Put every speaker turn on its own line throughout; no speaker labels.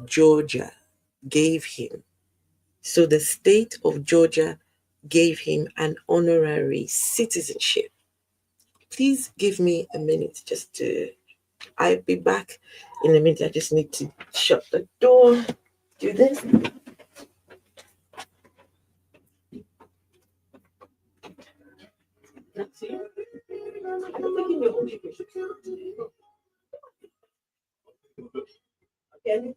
of Georgia gave him. So the state of Georgia gave him an honorary citizenship. Please give me a minute just to. I'll be back in a minute. I just need to shut the door. Do this. That's it. I'm taking your own picture. Okay.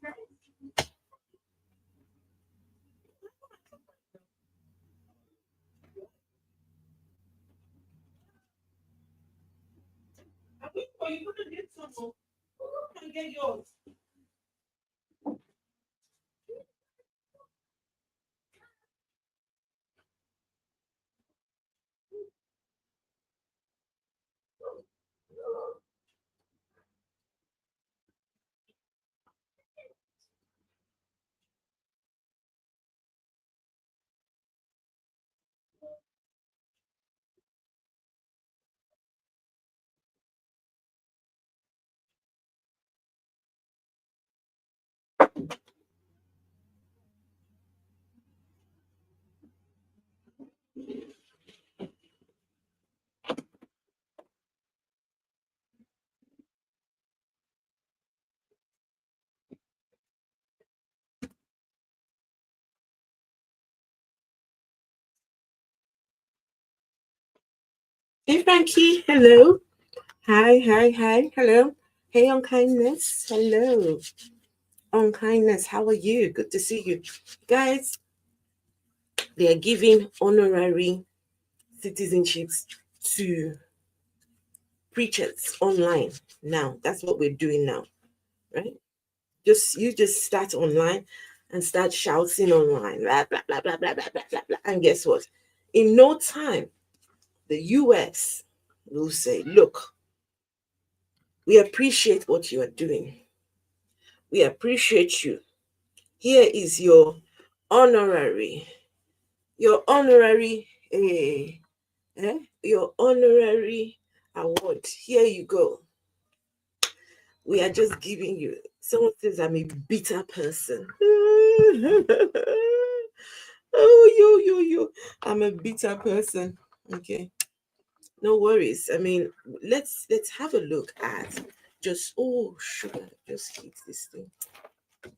Oh, you couldn't get some more. Come and get yours. Hey Frankie, hello. Hi, hi, hi, hello. Hey Unkindness, hello. Unkindness, how are you? Good to see you. Guys, they are giving honorary citizenships to preachers online now. That's what we're doing now, right? You just start online and start shouting online, blah blah blah blah blah blah blah blah, blah. And guess what? In no time, the US will say, look, we appreciate what you are doing. We appreciate you. Here is honorary, your honorary, eh, your honorary award. Here you go. We are just giving you. Someone says I'm a bitter person. Oh, yo. I'm a bitter person. Okay. No worries. I mean, let's have a look at just sugar. Just hit this thing.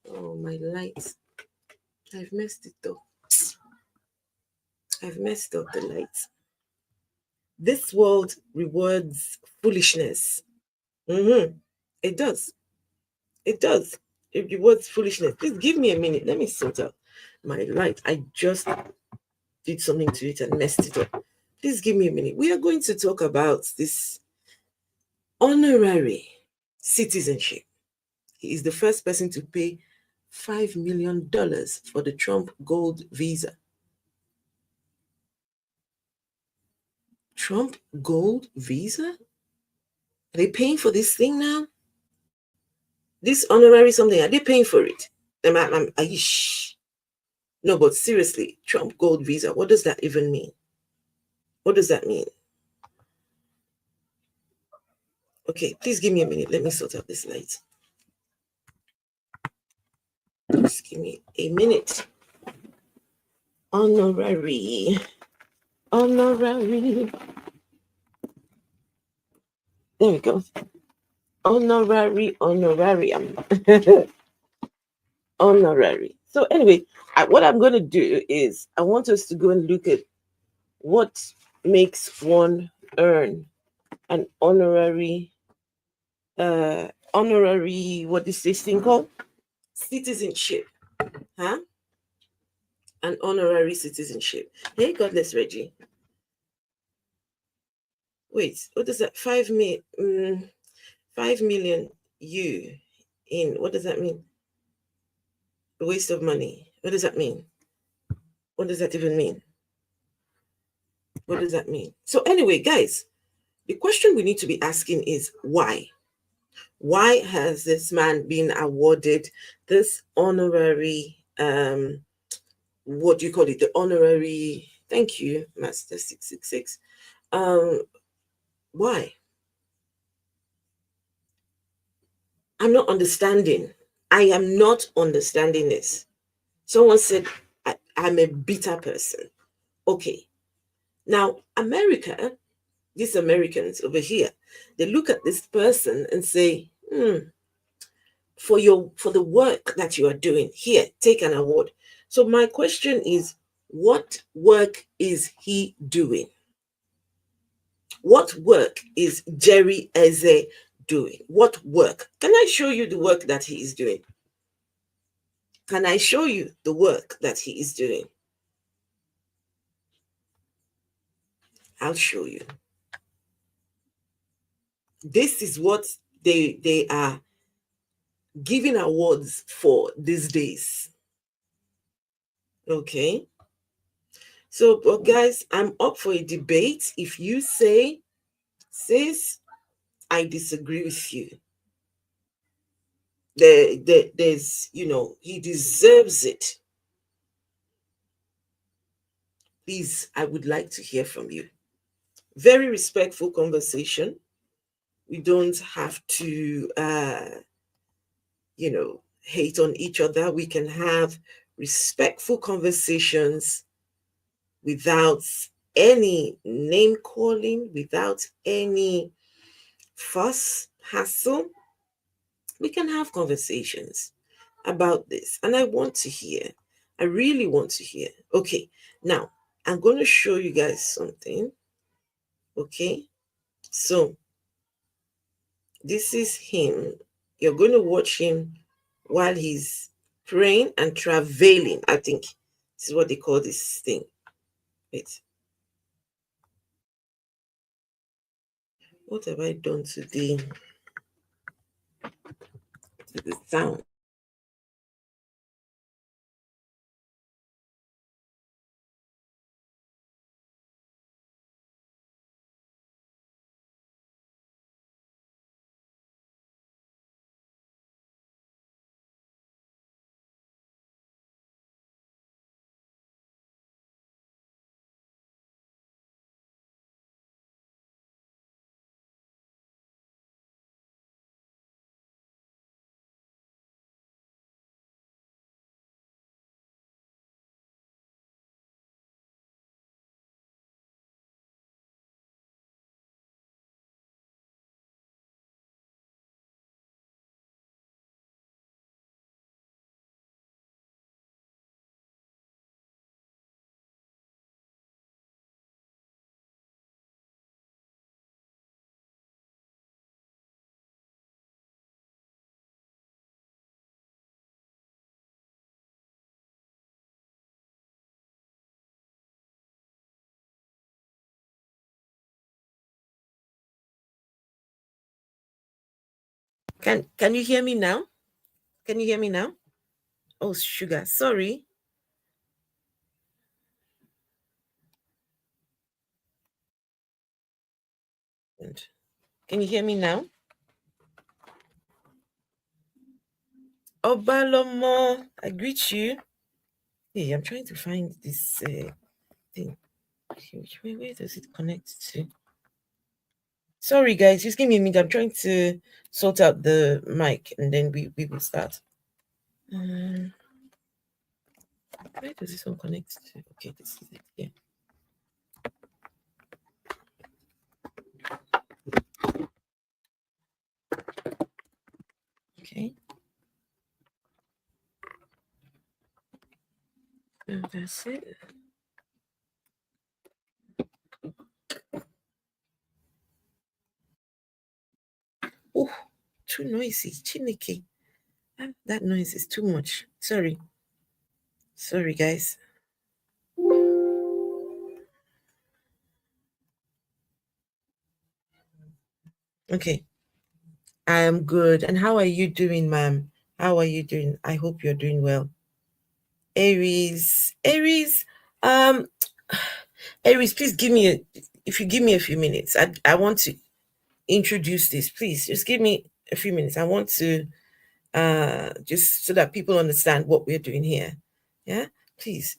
Oh, my lights. I've messed it up. I've messed up the lights. This world rewards foolishness. It does. It does. It rewards foolishness. Please give me a minute. Let me sort out my light. I just did something to it and messed it up. Please give me a minute. We are going to talk about this honorary citizenship. He is the first person to pay $5 million for the Trump Gold Visa. Trump Gold Visa? Are they paying for this thing now? This honorary something, are they paying for it? No, but seriously, Trump Gold Visa, what does that even mean? What does that mean? Okay, please give me a minute. Let me sort out this light. Just give me a minute. Honorary. There we go. Honorarium. Honorary. So anyway, what I'm going to do is I want us to go and look at what makes one earn an honorary, what is this thing called? Citizenship. Huh? An honorary citizenship. Hey, Godless Reggie. Wait, what does that 5 million you in, what does that mean? A waste of money. What does that mean? What does that even mean? What does that mean? So anyway, guys, the question we need to be asking is why? Why has this man been awarded this honorary, what do you call it? The honorary, thank you, Master 666. Why? I'm not understanding. I am not understanding this. Someone said, I'm a bitter person. Okay. Now, these Americans over here, they look at this person and say, for the work that you are doing, here, take an award. So my question is, what work is he doing? What work is Jerry Eze doing? What work? Can I show you the work that he is doing? Can I show you the work that he is doing? I'll show you. This is what they are giving awards for these days. Okay. So, but guys, I'm up for a debate. If you say, sis, I disagree with you. There's, he deserves it. Please, I would like to hear from you. Very respectful conversation. We don't have to, hate on each other. We can have respectful conversations without any name calling, without any fuss, hassle. We can have conversations about this. And I want to hear. I really want to hear. Okay, now I'm going to show you guys something. Okay, so this is him. You're going to watch him while he's praying and travailing. I think this is what they call this thing. Wait. What have I done to the sound? Can you hear me now? Can you hear me now? Oh, sugar. Sorry. Can you hear me now? Obalomo, I greet you. Hey, I'm trying to find this thing. Where does it connect to? Sorry, guys. Just give me a minute. I'm trying to sort out the mic and then we will start. Where does this one connect to? Okay, this is it here. Okay. So that's it. Oh, too noisy. Chiniki. That noise is too much. Sorry. Sorry, guys. Okay. I am good. And how are you doing, ma'am? How are you doing? I hope you're doing well. Aries, um, Aries, please if you give me a few minutes, I want to introduce this. Please just give me a few minutes. I want to just so that people understand what we're doing here. Yeah, please.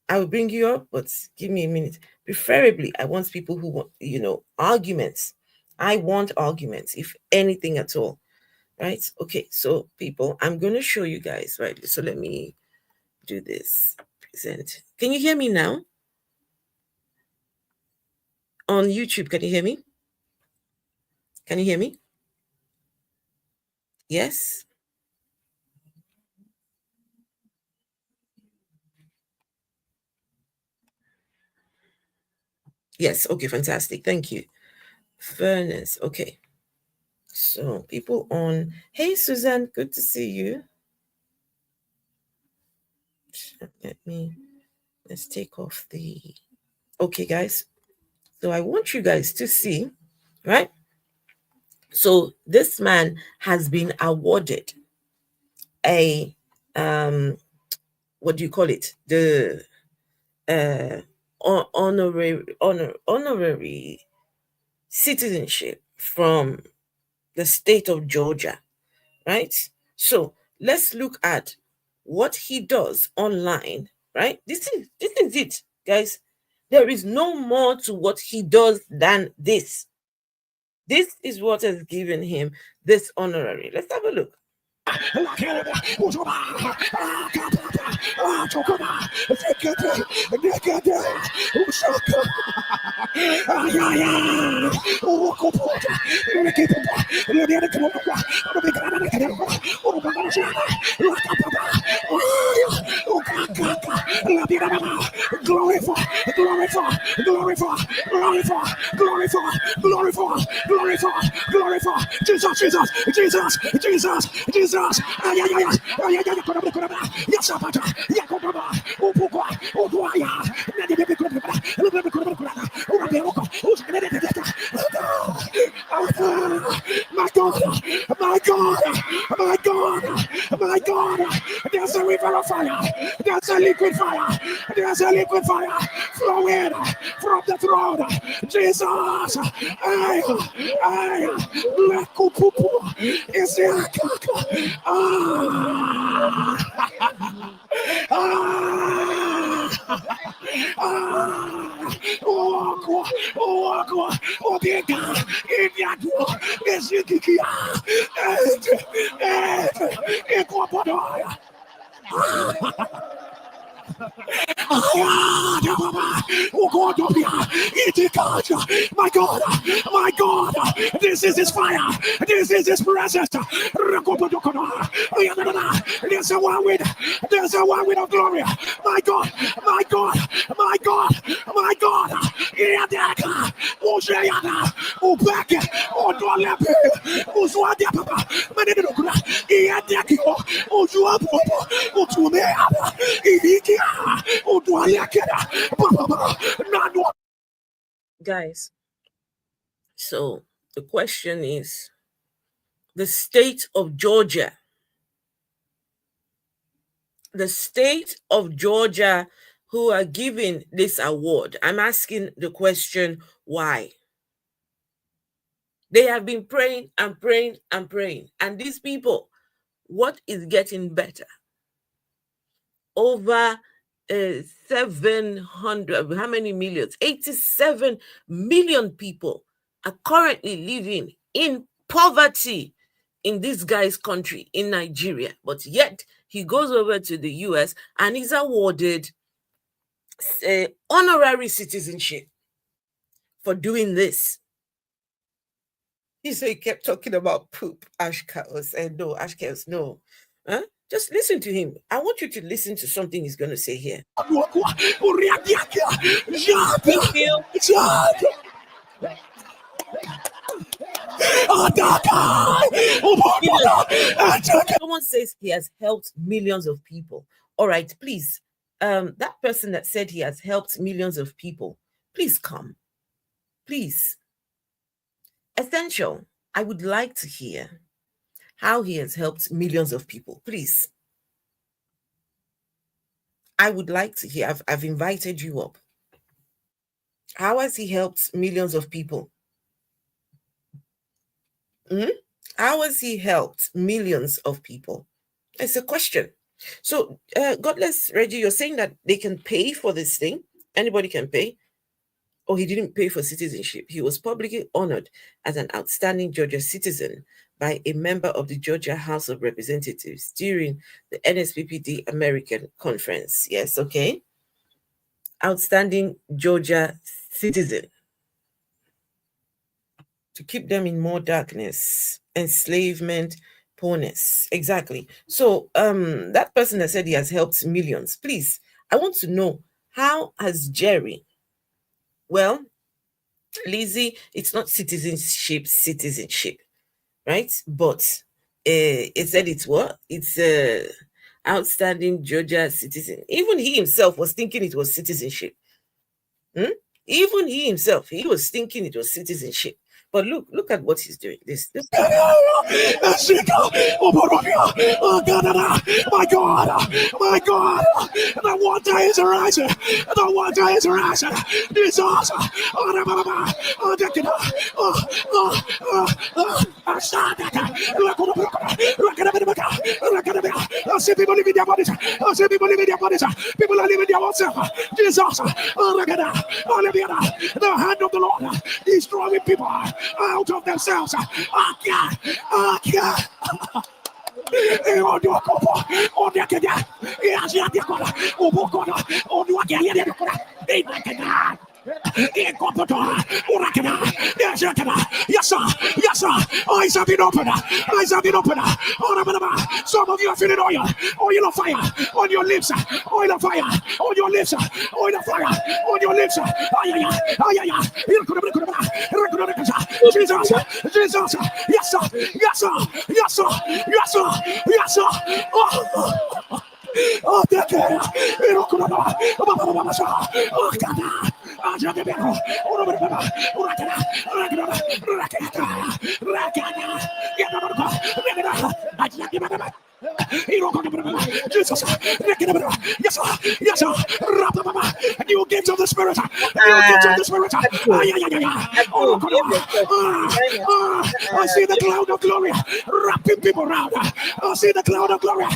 I will bring you up, but give me a minute. Preferably, I want people who want, arguments. I want arguments, if anything at all. right? Okay, so people, I'm going to show you guys, right? So let me do this. Present. Can you hear me now? On YouTube, can you hear me? Can you hear me? Yes? Yes, okay, fantastic. Thank you. Fairness, okay. So people on, hey Suzanne, good to see you. Let's take off the, okay guys. So I want you guys to see, right? So this man has been awarded a, what do you call it? The honorary citizenship from the state of Georgia, right? So let's look at what he does online, right? This is it, guys. There is no more to what he does than this. This is what has given him this honorary. Let's have a look.
Glorify, glorify, glorify, glorify, glorify, glorify, glorify, glorify, Jesus, Jesus, Jesus, Jesus, Jesus. My God, my God, my God, my God, there's a river of fire, there's a liquid fire, there's a liquid fire flowing from the throne. Jesus, I, Lekupupu, is the my God, my God, this is his fire, this is his presence. There's a one with of glory. My God, my God, my God, my God. Ujayana, Ubeke, Odolepe, Uzwadia Papa, Manedokura, Iadiakio, Uzuapo, Utumea, Idikia, Udualiakeda, Papa, Nano.
Guys, so the question is the state of Georgia. The state of Georgia who are giving this award. I'm asking the question, why? They have been praying and praying and praying. And these people, what is getting better? Over 700, how many millions? 87 million people are currently living in poverty in this guy's country, in Nigeria. But yet, he goes over to the US and is awarded honorary citizenship for doing this. He kept talking about poop, ash cows, and no, ash cows, no. Huh? Just listen to him. I want you to listen to something he's going to say here. Thank you. Someone says he has helped millions of people. All right, please. That person that said he has helped millions of people, please come. Please. Essential. I would like to hear how he has helped millions of people. Please. I would like to hear. I've invited you up. How has he helped millions of people? How has he helped millions of people? It's a question. So, Godless Reggie, you're saying that they can pay for this thing. Anybody can pay. or he didn't pay for citizenship. He was publicly honored as an outstanding Georgia citizen by a member of the Georgia House of Representatives during the NSPPD American Conference. Yes, okay. Outstanding Georgia citizen. To keep them in more darkness, enslavement, poorness. Exactly. So that person that said he has helped millions, please, I want to know, how has Jerry, well, Lizzie, it's not citizenship, right? But it said it's what? It's outstanding Georgia citizen. Even he himself was thinking it was citizenship. Hmm? Even he himself, he was thinking it was citizenship. But look at what he's doing. This.
My God, my God, the water is rising, the water is rising. Jesus, I see people living their bodies. I see people living their bodies. People are living their own self. Jesus, the hand of the Lord is drawing people out of themselves. I can't. I can't. Yes, sir. Yes, sir. Eyes have been opened. Eyes have been opened. Some of you are feeling oil. Oil of fire on your lips. Oil of fire on your lips. Oil of fire on your lips. Jesus. Jesus. Yes, sir. Yes, sir. Yes, sir. Yes, sir. Yes, sir. Oh, take care. Jesus, yes, yes, new gifts of the Spirit, new gifts of the Spirit. I see the cloud of glory wrapping people around. I see the cloud of glory.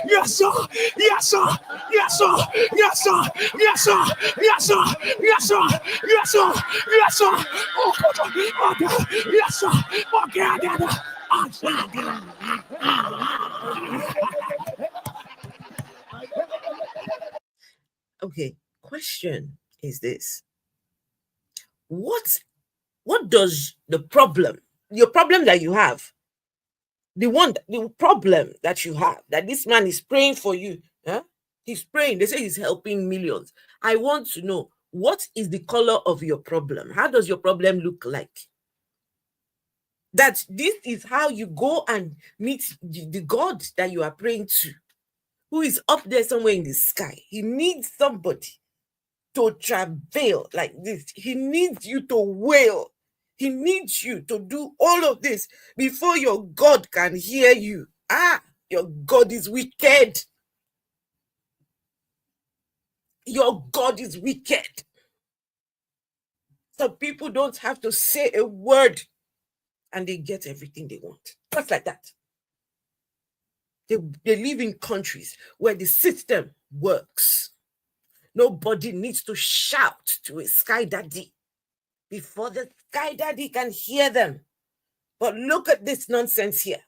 Yes, sir. Yes, sir. Yes, sir. Yes, sir. Yes, sir. Yes, sir. Yes, sir. Yes, sir. Yes, sir. Oh, God. Oh, God. Yes, sir. Oh, God.
Okay, question is this. What does your problem that you have, the problem that you have, that this man is praying for you, huh? He's praying. They say he's helping millions. I want to know, what is the color of your problem? How does your problem look like? That this is how you go and meet the God that you are praying to, who is up there somewhere in the sky. He needs somebody to travail like this. He needs you to wail. He needs you to do all of this before your God can hear you. Your God is wicked. Your God is wicked. Some people don't have to say a word and they get everything they want. Just like that. They live in countries where the system works. Nobody needs to shout to a sky daddy before the sky daddy can hear them. But look at this nonsense here.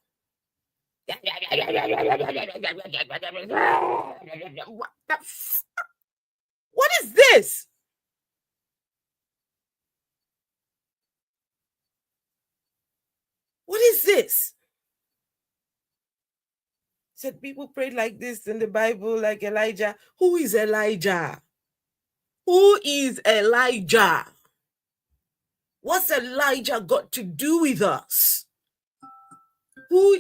What is this? What is this? Said people prayed like this in the Bible, like Elijah. Who is Elijah? Who is Elijah? What's Elijah got to do with us? Who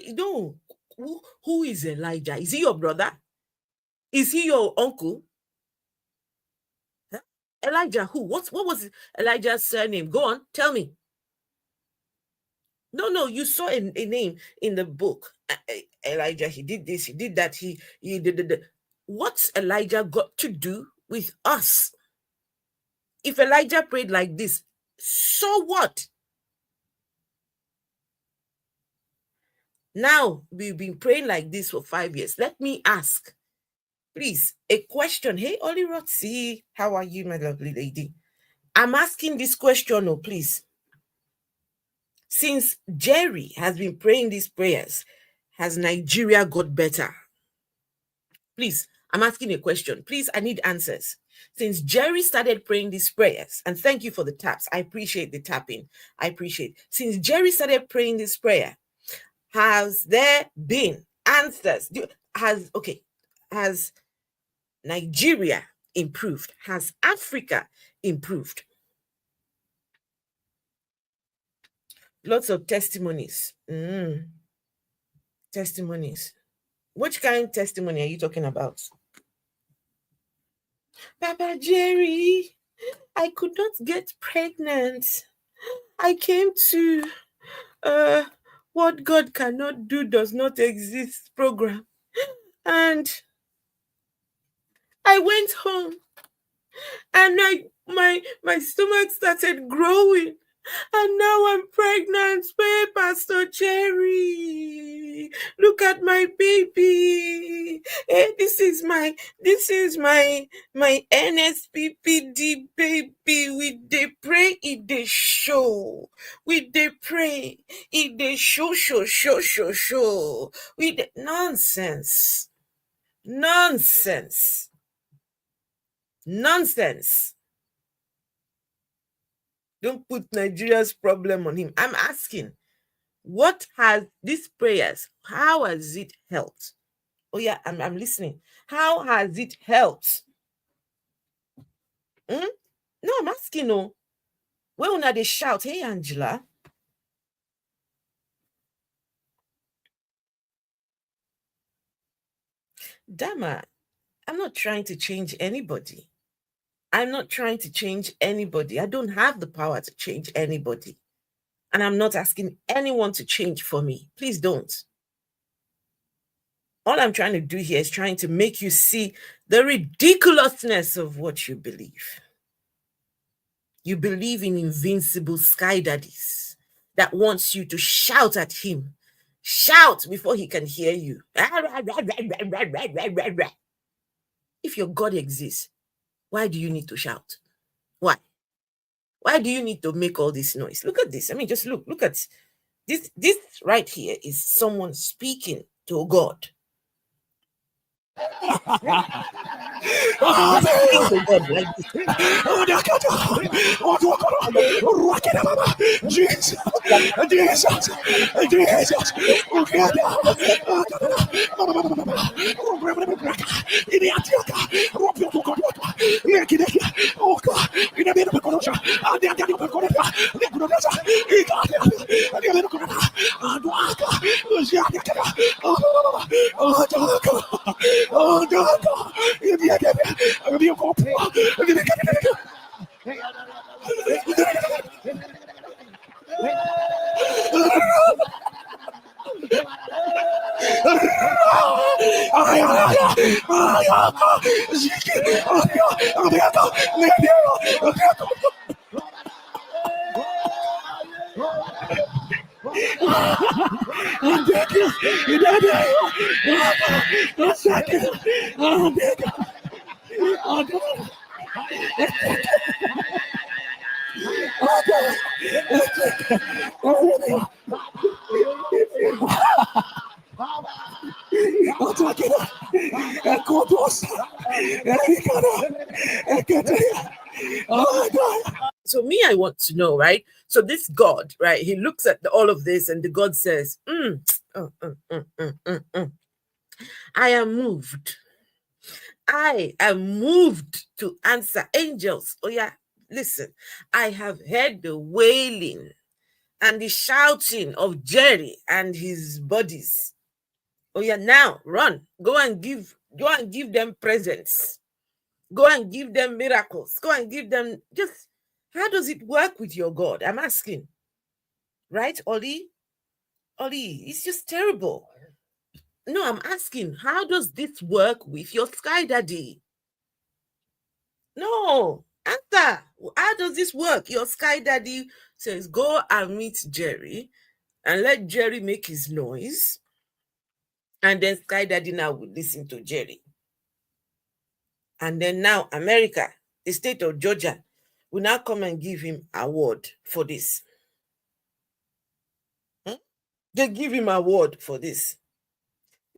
is Elijah? Is he your brother? Is he your uncle? Huh? Elijah who? What was Elijah's surname? Go on, tell me. No, you saw a name in the book. Elijah, he did this, he did that, he did. What's Elijah got to do with us? If Elijah prayed like this, so what? Now, we've been praying like this for 5 years. Let me ask, please, a question. Hey, Oli Rotsi, how are you, my lovely lady? I'm asking this question, please. Since Jerry has been praying these prayers, has Nigeria got better? Please, I'm asking a question. Please, I need answers. Since Jerry started praying these prayers, and thank you for the taps. I appreciate the tapping. I appreciate. Since Jerry started praying this prayer, has there been answers? Has Nigeria improved? Has Africa improved? Lots of testimonies. Testimonies. Which kind of testimony are you talking about? Papa Jerry, I could not get pregnant. I came to What God Cannot Do Does Not Exist program. And I went home and my stomach started growing. And now I'm pregnant. Hey, Pastor Jerry, look at my baby. Hey, this is my NSPPD baby. We dey pray, it dey show. We dey pray, it dey show. We dey nonsense. Don't put Nigeria's problem on him. I'm asking, what has these prayers, how has it helped? Oh yeah, I'm listening. How has it helped? No, I'm asking. No, when they shout, hey Angela. Dama, I'm not trying to change anybody. I don't have the power to change anybody. And I'm not asking anyone to change for me. Please don't. All I'm trying to do here is trying to make you see the ridiculousness of what you believe. You believe in invincible sky daddies that wants you to shout at him. Shout before he can hear you. If your God exists, why do you need to shout? Why? Why do you need to make all this noise? Look at this. I mean, just look at this. This right here is someone speaking to God. So me, I want to know, right? So this God, right? He looks at all of this, and the God says, I am moved. I am moved to answer angels. Oh yeah, listen. I have heard the wailing and the shouting of Jerry and his buddies. Oh yeah, now run, go and give them presents. Go and give them miracles. Go and give them just, how does it work with your God? I'm asking. Right, Ollie? Ollie, it's just terrible. No, I'm asking, how does this work with your sky daddy? No, answer. How does this work? Your sky daddy says, go and meet Jerry and let Jerry make his noise. And then sky daddy now will listen to Jerry. And then now America, the state of Georgia, will now come and give him award for this. They give him award for this.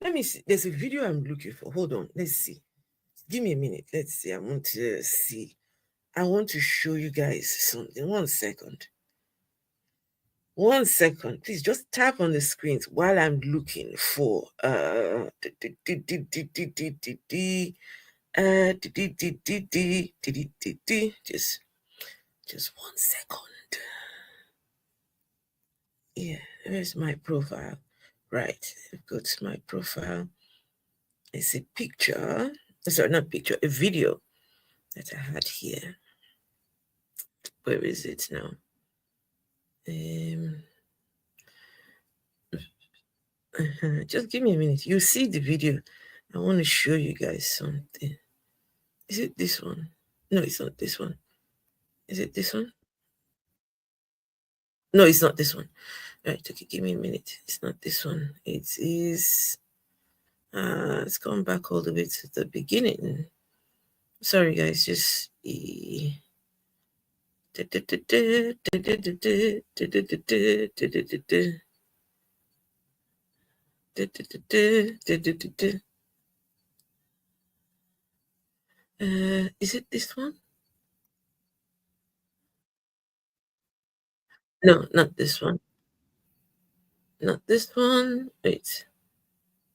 Let me see. There's a video I'm looking for. Hold on. Let's see. Give me a minute. Let's see. I want to see. I want to show you guys something. 1 second. 1 second. Please just tap on the screens while I'm looking for just 1 second. Yeah, where's my profile? Right, go to my profile. It's a picture. Sorry, not picture, a video that I had here. Where is it now? Just give me a minute. You see the video. I want to show you guys something. Is it this one? No, it's not this one. Is it this one? No, it's not this one. Right, okay, give me a minute. It's not this one. It is let's come back all the way to the beginning. Sorry guys, just is it this one? No, not this one. Not this one. Wait.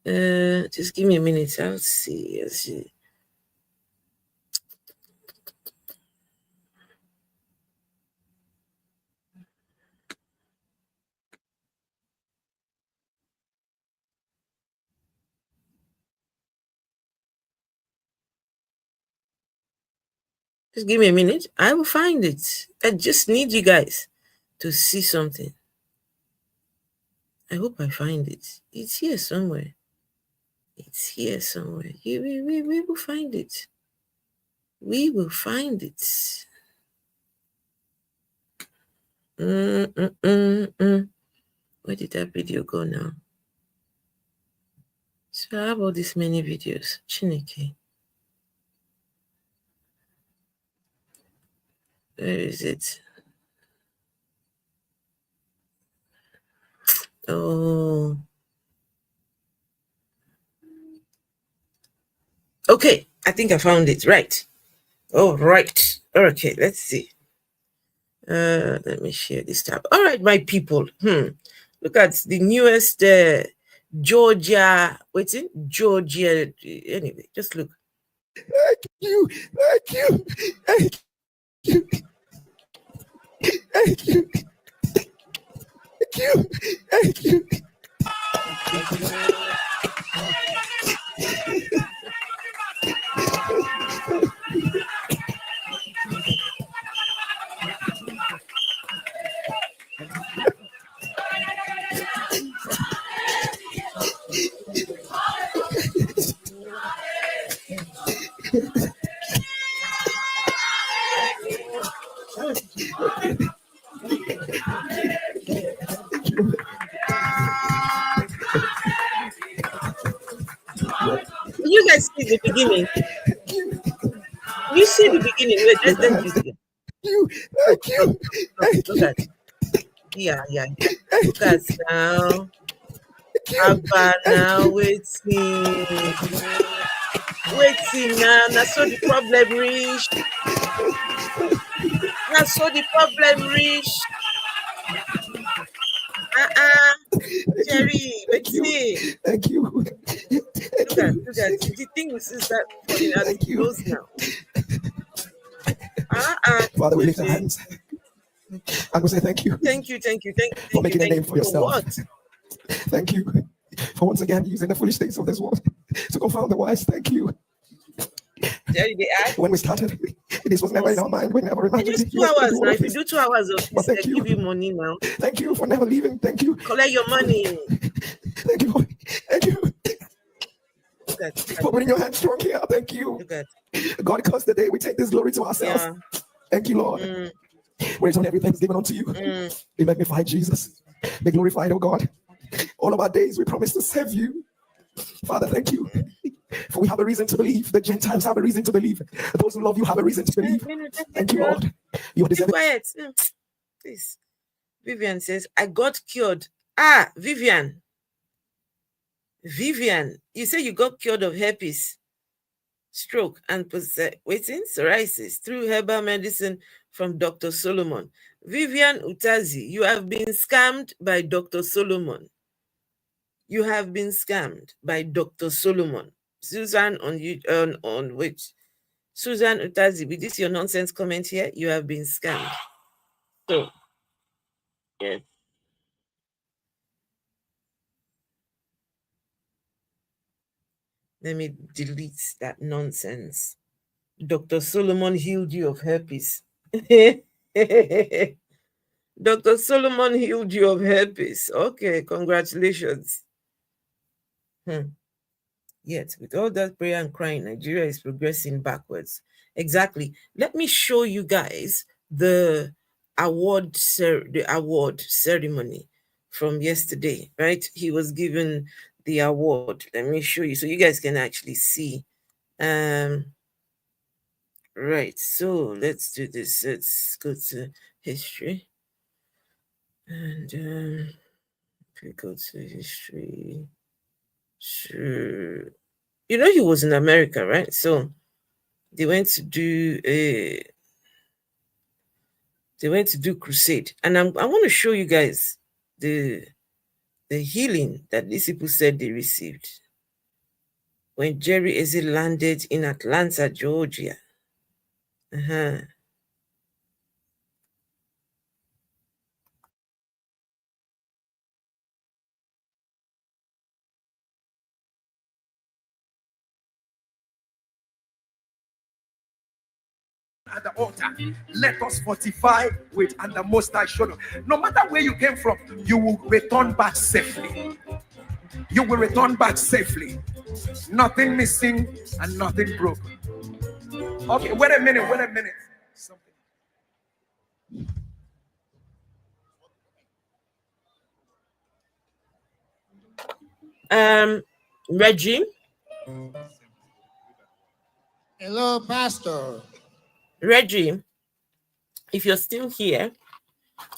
Just give me a minute. I'll see. I'll see. Just give me a minute. I will find it. I just need you guys to see something. I hope I find it. It's here somewhere. It's here somewhere. We will find it. We will find it. Where did that video go now? So I have all these many videos. Chineke. Where is it? Oh. Okay, I think I found it. Right. Oh, right. Okay, let's see. Let me share this tab. All right, my people. Look at the newest Georgia. Waiting, Georgia. Anyway, just look.
Thank you. Thank you. Thank you. Thank you. Thank you. Thank you.
You guys see the beginning? You see the beginning? Wait, let's do it again.
Thank you.
Look at it. Yeah. Look at now. Abba now waiting now. That's so the problem reach. That's so the problem reach. Jerry, waiting.
Thank you.
Look at the thing is that falling out of close now.
Father, we lift our hands. I will say thank you.
Thank you
for making a name for yourself.
For what?
Thank you for once again using the foolish things of this world to confound the wise. Thank you.
Jerry, they add.
When we started, this was never in our mind. We never imagined
Just
you
2
were going to
hours
do all
now.
of
If you
this.
do 2 hours of
But
this,
thank
they
you.
give you money now.
Thank you for never leaving. Thank you.
Collect your money.
Thank you. Thank you.
Look at
For putting your hand strong here. Thank you.
look at.
God, because the day we take this glory to ourselves.
Yeah.
Thank you, Lord. Where it's on everything is given unto you. Be magnified, Jesus. Be glorified, oh God. All of our days we promise to serve you. Father, thank you. For we have a reason to believe. The Gentiles have a reason to believe. Those who love you have a reason to believe. Thank you, Lord. You are
Be
deserving.
quiet. Please. Vivian says, I got cured. Vivian. Vivian, you say you got cured of herpes, stroke, and psoriasis through herbal medicine from Dr. Solomon. Vivian Utazi, you have been scammed by Dr. Solomon. You have been scammed by Dr. Solomon. Susan on which? Susan Utazi, with this your nonsense comment here, you have been scammed. So, yes. Let me delete that nonsense. Dr. Solomon healed you of herpes. Dr. Solomon healed you of herpes. Okay, congratulations. Yet, with all that prayer and crying, Nigeria is progressing backwards. Exactly. Let me show you guys the award ceremony from yesterday, right? He was given the award. Let me show you so you guys can actually see. Right, so let's do this. Let's go to history. And if we go to history, sure. You know he was in America, right? So they went to do crusade. And I want to show you guys the healing that these people said they received when Jerry Eze landed in Atlanta, Georgia.
At the altar, let us fortify with, and the Most High showed up. No matter where you came from, you will return back safely. You will return back safely. Nothing missing and nothing broken. Okay, wait a minute. Something.
Reggie.
Hello, Pastor.
Reggie, if you're still here,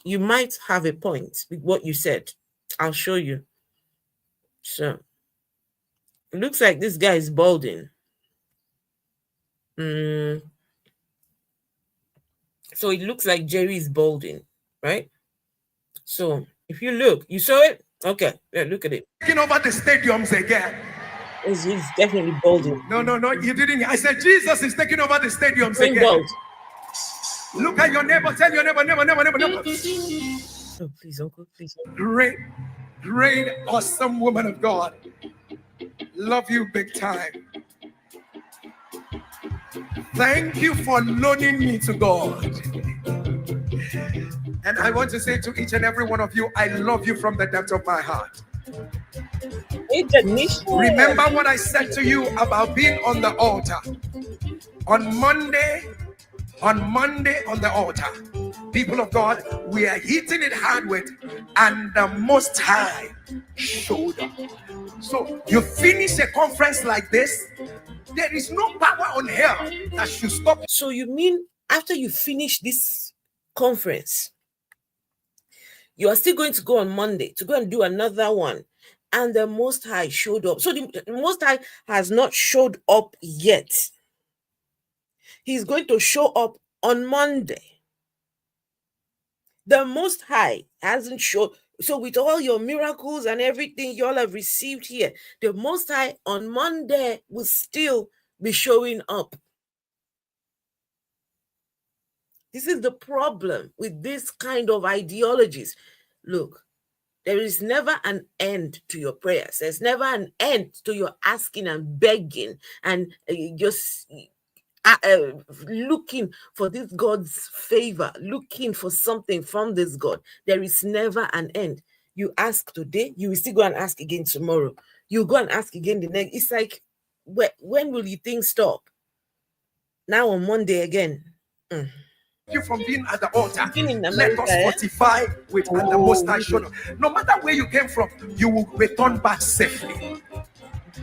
you might have a point with what you said. I'll show you. So, it looks like this guy is balding. So it looks like Jerry is balding, right? So if you look, you saw it? Okay, yeah, look at it.
Taking over the stadiums again.
He's definitely balding.
No, you didn't. I said Jesus is taking over the stadiums
Going
again.
bald.
Look at your neighbor. Tell your neighbor.
Oh, please, uncle, please.
Great, awesome woman of God. Love you big time. Thank you for loaning me to God. And I want to say to each and every one of you, I love you from the depth of my heart. Remember what I said to you about being on the altar. On Monday on the altar, people of God, we are hitting it hard with, and the Most High showed up. So you finish a conference like this, there is no power on hell that should stop.
So you mean after you finish this conference, you are still going to go on Monday to go and do another one, and the Most High showed up? So the Most High has not showed up yet. He's going to show up on Monday. The Most High hasn't showed. So with all your miracles and everything you all have received here, the Most High on Monday will still be showing up. This is the problem with this kind of ideologies. Look, there is never an end to your prayers. There's never an end to your asking and begging and just looking for this God's favor, looking for something from this God. There is never an end. You ask today, you will still go and ask again tomorrow. You go and ask again the next. It's like, when will you think stop? Now on Monday again.
You from being at the altar.
You've been in
Let
America,
us
eh?
fortify with and the Most
Oh,
High shoulder. No matter where you came from, you will return back safely.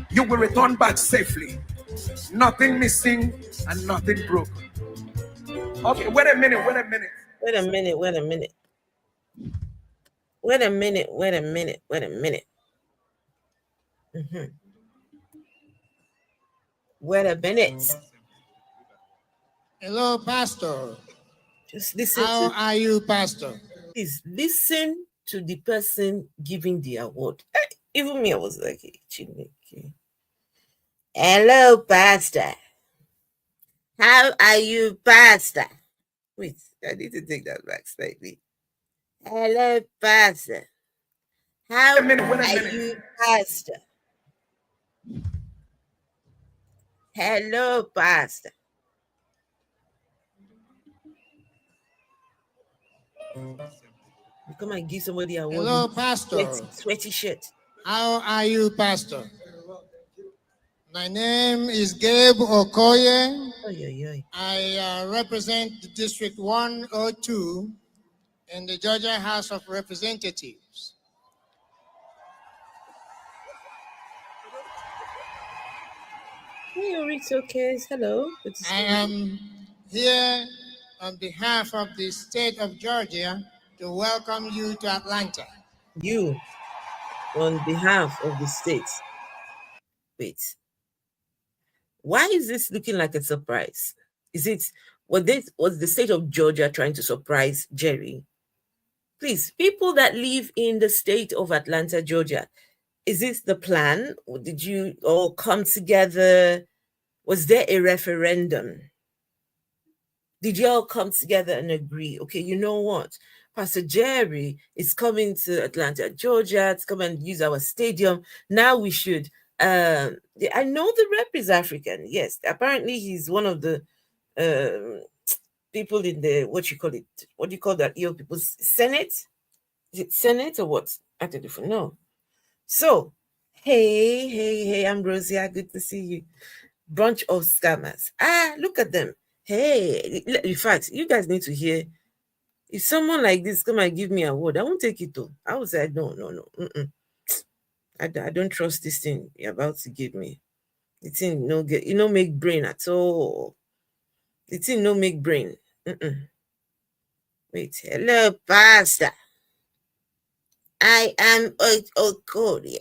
You will return back safely. Nothing missing and nothing broken. Okay, wait a minute.
wait a minute. Wait a minute. Wait a minute. Wait a minute. Wait a minute. Mm-hmm. Wait a minute.
Hello, Pastor.
Just listen.
How are you, Pastor?
Please listen to the person giving the award. Even me, I was like, Chineke. Hello, Pastor. How are you, Pastor? Wait, I need to take that back slightly. Hello, Pastor. How are you, Pastor? Hello, Pastor. You come and give somebody a award.
Hello, Pastor.
Sweaty shirt.
How are you, Pastor? My name is Gabe Okoye. I represent the District 102 in the Georgia House of Representatives.
Hey, okay. Hello.
I am here on behalf of the state of Georgia to welcome you to Atlanta.
You, on behalf of the state. Wait. Why is this looking like a surprise? Is it, was the state of Georgia trying to surprise Jerry? Please, people that live in the state of Atlanta, Georgia, is this the plan? Or did you all come together? Was there a referendum? Did you all come together and agree? Okay, you know what? Pastor Jerry is coming to Atlanta, Georgia to come and use our stadium. Now we should. I know the rep is African. Yes, apparently he's one of the people in the, what you call it? What do you call that? People's Senate? Is it Senate or what? I don't know. So, hey, Ambrosia, good to see you. Bunch of scammers. Look at them. Hey, in fact, you guys need to hear. If someone like this come and give me a word, I won't take it though. I will say, no. I don't trust this thing you're about to give me. The thing no get, make brain at all. The thing no make brain. Wait, hello, Pastor. I am Okoye,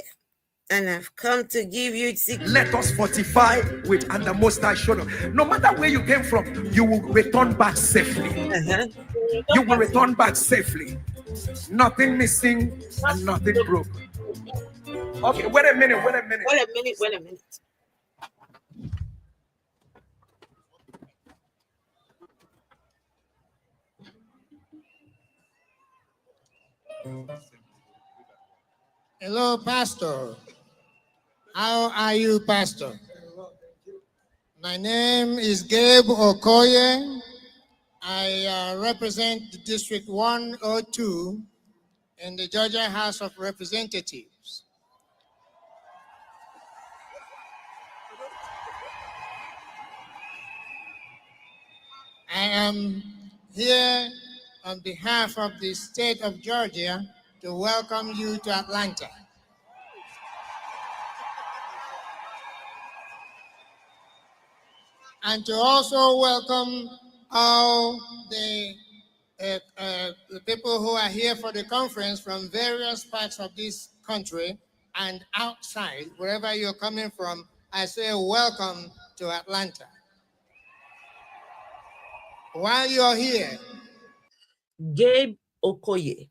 and I've come to give you
Let us fortify with and the Most High shoulder. No matter where you came from, you will return back safely. You will return back safely. Nothing missing and nothing broken. Okay, wait a minute.
Wait a minute.
Hello, Pastor. How are you, Pastor? My name is Gabe Okoye. I represent the District 102 in the Georgia House of Representatives. I am here on behalf of the state of Georgia to welcome you to Atlanta. And to also welcome all the people who are here for the conference from various parts of this country and outside, wherever you're coming from. I say welcome to Atlanta. While you're here,
Gabe Okoye,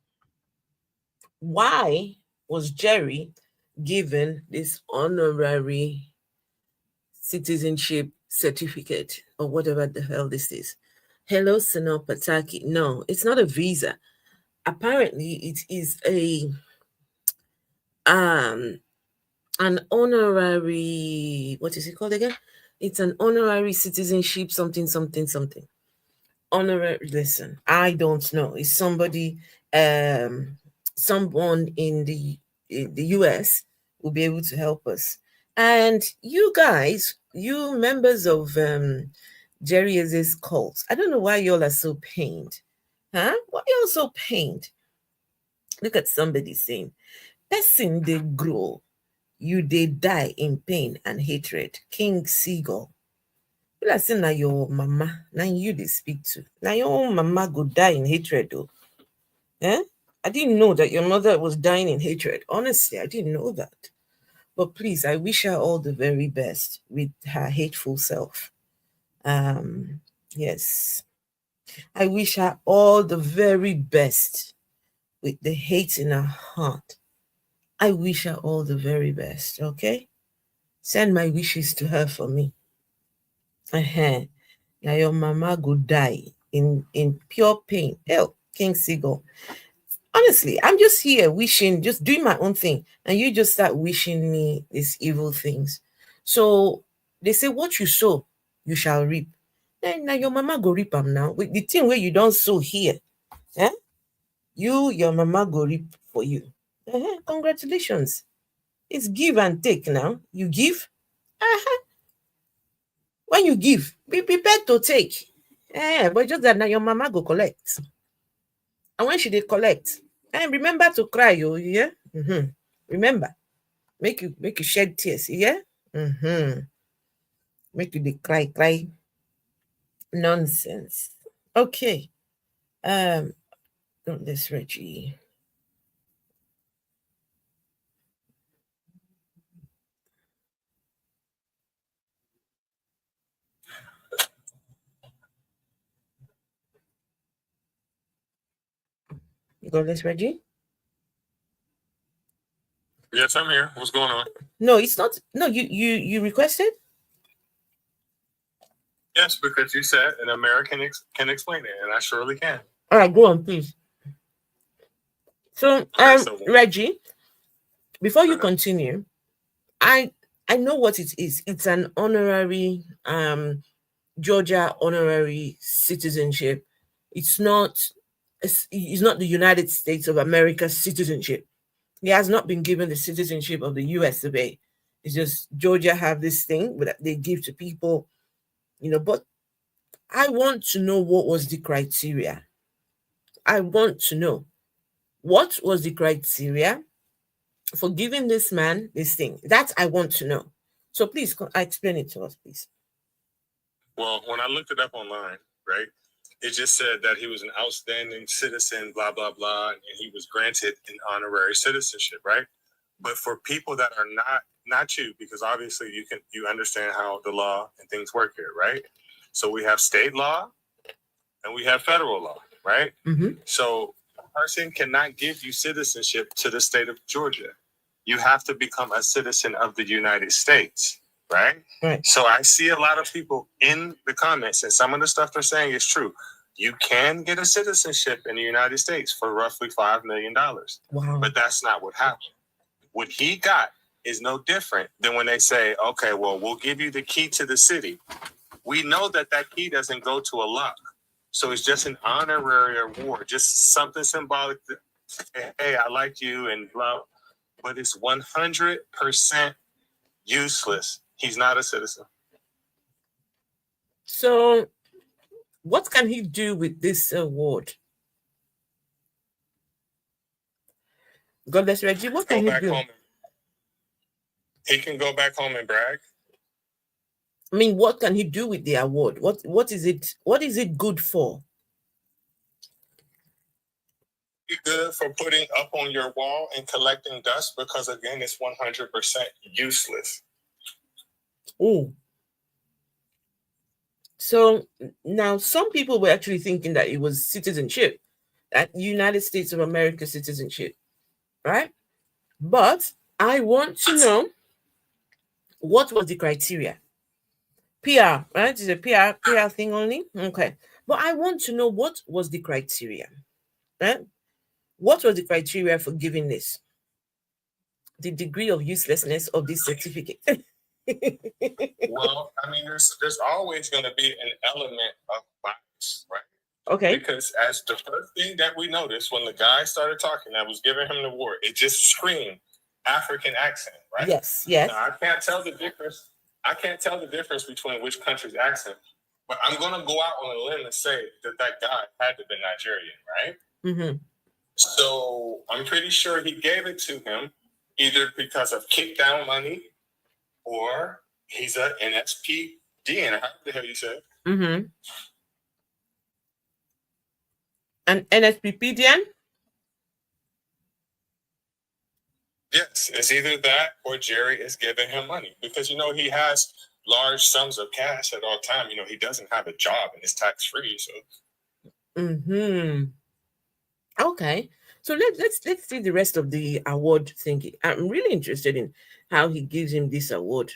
why was Jerry given this honorary citizenship certificate or whatever the hell this is? Hello, Sino Pataki. No, it's not a visa. Apparently, it is an honorary, what is it called again? It's an honorary citizenship, something, something, something. Honorary, listen, I don't know. It's somebody, someone in the US will be able to help us. And you guys, you members of Jerry Eze's cult, I don't know why y'all are so pained. Huh? Why y'all so pained? Look at somebody saying, person they grow, you they die in pain and hatred. King Seagull. You like say na your mama, now you they speak to. Now your own mama go die in hatred though. Eh? I didn't know that your mother was dying in hatred. Honestly, I didn't know that. But please, I wish her all the very best with her hateful self. Um, yes. I wish her all the very best with the hate in her heart. I wish her all the very best, okay? Send my wishes to her for me. Uh-huh. Now your mama go die in pure pain. Hell, King Seagull. Honestly, I'm just here wishing, just doing my own thing, and you just start wishing me these evil things. So they say, what you sow, you shall reap. Now your mama go reap them now. With the thing where you don't sow here, eh? Your mama go reap for you. Congratulations. It's give and take now. You give. Uh-huh. When you give, be prepared to take. But just that now your mama go collect. And when she dey collect, and remember to cry, yeah? Mm-hmm. Remember, make you shed tears, yeah? Mm-hmm. Make you dey cry. Nonsense. Okay. Don't this Reggie. You got this, Reggie?
Yes, I'm here. What's going on?
No, it's not. No, you requested?
Yes, because you said an American can explain it, and I surely can.
All right, go on, please. So, Reggie, before you continue, I know what it is. It's an honorary Georgia honorary citizenship. It's not the United States of America citizenship. He has not been given the citizenship of the US of A. It's just Georgia have this thing that they give to people, but I want to know what was the criteria. I want to know what was the criteria for giving this man this thing. That I want to know. So please explain it to us, please.
Well, when I looked it up online, right, it just said that he was an outstanding citizen, blah, blah, blah, and he was granted an honorary citizenship, right? But for people that are not you, because obviously you understand how the law and things work here, right? So we have state law and we have federal law, right?
Mm-hmm.
So a person cannot give you citizenship to the state of Georgia. You have to become a citizen of the United States, right?
Right.
So I see a lot of people in the comments, and some of the stuff they're saying is true. You can get a citizenship in the United States for roughly $5 million.
Wow.
But that's not what happened. What he got is no different than when they say, okay, well, we'll give you the key to the city. We know that key doesn't go to a lock. So it's just an honorary award, just something symbolic. Hey, I like you and blah. But it's 100% useless. He's not a citizen.
So what can he do with this award? Godless Reggie, what can he do?
He can go back home and brag.
I mean, what can he do with the award? What is it? What is it good for?
Good for putting up on your wall and collecting dust because again, it's 100% useless.
Oh. So now some people were actually thinking that it was citizenship, that United States of America citizenship, right? But I want to know what was the criteria. PR, right? It's a PR thing only. Okay. But I want to know what was the criteria, right? What was the criteria for giving this? The degree of uselessness of this certificate.
Well, I mean, there's always going to be an element of bias, right?
Okay.
Because as the first thing that we noticed when the guy started talking that was giving him the award, it just screamed African accent, right?
Yes, yes.
Now, I can't tell the difference. I can't tell the difference between which country's accent, but I'm going to go out on a limb and say that guy had to be Nigerian, right?
Mm-hmm.
So I'm pretty sure he gave it to him either because of kickdown money or he's an NSPD, how the hell you say?
Mm-hmm. An NSPPDN?
Yes, it's either that or Jerry is giving him money because, he has large sums of cash at all time. He doesn't have a job and it's tax-free. So.
Mm-hmm. Okay. So let's see the rest of the award thingy. I'm really interested in how he gives him this award.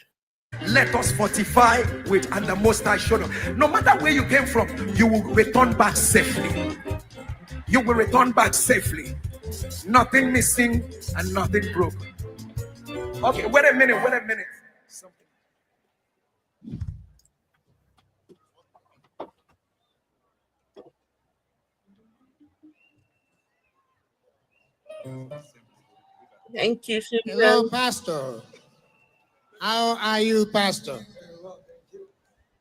Let us fortify with and the Most High showed up. No matter where you came from, you will return back safely. You will return back safely. Nothing missing and nothing broken. Okay, wait a minute. Something.
Thank you, Susan.
Hello, Pastor. How are you, Pastor?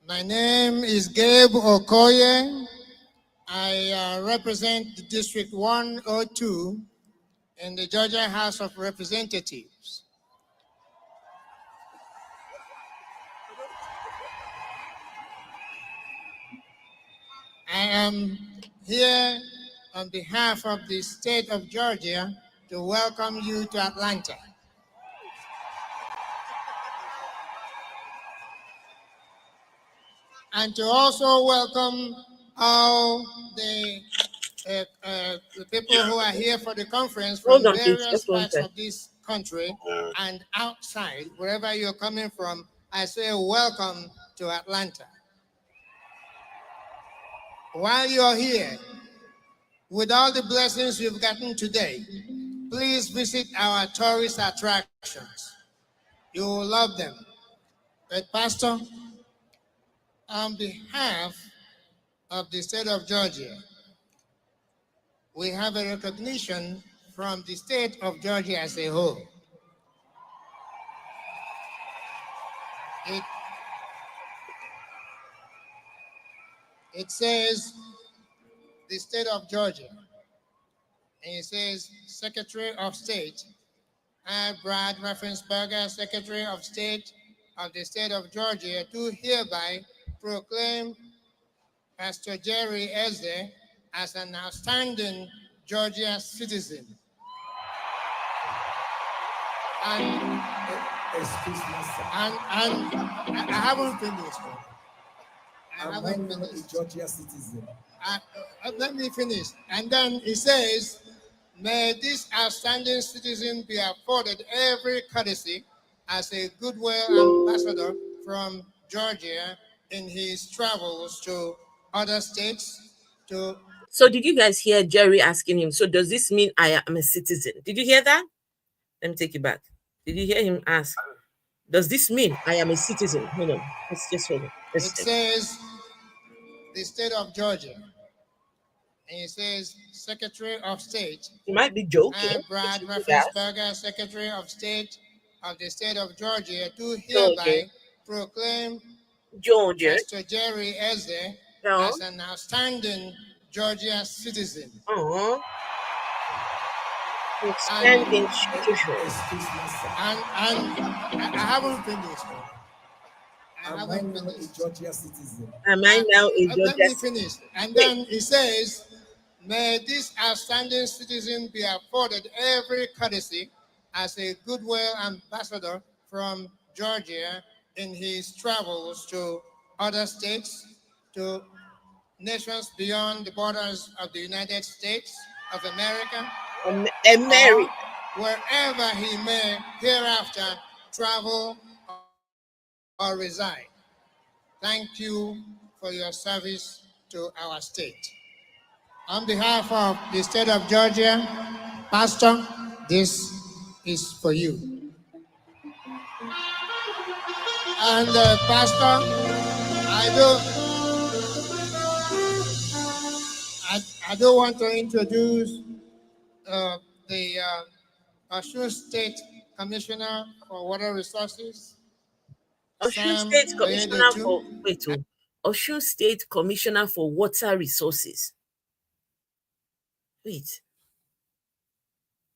My name is Gabe Okoye. I represent the District 102 in the Georgia House of Representatives. I am here on behalf of the state of Georgia to welcome you to Atlanta. And to also welcome all the people who are here for the conference from various parts of this country and outside, wherever you're coming from. I say welcome to Atlanta. While you're here, with all the blessings you've gotten today, please visit our tourist attractions. You will love them. But Pastor, on behalf of the state of Georgia, we have a recognition from the state of Georgia as a whole. It says the state of Georgia, and it says Secretary of State, Brad Raffensperger, Secretary of State of the state of Georgia, do hereby proclaim Pastor Jerry Eze as an outstanding Georgia citizen. And I haven't finished.
I'm a Georgia citizen.
Let me finish. And then it says, may this outstanding citizen be afforded every courtesy as a goodwill ambassador from Georgia in his travels to other states.
So did you guys hear Jerry asking him, so does this mean I am a citizen? Did you hear that? Let me take it back. Did you hear him ask, does this mean I am a citizen? Hold on. Let's just hold on.
It says the state of Georgia. And it says Secretary of State.
You might be joking.
Brad Raffensperger, Secretary of State of the state of Georgia, do hereby proclaim
Georgia
Pastor Jerry Eze as an outstanding Georgia citizen.
Outstanding citizen.
And I haven't finished.
Am I now a Georgia citizen?
Am I now a Georgia
Let me finish. And then it says, may this outstanding citizen be afforded every courtesy as a goodwill ambassador from Georgia in his travels to other states, to nations beyond the borders of the United States of America, wherever he may hereafter travel or reside. Thank you for your service to our state. On behalf of the state of Georgia, Pastor, this is for you. And Pastor, I do want to introduce the Osun State Commissioner for Water Resources,
Osun
Sam
State Commissioner for
Oyedetu.
Osun State Commissioner for Water Resources. Wait.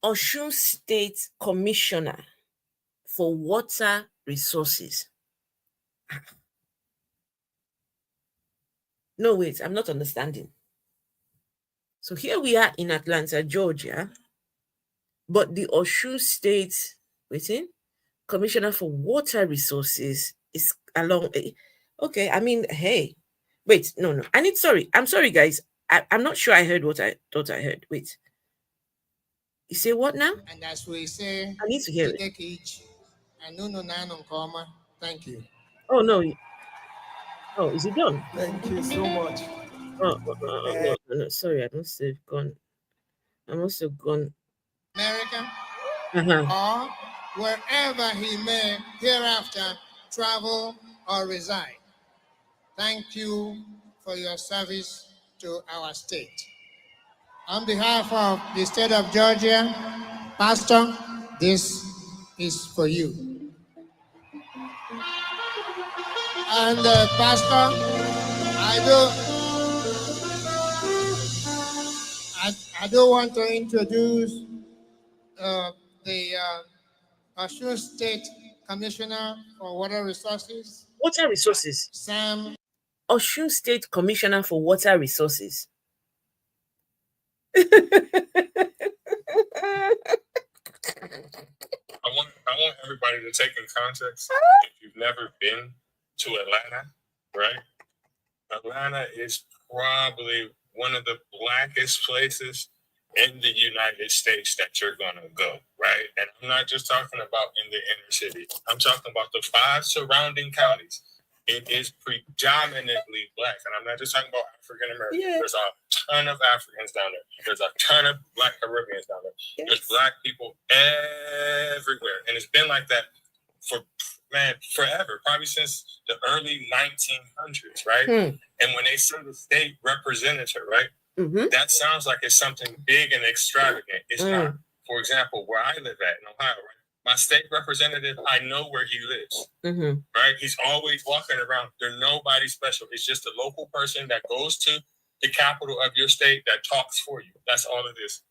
Osun State Commissioner for Water Resources. No, wait, I'm not understanding. So here we are in Atlanta, Georgia, but the Osun State Commissioner for Water Resources is along. Okay, I mean, hey, wait, no. I'm sorry, guys. I'm not sure I heard what I thought I heard. Wait. You say what now?
And as we say,
I need to hear it.
Thank you.
Oh, no. Oh, is it done?
Thank you so much.
No. Sorry, I must have gone.
America,
Uh-huh.
or wherever he may hereafter travel or reside. Thank you for your service to our state. On behalf of the state of Georgia, Pastor, this is for you. And Pastor, I do want to introduce the Osun State Commissioner for Water Resources,
Water Resources.
Sam.
Osun State Commissioner for Water Resources.
I want everybody to take in context. If you've never been to Atlanta, right? Atlanta is probably one of the blackest places in the United States that you're gonna go, right? And I'm not just talking about in the inner city. I'm talking about the 5 surrounding counties. It is predominantly black, and I'm not just talking about African Americans.
Yeah.
There's a ton of Africans down there. There's a ton of Black Caribbeans down there.
Yes.
There's Black people everywhere, and it's been like that for forever, probably since the early 1900s, right? And when they say the state representative, right, that sounds like it's something big and extravagant. It's not. For example, where I live at in Ohio, right? My state representative, I know where he lives, right? He's always walking around. There's nobody special. It's just a local person that goes to the capital of your state that talks for you. That's all it is.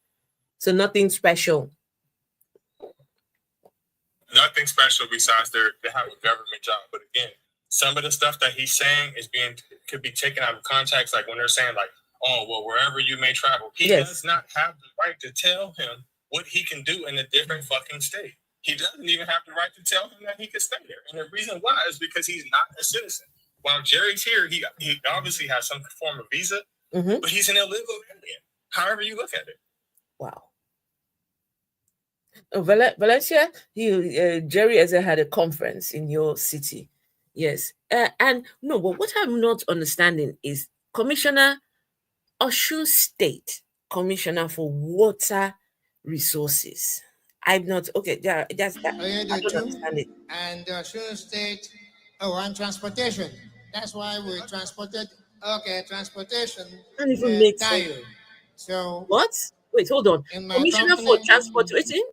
So nothing special.
Nothing special besides they have a government job. But again, some of the stuff that he's saying could be taken out of context. Like when they're saying like, oh, well, wherever you may travel, he does not have the right to tell him what he can do in a different fucking state. He doesn't even have the right to tell him that he can stay there. And the reason why is because he's not a citizen. While Jerry's here, he obviously has some form of visa, but he's an illegal alien, however you look at it.
Wow. Oh, Valencia, Jerry Eze had a conference in your city. Yes. And no, but what I'm not understanding is Commissioner Osun State Commissioner for Water Resources. I'm not okay. That's that. I don't understand it.
And Osun State, and transportation. That's why we transported. Okay, transportation.
Can't even make sense.
So
what? Wait, hold on. Commissioner for Transportation.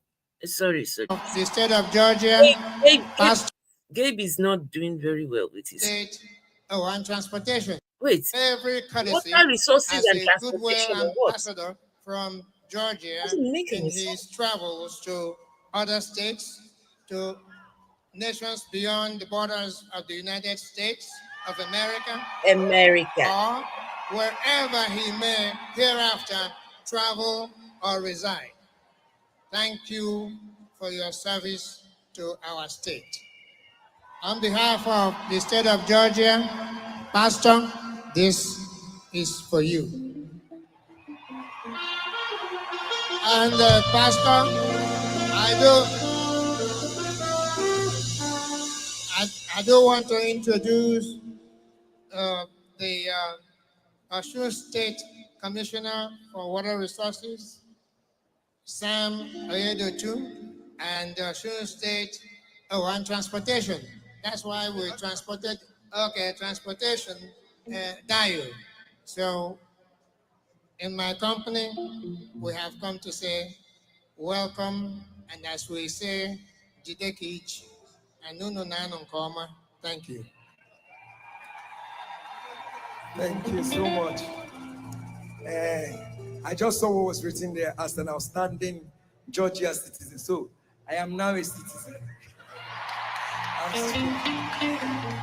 Sorry.
The state of Georgia.
Gabe is not doing very well with his
state. And transportation.
Wait.
Every courtesy
Water Resources and Transportation.
Goodwill ambassador from Georgia in his travels to other states, to nations beyond the borders of the United States of America, or wherever he may hereafter travel or reside. Thank you for your service to our state. On behalf of the state of Georgia, Pastor, this is for you. And Pastor, I do want to introduce the Osun State Commissioner for Water Resources, Sam Oyedetu, and Osun State and transportation. That's why we transported, transportation dial. So in my company, we have come to say, welcome, and as we say, Jidekich, and Nuno Nanon Koma. Thank you.
Thank you so much. I just saw what was written there as an outstanding Georgia citizen. So I am now a citizen.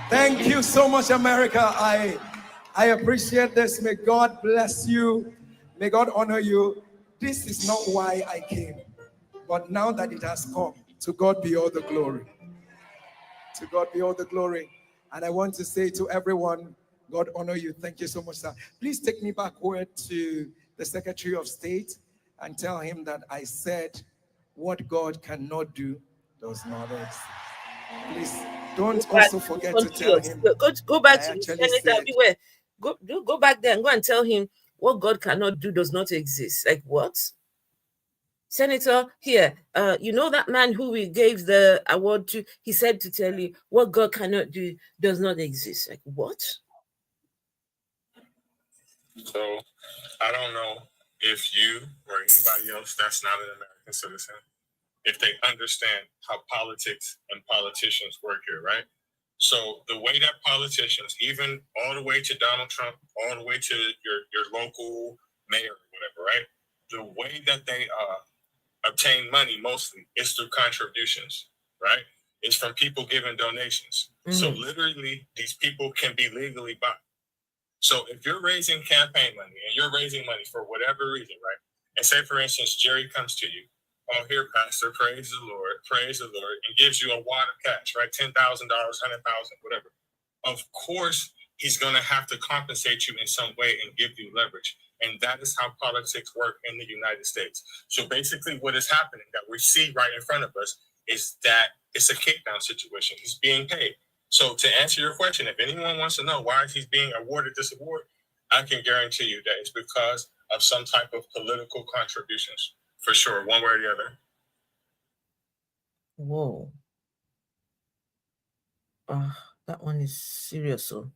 Thank you so much, America. I appreciate this. May God bless you. May God honor you. This is not why I came, but now that it has come, to God be all the glory. To God be all the glory. And I want to say to everyone, God honor you. Thank you so much, sir. Please take me backward to the Secretary of State and tell him that I said what God cannot do does not exist. Please don't also forget to tell him.
Go back to the senator. Beware. Go back there and go and tell him what God cannot do does not exist. Like what? Senator, here, you know that man who we gave the award to, he said to tell you what God cannot do does not exist. Like what?
So I don't know if you or anybody else that's not an American citizen, if they understand how politics and politicians work here, right? So the way that politicians, even all the way to Donald Trump, all the way to your local mayor or whatever, right? The way that they obtain money mostly is through contributions, right? It's from people giving donations. Mm-hmm. So literally, these people can be legally bought. So if you're raising campaign money and you're raising money for whatever reason, right? And say, for instance, Jerry comes to you, oh, here, Pastor, praise the Lord, and gives you a wad of cash, right? $10,000, $100,000, whatever. Of course, he's going to have to compensate you in some way and give you leverage. And that is how politics work in the United States. So basically what is happening that we see right in front of us is that it's a kickdown situation. He's being paid. So to answer your question, if anyone wants to know why he's being awarded this award, I can guarantee you that it's because of some type of political contributions, for sure, one way or the other.
Whoa. That one is serious. So.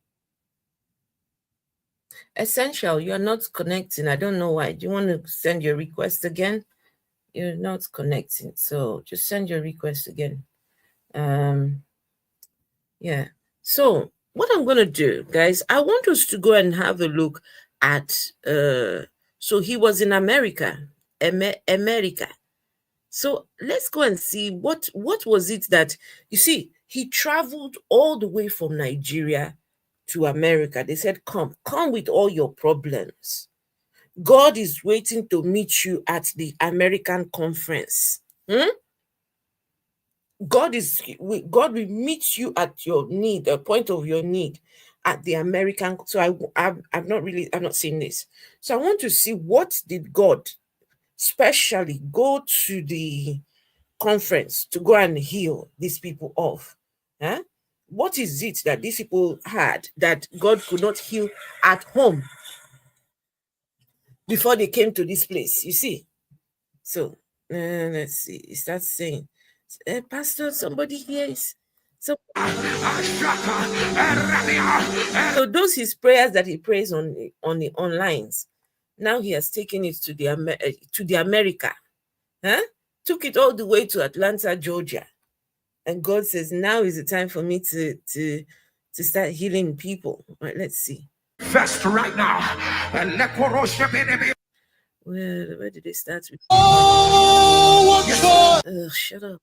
Essential, you're not connecting. I don't know why. Do you want to send your request again? You're not connecting. So just send your request again. Yeah. So what I'm going to do, guys, I want us to go and have a look at, so he was in America. So let's go and see what was it that, you see, he traveled all the way from Nigeria to America. They said, come with all your problems. God is waiting to meet you at the American conference. God will meet you at your need, the point of your need at the American. So I've not seen this. So I want to see, what did God specially go to the conference to go and heal these people of? What is it that these people had that God could not heal at home before they came to this place? You see? So let's see. It starts saying, Pastor, somebody here is. So those his prayers that he prays on the onlines, now he has taken it to the America. Took it all the way to Atlanta, Georgia. And God says, now is the time for me to start healing people. All right, let's see.
First, right now.
Where did they start with? Shut up.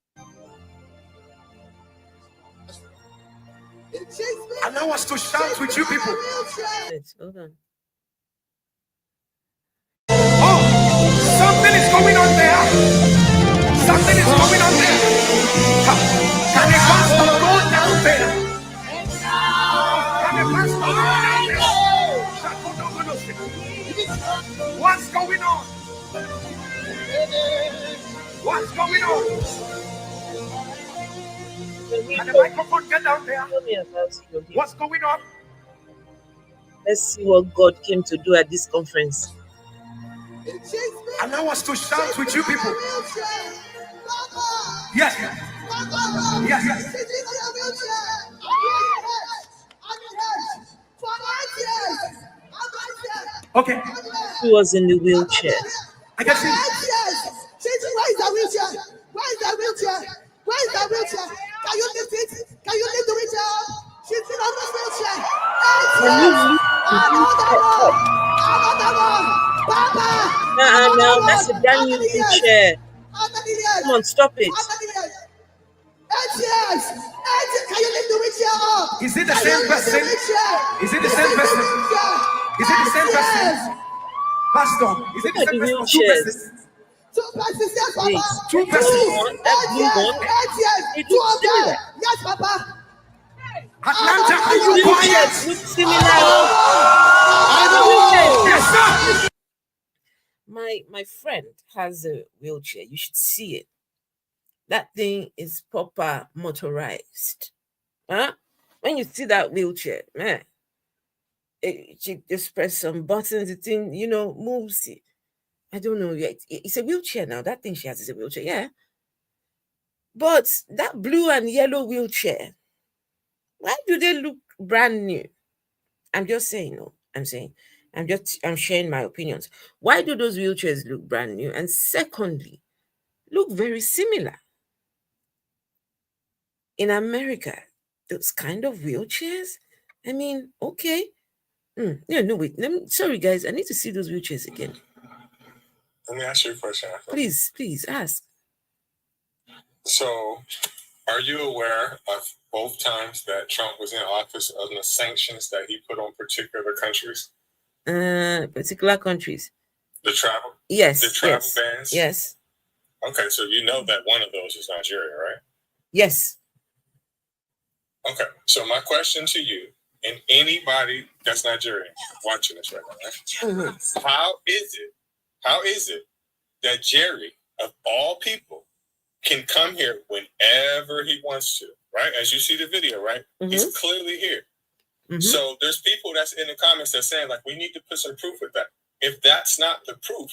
Allow us to shout with you people.
Hold on.
Oh, something is going on there. Something is going on there. Can a pastor go down there? Can a pastor go down there? What's going on? What's going on? Can the microphone get down there? What's going on?
Let's see what God came to do at this conference.
Allow us to shout with you people. Yes. Yes. Okay.
He was in the wheelchair.
I can see.
Yes. Where is the wheelchair? Where is the wheelchair? Where is the wheelchair? Can you lift it? Can you lift the wheelchair up? She's in on this wheelchair.
Can you
Yes.
lift the
Another
wheelchair
one.
up?
Another one. Papa.
Now,
Another
that's
one.
a brand
How
new
many years?
wheelchair.
How many years?
Come on, stop it.
How many years? 8 years. 8 years. Can you lift the wheelchair up?
Is it the
Can
same
you lift the
person?
wheelchair?
Is it the
This
same
is the
person?
wheelchair.
Is it the same
8
person?
years.
Pastor, is it
Look
the
at
same
the
person or two
wheelchairs.
persons?
2 persons, yes, Papa.
Please.
Two
That
persons.
blue one, that
8
blue
years.
one,
8 years.
it
2
looks
of them.
similar.
Yes, Papa.
Atlanta, are
These
you quiet?
wheelchairs look similar.
Yes, sir.
My friend has a wheelchair. You should see it. That thing is proper motorized. Huh? When you see that wheelchair, man, you just press some buttons, the thing, moves it. I don't know yet. It's a wheelchair now. That thing she has is a wheelchair, yeah. But that blue and yellow wheelchair, why do they look brand new? I'm just saying, no. I'm sharing my opinions. Why do those wheelchairs look brand new? And secondly, look very similar. In America, those kind of wheelchairs, I mean, okay. No, wait. Sorry, guys. I need to see those wheelchairs again.
Let me ask you a question.
Please ask.
So, are you aware of both times that Trump was in office of the sanctions that he put on particular countries?
Particular countries.
The travel?
Yes.
The travel bans?
Yes.
Okay, so you know that one of those is Nigeria, right?
Yes.
Okay, so my question to you and anybody that's Nigerian watching this right now, right?
Mm-hmm.
How is it that Jerry, of all people, can come here whenever he wants to, right? As you see the video, right?
Mm-hmm.
He's clearly here. Mm-hmm. So there's people that's in the comments that's saying, like, we need to put some proof with that. If that's not the proof,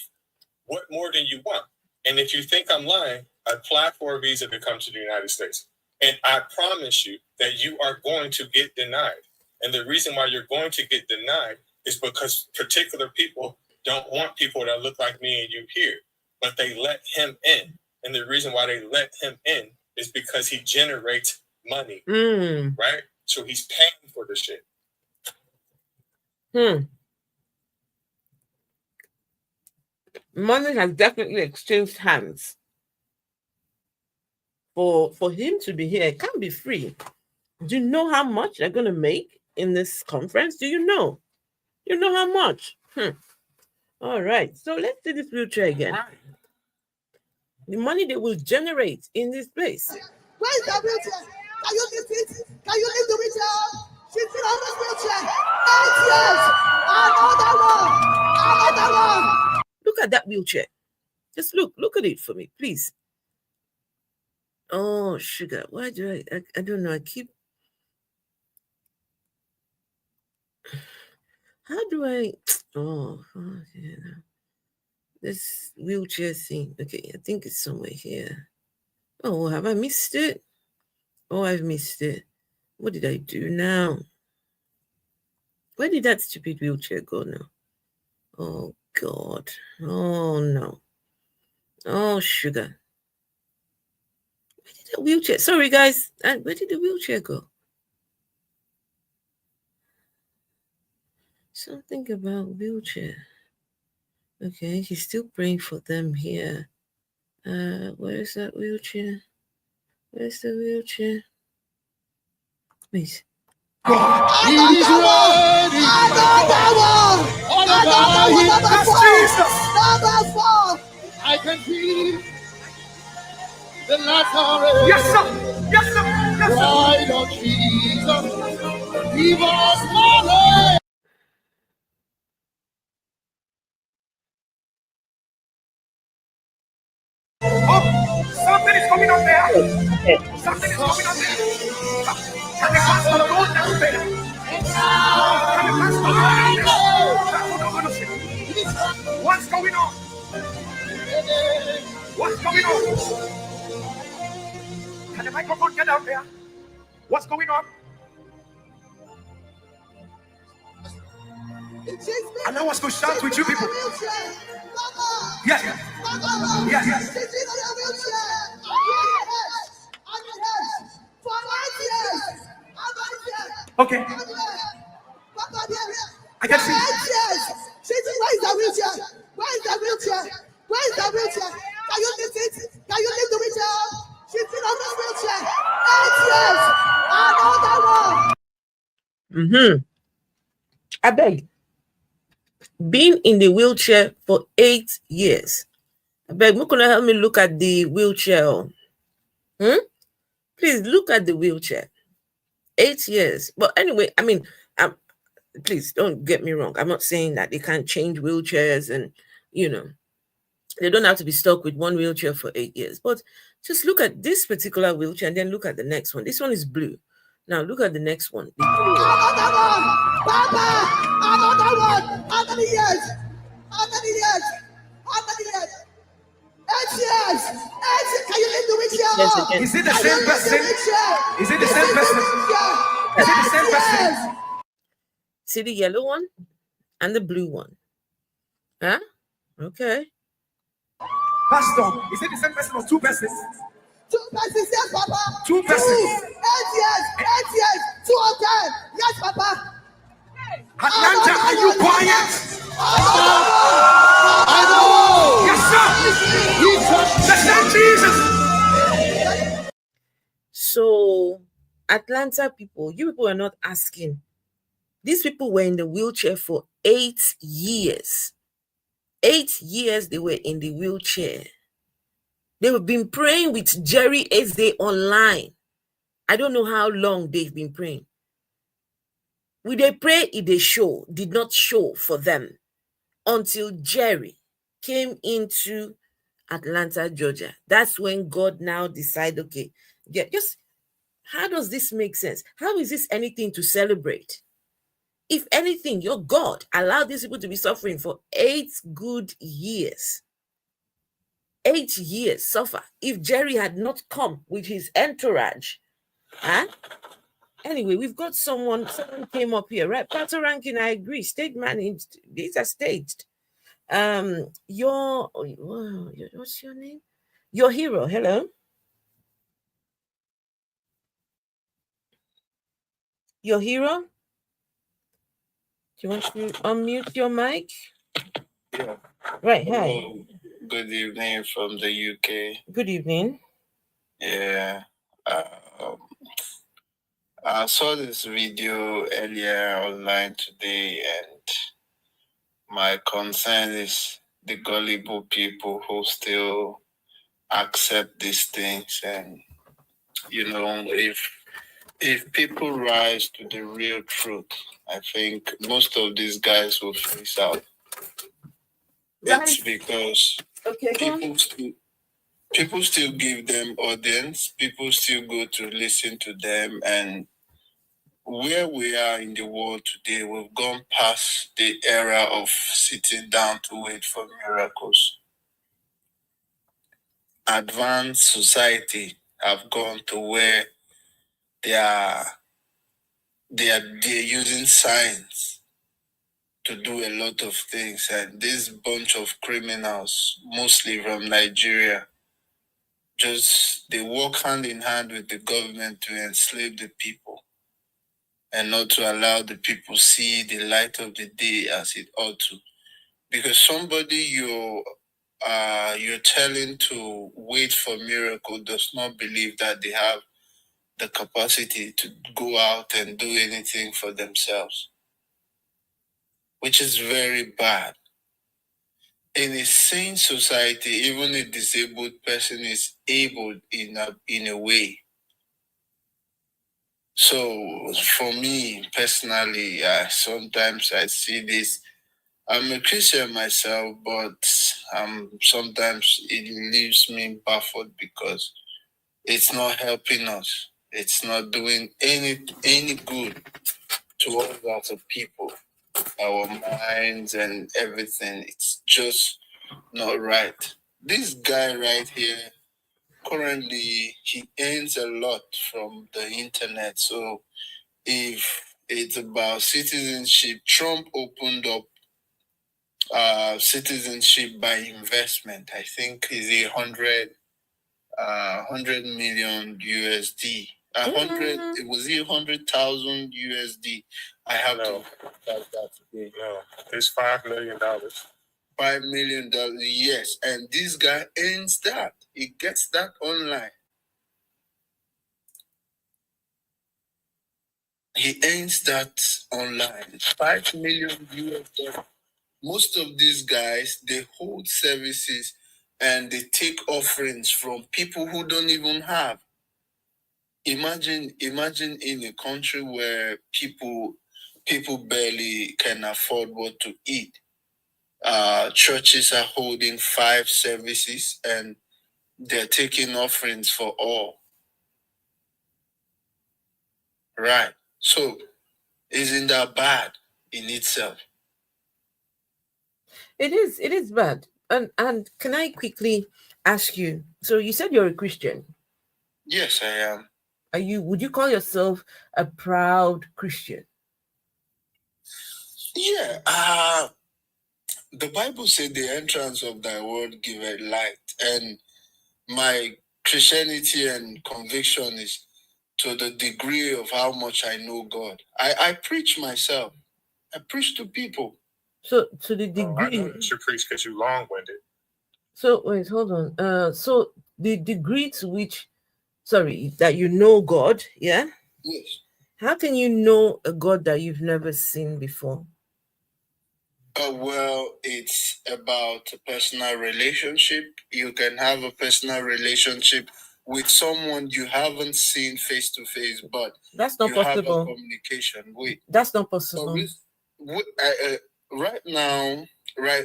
what more do you want? And if you think I'm lying, apply for a visa to come to the United States. And I promise you that you are going to get denied. And the reason why you're going to get denied is because particular people don't want people that look like me and you here. But they let him in. And the reason why they let him in is because he generates money. Right? So he's paying for the shit.
Money has definitely exchanged hands. For him to be here, it can't be free. Do you know how much they're going to make in this conference? Do you know? You know how much? All right. So let's see this wheelchair again. The money they will generate in this place.
Where is the wheelchair? Can you lift it? Can you lift the wheelchair up? She's in on this wheelchair. 8 years. Another one. Another one.
Look at that wheelchair. Just look at it for me, please. Oh, sugar. Why do I don't know. How do I? Oh, okay. This wheelchair thing. Okay, I think it's somewhere here. Oh, have I missed it? Oh, I've missed it. What did I do now? Where did that stupid wheelchair go now? Oh, God. Oh, no. Oh, sugar. Where did the wheelchair? Sorry, guys. Where did the wheelchair go? Something about wheelchair. Okay, he's still praying for them here. Where is that wheelchair? Where's the wheelchair? Wait.
Another one! Number 4!
I can feel the Nazareth. Yes, sir. Yes, sir. Yes, sir. Bride of Jesus, give us money. Oh, something is coming up there. Something is coming up there. Can the pastor go down there? Can the pastor go down there? What's going on? What's going on? Can the microphone get down there? What's going on? And I was to shout with you people. Yes. Yes. Okay. I can see.
Where is the wheelchair? Where is the wheelchair? Where is the wheelchair? Can you lift it? Can you lift the wheelchair up? She's been on this wheelchair 8 years. Another one. I beg. Being in the wheelchair for 8 years. I beg, who can help me look at the wheelchair? Please look at the wheelchair. 8 years. But anyway, I mean, please don't get me wrong. I'm not saying that they can't change wheelchairs and, they don't have to be stuck with one wheelchair for 8 years. But just look at this particular wheelchair and then look at the next one. This one is blue. Now look at the next one. Another one! Papa! Another one! How many years? How many years? How many years? 8 years! 8 years! Can you leave the wheelchair?
Is it the same person? Is it the same person? Is it the same person?
See the yellow one and the blue one. Huh? Okay.
Pastor, is it the same person or two persons?
2 persons, yes, Papa.
2 persons. 8
years, 8 years, 2 of them. Yes, Papa.
Atlanta, are you quiet?
I know.
Yes, sir. The same Jesus.
So, Atlanta people, you people are not asking. These people were in the wheelchair for 8 years. 8 years they were in the wheelchair. They've been praying with Jerry Eze online. I don't know how long they've been praying. Will they pray if they show? Did not show for them until Jerry came into Atlanta, Georgia. That's when God now decided, okay, just how does this make sense? How is this anything to celebrate? If anything, your God allowed these people to be suffering for 8 good years. 8 years suffer. If Jerry had not come with his entourage, Anyway, we've got someone came up here, right? Pastor Rankin, I agree. Stage managed. These are staged. What's your name? Your hero. Hello. Your hero. Do you want to unmute your mic?
Yeah.
Right. Hi.
Good evening from the UK.
Good evening.
Yeah. I saw this video earlier online today, and my concern is the gullible people who still accept these things. And if people rise to the real truth, I think most of these guys will face out. It's because people still give them audience, people still go to listen to them, and where we are in the world today, we've gone past the era of sitting down to wait for miracles. Advanced society have gone to where they are using science to do a lot of things, and this bunch of criminals, mostly from Nigeria, they work hand in hand with the government to enslave the people and not to allow the people see the light of the day as it ought to. Because somebody you're telling to wait for miracle does not believe that they have the capacity to go out and do anything for themselves, which is very bad. In a sane society, even a disabled person is able in a way. So for me personally, sometimes I see this. I'm a Christian myself, but sometimes it leaves me baffled because it's not helping us. It's not doing any good to us as a people, our minds and everything. It's just not right. This guy right here, currently, he earns a lot from the internet. So if It's about citizenship. Trump opened up citizenship by investment. I think is 100 million USD. 100. It was 100,000 USD. I have
No.
to.
No, it's $5 million.
$5 million. Yes, and this guy earns that. He gets that online. He earns that online. 5 million US. Most of these guys, they hold services and they take offerings from people who don't even have. Imagine in a country where people barely can afford what to eat. Churches are holding 5 services and they're taking offerings for all. Right. So, isn't that bad in itself?
It is bad. And can I quickly ask you? So you said you're a Christian.
Yes, I am.
Would you call yourself a proud Christian?
Yeah. The Bible said the entrance of thy word giveth light. And my Christianity and conviction is to the degree of how much I know God. I preach myself. I preach to people.
So to the
I
degree
know that you preach because you long-winded.
So wait, hold on. So the degree to which that you know God, yeah?
Yes.
How can you know a God that you've never seen before?
Well, it's about a personal relationship. You can have a personal relationship with someone you haven't seen face to face, but
That's not
you
possible.
have a communication with.
That's not possible.
Right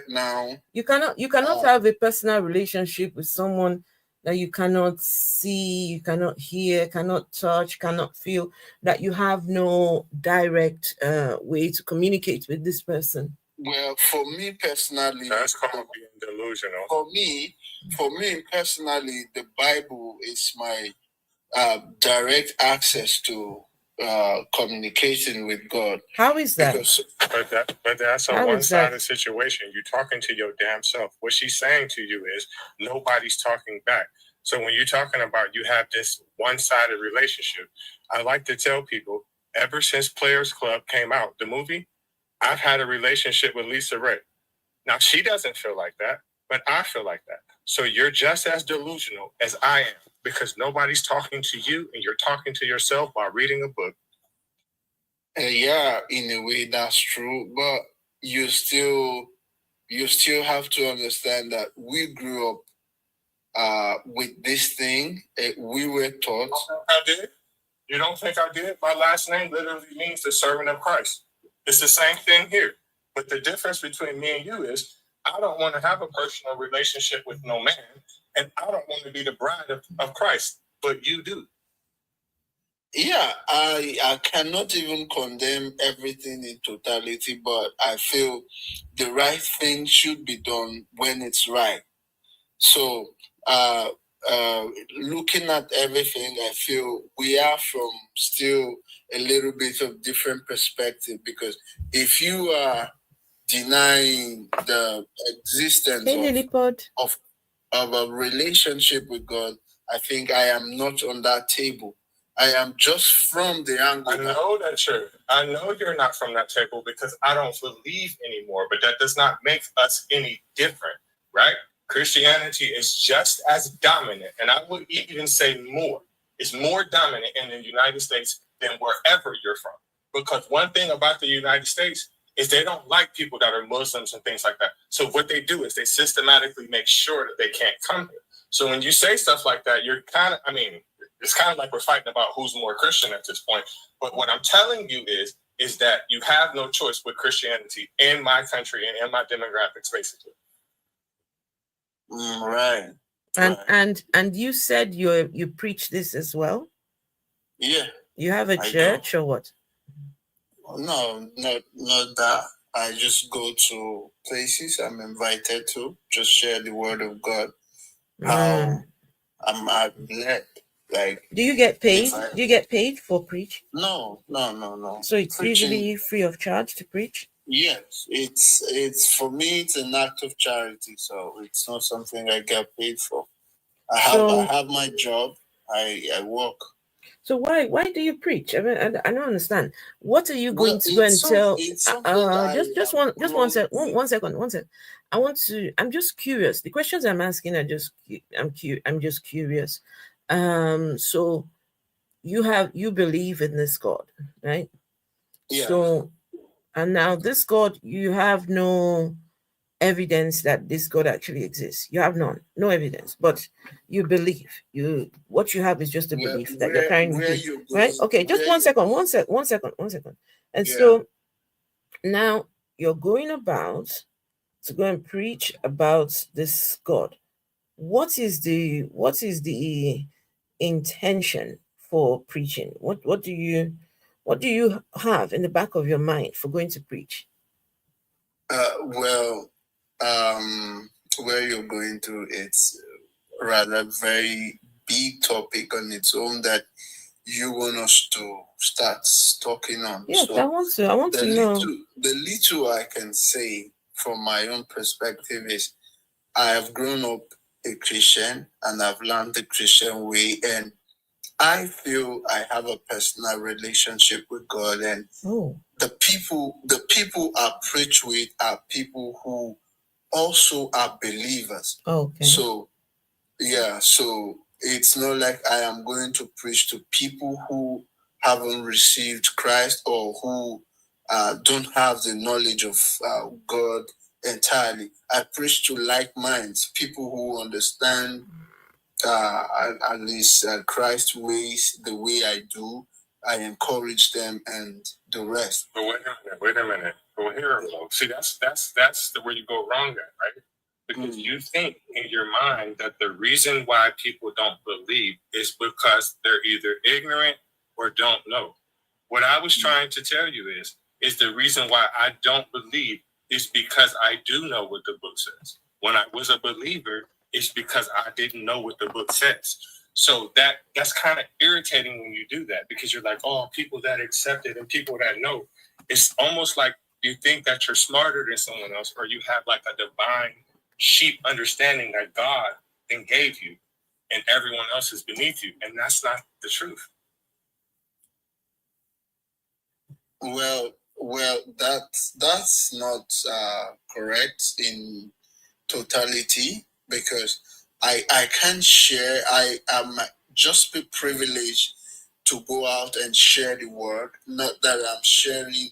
now,
you cannot have a personal relationship with someone that you cannot see, you cannot hear, cannot touch, cannot feel, that you have no direct way to communicate with this person.
Well, for me personally,
that's called being delusional.
For me personally, the Bible is my direct access to communicating with God.
How is that?
But that's a one-sided situation. You're talking to your damn self. What she's saying to you is nobody's talking back. So when you're talking about you have this one-sided relationship, I like to tell people, ever since Players Club came out, the movie, I've had a relationship with Lisa Ray. Now, she doesn't feel like that, but I feel like that. So you're just as delusional as I am because nobody's talking to you and you're talking to yourself while reading a book.
Yeah, in a way that's true, but you still have to understand that we grew up with this thing. We were taught.
I did. You don't think I did? My last name literally means the servant of Christ. It's the same thing here. But the difference between me and you is I don't want to have a personal relationship with no man, and I don't want to be the bride of Christ, but you do.
Yeah, I cannot even condemn everything in totality, but I feel the right thing should be done when it's right. So, looking at everything, I feel we are from still a little bit of different perspective, because if you are denying the existence of a relationship with God, I think I am not on that table. I am just from the angle.
I know you're not from that table because I don't believe anymore, but that does not make us any different, right? Christianity is just as dominant, and I would even say more. It's more dominant in the United States than wherever you're from. Because one thing about the United States is they don't like people that are Muslims and things like that. So what they do is they systematically make sure that they can't come here. So when you say stuff like that, you're kind of, it's kind of like we're fighting about who's more Christian at this point. But what I'm telling you is that you have no choice with Christianity in my country and in my demographics, basically.
Right.
And you said you preach this as well?
Yeah.
You have a church or what?
No, not that. I just go to places I'm invited to, just share the word of God. I'm led. Like,
do you get paid? Do you get paid for preach?
No.
So it's
Preaching,
usually free of charge to preach?
yes, it's for me. It's an act of charity, so it's not something I get paid for. I have my job. I work.
So why do you preach? I mean, I don't understand. What are you going to go and tell? One second. I'm just curious. The questions I'm asking are I'm just curious. So you believe in this God, right?
Yeah.
So, and now this God, you have no evidence that this God actually exists. You have no evidence, but you believe. What you have is just a belief that you're carrying with you, right? Okay, just one second. And so now you're going about to go and preach about this God. What is the intention for preaching? What do you have in the back of your mind for going to preach?
Well, where you're going to, it's rather very big topic on its own that you want us to start talking on.
Yes, so I want to know.
The little I can say from my own perspective is I have grown up a Christian and I've learned the Christian way, and I feel I have a personal relationship with God, and the people I preach with are people who also are believers.
Okay.
So it's not like I am going to preach to people who haven't received Christ or who don't have the knowledge of God entirely. I preach to like minds, people who understand at least Christ's ways the way I do. I encourage them and the rest.
But wait a minute. Well, here we go. See, that's the where you go wrong at, right? Because you think in your mind that the reason why people don't believe is because they're either ignorant or don't know. What I was trying to tell you is the reason why I don't believe is because I do know what the book says. When I was a believer, it's because I didn't know what the book says. So that's kind of irritating when you do that, because you're like, oh, people that accept it and people that know. It's almost like you think that you're smarter than someone else, or you have like a divine sheep understanding that God then gave you and everyone else is beneath you. And that's not the truth.
Well, that's not correct in totality, because I can't share. I am just be privileged to go out and share the word. Not that I'm sharing.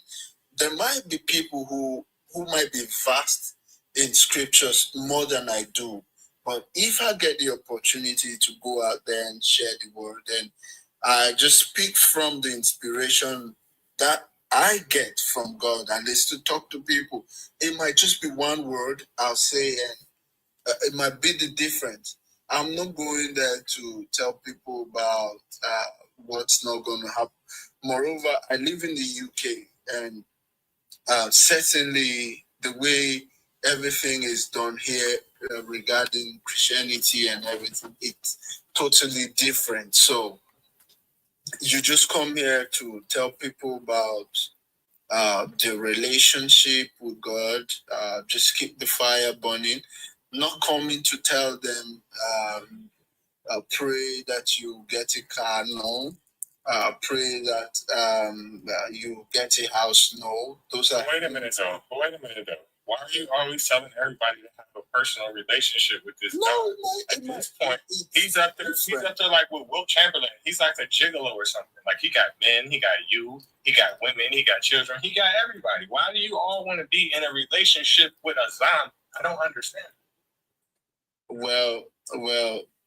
There might be people who might be vast in scriptures more than I do. But if I get the opportunity to go out there and share the word, then I just speak from the inspiration that I get from God, and it's to talk to people. It might just be one word I'll say, and it might be the difference. I'm not going there to tell people about what's not going to happen. Moreover, I live in the UK, and certainly the way everything is done here regarding Christianity and everything, it's totally different. So you just come here to tell people about the relationship with God, just keep the fire burning, not coming to tell them, pray that you get a car, no. Pray that you get a house, no. Those are.
Wait a minute though. Why are you always telling everybody to have a personal relationship with this God? At this point, he's up there like with Will Chamberlain. He's like a gigolo or something. Like, he got men, he got you, he got women, he got children, he got everybody. Why do you all want to be in a relationship with a zombie? I don't understand.
Well,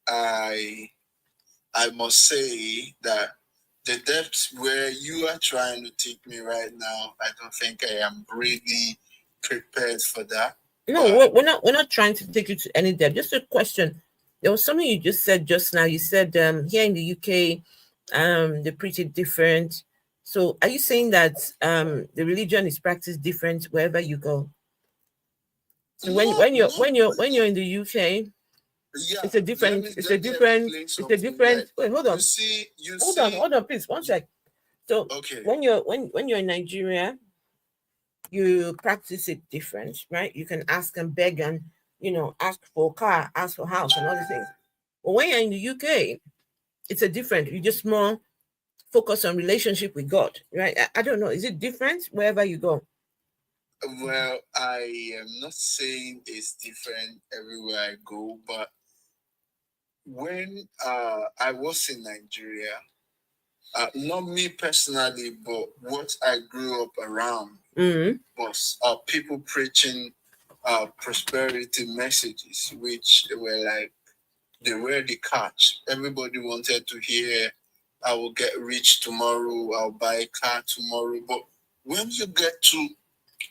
I must say that the depths where you are trying to take me right now, I don't think I am really prepared for that.
No, we're not trying to take you to any depth. Just a question. There was something you just said just now. You said here in the UK, they preach it different. So are you saying that the religion is practiced different wherever you go? So when you're in the UK,
Yeah,
It's a different. It's a different. It's a different. Wait, hold on. Hold on, please. One sec. So
Okay.
when you're in Nigeria, you practice it different, right? You can ask and beg and ask for a car, ask for a house, and all these things. But when you're in the UK, it's a different. You just more focus on relationship with God, right? I don't know. Is it different wherever you go?
Well, I am not saying it's different everywhere I go, but when I was in Nigeria, not me personally, but what I grew up around was people preaching prosperity messages, which were like, they were the catch. Everybody wanted to hear, I will get rich tomorrow, I'll buy a car tomorrow. But when you get to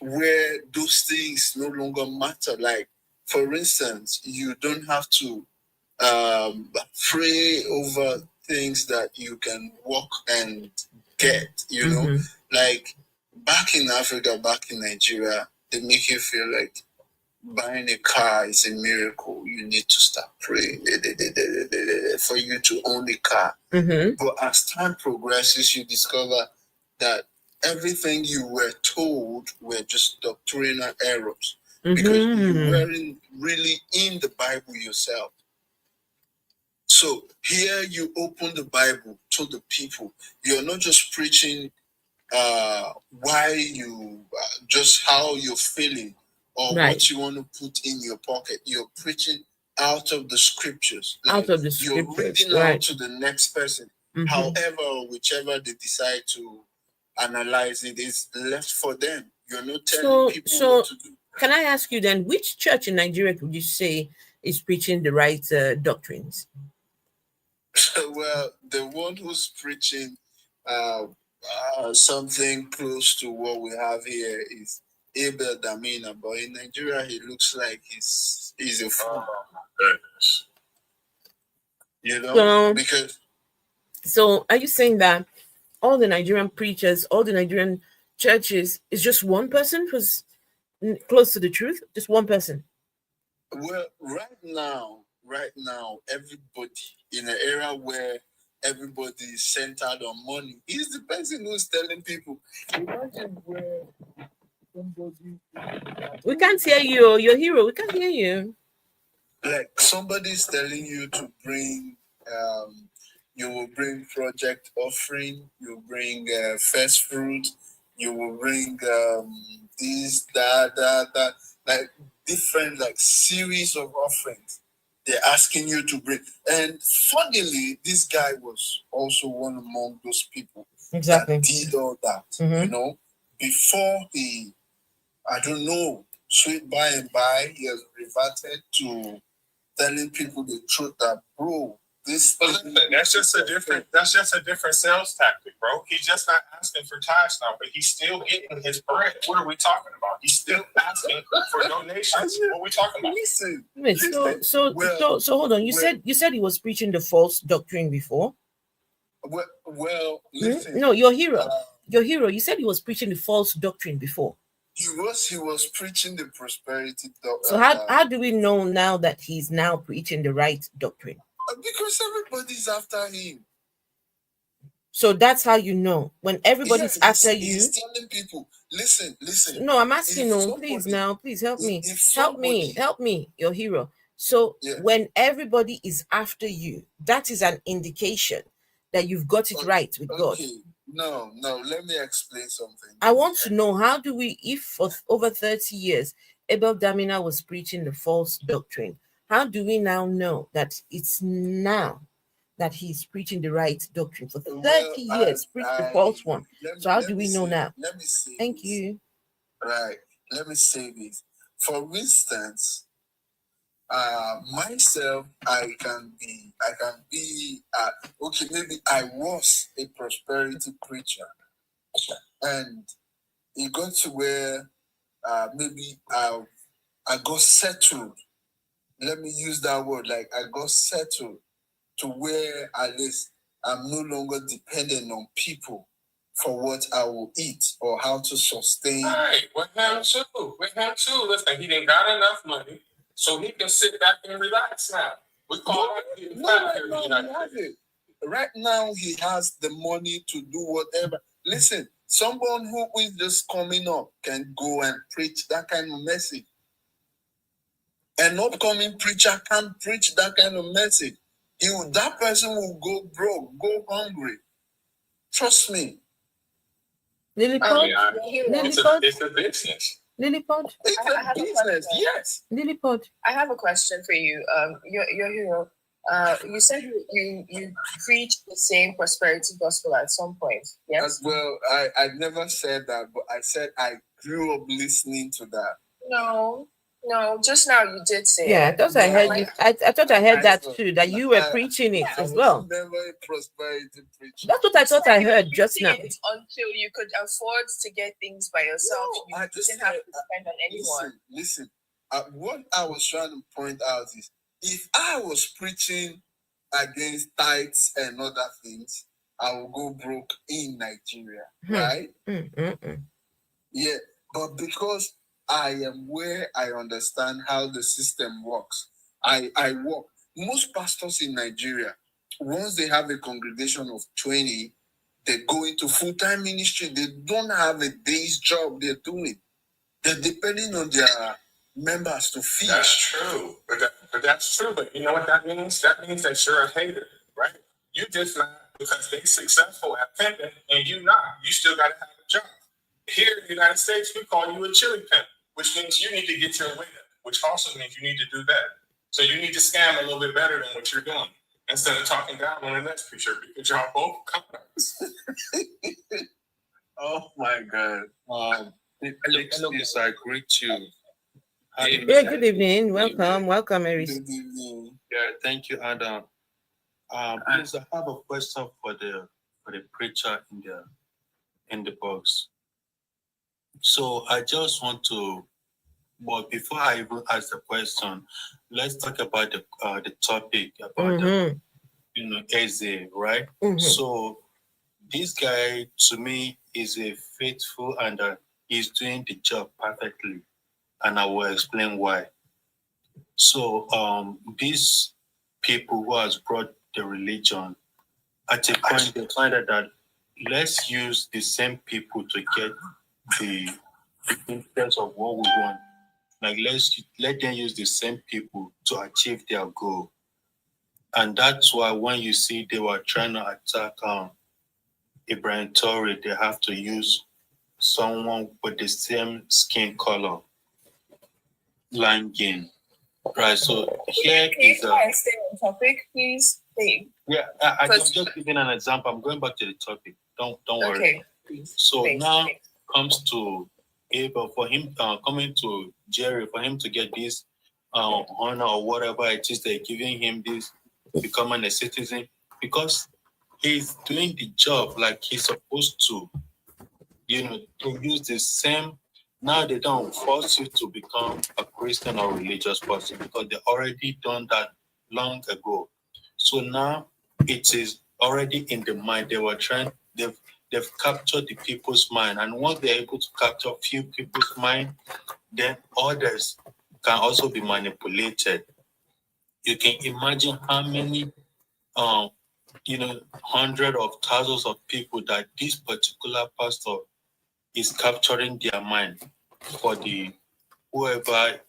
where those things no longer matter, like, for instance, you don't have to pray over things that you can walk and get, like back in Africa, back in Nigeria, they make you feel like buying a car is a miracle. You need to start praying for you to own a car. But as time progresses, you discover that everything you were told were just doctrinal errors because you weren't really in the Bible yourself. So here you open the Bible to the people. You're not just preaching why you just how you're feeling or what you want to put in your pocket. You're preaching out of the scriptures. Like,
out of the scriptures,
you're reading out to the next person. However or whichever they decide to analyze it is left for them. You're not telling people what to do.
Can I ask you then, which church in Nigeria would you say is preaching the right doctrines?
Well, the one who's preaching something close to what we have here is Abel Damina, but in Nigeria he looks like he's a fool. Because
so are you saying that all the Nigerian preachers, all the Nigerian churches is just one person who's close to the truth? Just one person?
Well, right now, everybody in an era where everybody is centered on money, he's the person who's telling people. Imagine where somebody.
We can't hear you, your hero. We can't hear you.
Like somebody's telling you to bring, you will bring project offering, you bring first fruit, you will bring this, that, like different like series of offerings they're asking you to bring. And funnily, this guy was also one among those people that did all that. Before he, I don't know, sweet by and by, he has reverted to telling people the truth that, bro,
that's just a different sales tactic, bro. He's just not asking for tithes now, but he's still getting his bread. What are we talking about? He's still asking for donations. What are we talking about?
Listen.
So hold on. You said he was preaching the false doctrine before.
Well, listen.
No, your hero. You said he was preaching the false doctrine before.
He was preaching the prosperity doctrine.
So how do we know now that he's now preaching the right doctrine?
Because everybody's after him.
So that's how you know. When everybody's after you.
He's telling people, listen.
No, I'm asking please help me. Help me, your hero. So when everybody is after you, that is an indication that you've got it right with God.
No, let me explain something.
I want to know, how do we, if for over 30 years, Abel Damina was preaching the false doctrine, how do we now know that it's now that he's preaching the right doctrine? For 30 years, preach the false one. So how do we know now?
Let me say
Thank you.
Right. Let me say this. For instance, myself, I can be okay, maybe I was a prosperity preacher, and it got to where maybe I got settled. Let me use that word, like I got settled to where at least I'm no longer dependent on people for what I will eat or how to sustain.
Right, with him too. Listen, he didn't got enough money, so he can sit back and relax now. We call it
right now he has the money to do whatever. Listen, someone who is just coming up can go and preach that kind of message. An upcoming preacher can't preach that kind of message. That person will go broke, go hungry. Trust me.
Lilliput?
It's a business.
Lilliput?
It's a business, yes.
Lilliput.
I have a question for you. Your hero. You said you preach the same prosperity gospel at some point. Yes.
Well, I never said that, but I said I grew up listening to that.
No. Just now you did say.
Yeah, I thought I heard you. I thought I heard that too. That you were preaching it as well.
Never a prosperity preacher.
That's what I thought I heard just now.
Until you could afford to get things by yourself, you didn't have to depend on anyone.
Listen. What I was trying to point out is, if I was preaching against tithes and other things, I will go broke in Nigeria, right? Yeah, but because I am where I understand how the system works, I work. Most pastors in Nigeria, once they have a congregation of 20, they go into full-time ministry. They don't have a day's job they're doing. They're depending on their members to feed.
That's true. But that's true. But you know what that means? That means that you're a hater, right? You just not because they're successful at pimping and you not. You still got to have a job. Here in the United States, we call you a chili pimp, which means you need to get your weight up, which also means you need to do better. So you need to scam a little bit better than what you're doing instead of talking down on the next preacher because y'all both comments.
Oh my God.
Yes, I greet you.
Yeah, good evening. Welcome, Eris.
Good evening.
Yeah, thank you, Adam. Please, I have a question for the preacher in the box. So I just want to, but before I even ask the question, let's talk about the topic about the Eze, right? So this guy to me is a faithful and he's doing the job perfectly, and I will explain why. So these people who has brought the religion, at a point they find out that let's use the same people to get the interest of what we want. Like let them use the same people to achieve their goal. And that's why when you see they were trying to attack Ibrahim Torre, they have to use someone with the same skin color, lime gain. Right, so here is
stay on topic, please.
Yeah, I'm just giving an example. I'm going back to the topic. Don't worry.
Okay.
So now comes to Abel for him coming to Jerry for him to get this honor or whatever it is they're giving him this becoming a citizen because he's doing the job like he's supposed to. To use the same. Now they don't force you to become a Christian or religious person because they already done that long ago. So now it is already in the mind. They were trying. They've captured the people's mind, and once they're able to capture few people's mind, then others can also be manipulated. You can imagine how many, hundreds of thousands of people that this particular pastor is capturing their mind for the whoever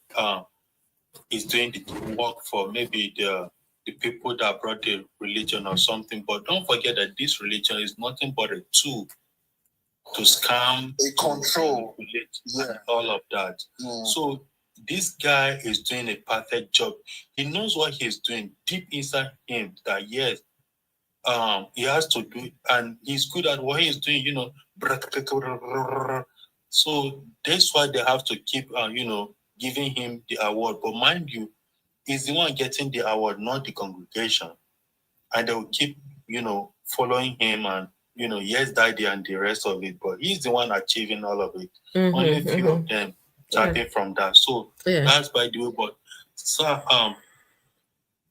is doing the work for maybe the people that brought the religion or something. But don't forget that this religion is nothing but a tool to scam,
a control,
and all of that. So this guy is doing a perfect job. He knows what he's doing deep inside him. That yes, he has to do it, and he's good at what he's doing. So that's why they have to keep, giving him the award. But mind you, he's the one getting the award, not the congregation. And they will keep, following him and, yes, daddy and the rest of it. But he's the one achieving all of it. Only a few of them starting from that. So that's by the way. But so,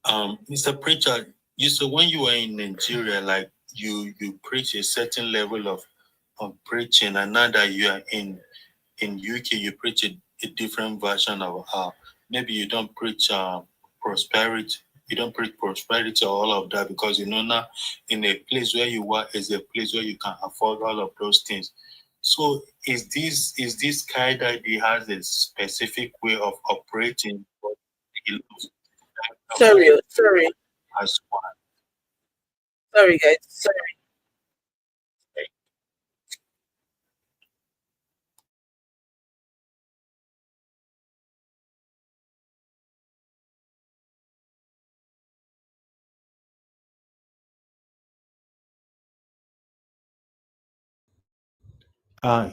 Mr. Preacher, you said when you were in Nigeria, like you preach a certain level of preaching, and now that you are in UK, you preach a different version of maybe you don't preach prosperity, You don't preach prosperity or all of that, because you know now in a place where you are is a place where you can afford all of those things. So is this kind that he has a specific way of operating?
Sorry,
As one.
sorry, guys. Sorry.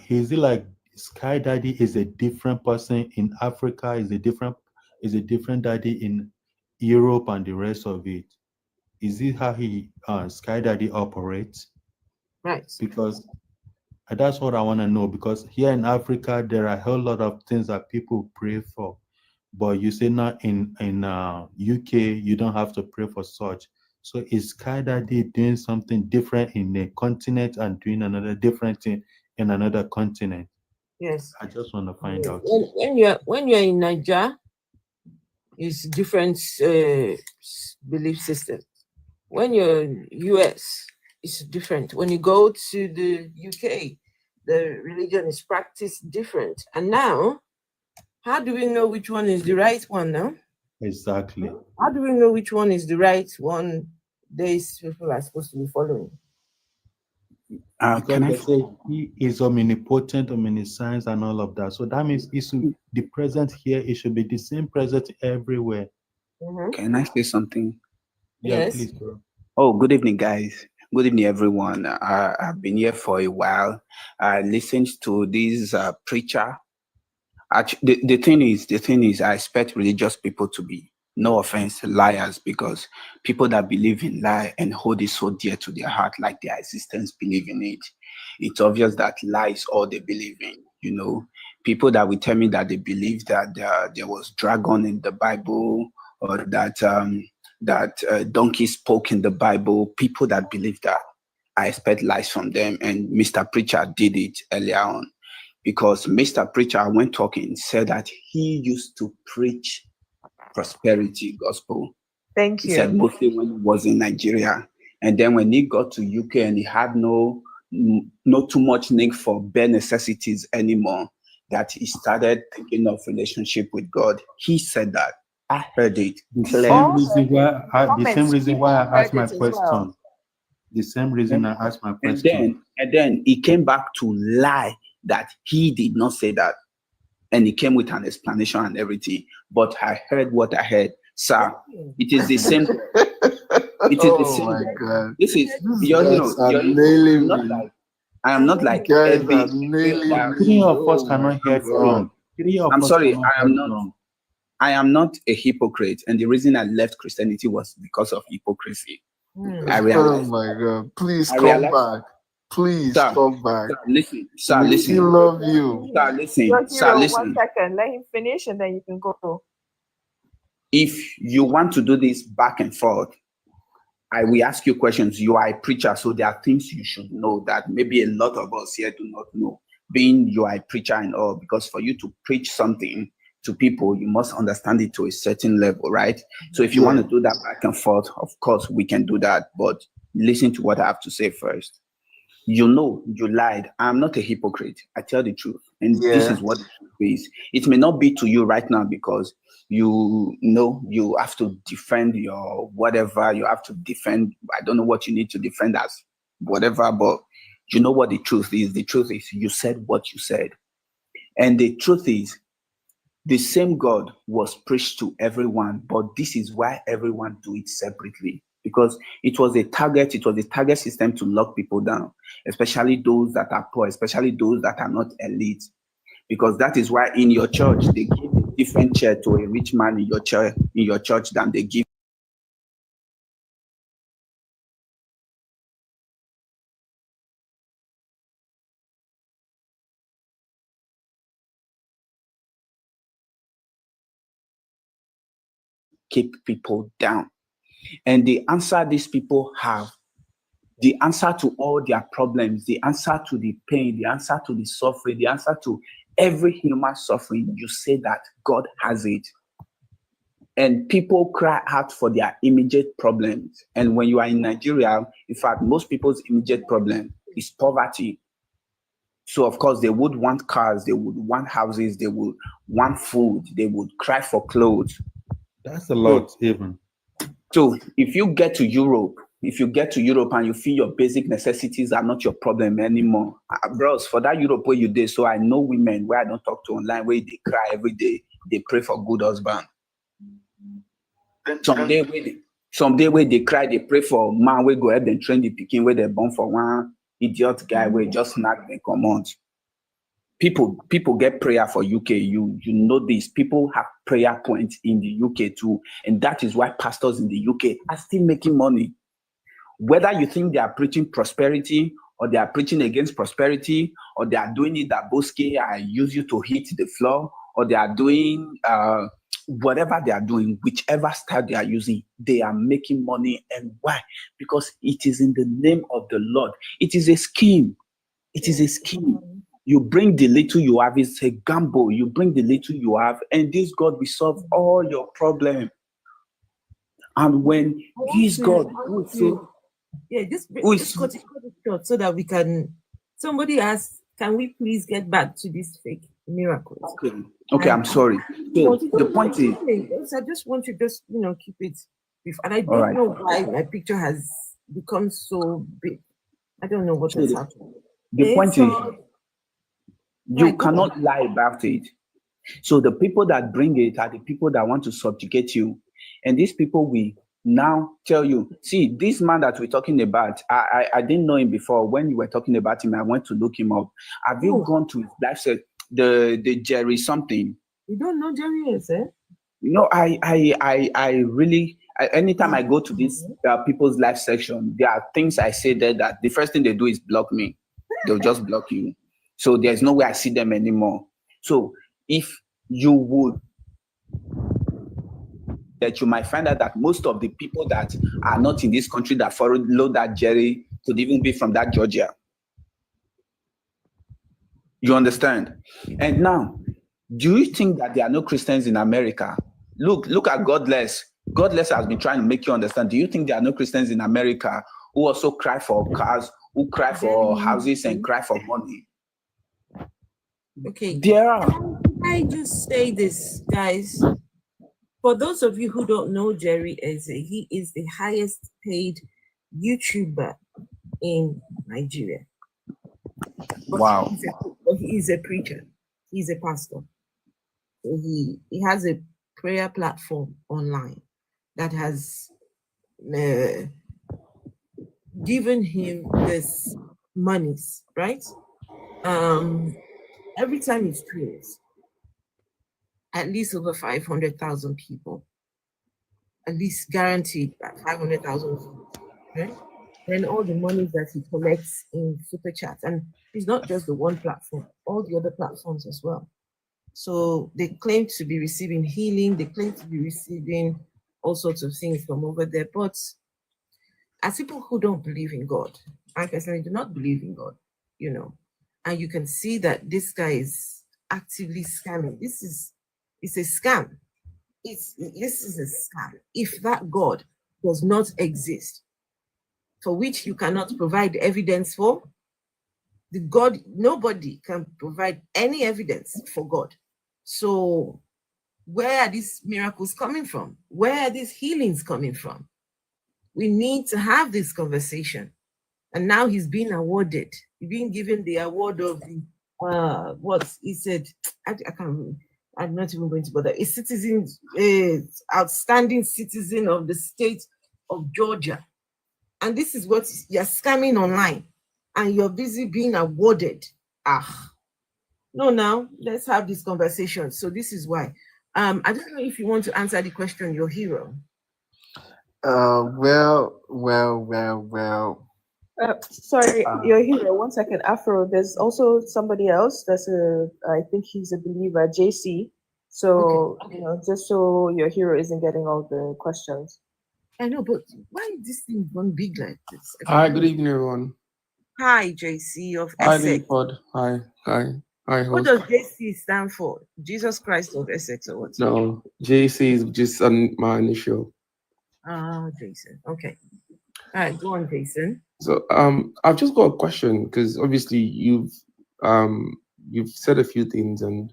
Is it like Sky Daddy is a different person in Africa? Is a different daddy in Europe and the rest of it? Is it how he Sky Daddy operates?
Right.
Because that's what I want to know. Because here in Africa, there are a whole lot of things that people pray for, but you say not in UK, you don't have to pray for such. So is Sky Daddy doing something different in a continent and doing another different thing in another continent?
Yes.
I just want to find out.
When you're in Nigeria, it's different belief system. When you're in US, it's different. When you go to the UK, the religion is practiced different. And now, how do we know which one is the right one now?
Exactly.
How do we know which one is the right one these people are supposed to be following?
Because they say he is omnipotent, omniscience, and all of that. So that means the present here, it should be the same present everywhere.
Can I say something?
Yeah,
Yes.
please, bro.
Oh, good evening, guys. Good evening, everyone. I've been here for a while. I listened to this preacher. Actually, the thing is, I expect religious people to be, no offense, liars, because people that believe in lie and hold it so dear to their heart, like their existence, believe in it. It's obvious that lie is all they believe in. You know, people that will tell me that they believe that there was dragon in the Bible, or that donkey spoke in the Bible. People that believe that, I expect lies from them. And Mr. Preacher did it earlier on, because Mr. Preacher, when talking, said that he used to preach prosperity gospel.
Thank
He said mostly when he was in Nigeria. And then when he got to UK and he had no too much need for bare necessities anymore, that he started thinking of relationship with God. He said that. I heard it.
The same reason why I asked my question. The same reason I asked my question.
And then he came back to lie that he did not say that. And he came with an explanation and everything. But I heard what I heard. Sir, it is the same. It is the same.
My God.
This is, I am not like
Three of us cannot hear wrong.
I'm sorry, I am not a hypocrite. And the reason I left Christianity was because of hypocrisy. I realized.
Oh my God. Please come back. Please come back.
Sir, listen.
We love you.
Sir, listen.
1 second. Let him finish and then you can go.
If you want to do this back and forth, I will ask you questions. You are a preacher, so there are things you should know that maybe a lot of us here do not know. Being you are a preacher and all, because for you to preach something to people, you must understand it to a certain level, right? So if you want to do that back and forth, of course, we can do that. But listen to what I have to say first. You know, you lied. I'm not a hypocrite. I tell the truth. And this is what the truth is. It may not be to you right now because you know you have to defend your whatever. You have to defend. I don't know what you need to defend as whatever, but you know what the truth is. The truth is you said what you said. And the truth is the same God was preached to everyone, but this is why everyone do it separately. Because it was a target system to lock people down, especially those that are poor, especially those that are not elite. Because that is why in your church, they give a different chair to a rich man in your church than they give keep people down. And the answer these people have, the answer to all their problems, the answer to the pain, the answer to the suffering, the answer to every human suffering, you say that God has it. And people cry out for their immediate problems. And when you are in Nigeria, in fact, most people's immediate problem is poverty. So of course they would want cars, they would want houses, they would want food, they would cry for clothes.
That's a lot, even.
So if you get to Europe and you feel your basic necessities are not your problem anymore, bros, for that Europe where you did, so I know women where I don't talk to online where they cry every day, they pray for good husband. Someday where they cry, they pray for man where go ahead and train the picking where they're born for one idiot guy where just knock them come on. People get prayer for UK. You know this. People have prayer points in the UK too, and that is why pastors in the UK are still making money. Whether you think they are preaching prosperity or they are preaching against prosperity, or they are doing it that Bosque, I use you to hit the floor, or they are doing whatever they are doing, whichever style they are using, they are making money. And why? Because it is in the name of the Lord. It is a scheme. It is a scheme. You bring the little you have, it's a gamble. You bring the little you have, and this God will solve all your problems. And when this God will so
just cut it short so that we can. Somebody asked, "Can we please get back to this fake miracles?"
Okay, I'm sorry. So the point is,
I just want you to keep it brief. And I don't know why my picture has become so big. I don't know what has happened.
The point is, you cannot lie about it. So the people that bring it are the people that want to subjugate you. And these people will now tell you, see, this man that we're talking about, I didn't know him before. When you were talking about him, I went to look him up. Have you gone to his life set, the Jerry something?
You don't know Jerry Eze?
I really, anytime I go to these people's life section, there are things I say there that the first thing they do is block me. They'll just block you. So there's no way I see them anymore. So if you would, that you might find out that most of the people that are not in this country that follow that Jerry could even be from that Georgia. You understand? And now, do you think that there are no Christians in America? Look at Godless. Godless has been trying to make you understand. Do you think there are no Christians in America who also cry for cars, who cry for houses and cry for money?
Okay.
There are.
Can I just say this, guys? For those of you who don't know Jerry Eze, he is the highest paid YouTuber in Nigeria.
Wow.
He is a preacher. He's a pastor. So he has a prayer platform online that has given him this monies, right? Every time he streams, at least over 500,000 people, at least guaranteed 500,000 people, right? Then all the money that he collects in super chats, and it's not just the one platform, all the other platforms as well. So they claim to be receiving healing, they claim to be receiving all sorts of things from over there. But as people who don't believe in God, I personally do not believe in God, and you can see that this guy is actively scamming. It's a scam. This is a scam. If that God does not exist, for which you cannot provide evidence for, nobody can provide any evidence for God. So where are these miracles coming from? Where are these healings coming from? We need to have this conversation. And now he's being awarded. He's being given the award of what he said. I can't remember. I'm not even going to bother. Outstanding citizen of the state of Georgia. And this is what you're scamming online. And you're busy being awarded. No, now let's have this conversation. So this is why. I don't know if you want to answer the question, your hero.
Well.
Sorry, your hero. 1 second, Afro. There's also somebody else. I think he's a believer, JC. So okay. Just so your hero isn't getting all the questions.
I know, but why is this thing gone big like this?
Hi, good evening, everyone.
Hi, JC of
Hi,
Essex.
Leopold. Hi. Hi,
What
host.
does JC stand for? Jesus Christ of Essex or what?
No, JC is just my initial.
Ah, Jason. Okay. All right, go on, Jason.
So I've just got a question because obviously you've said a few things and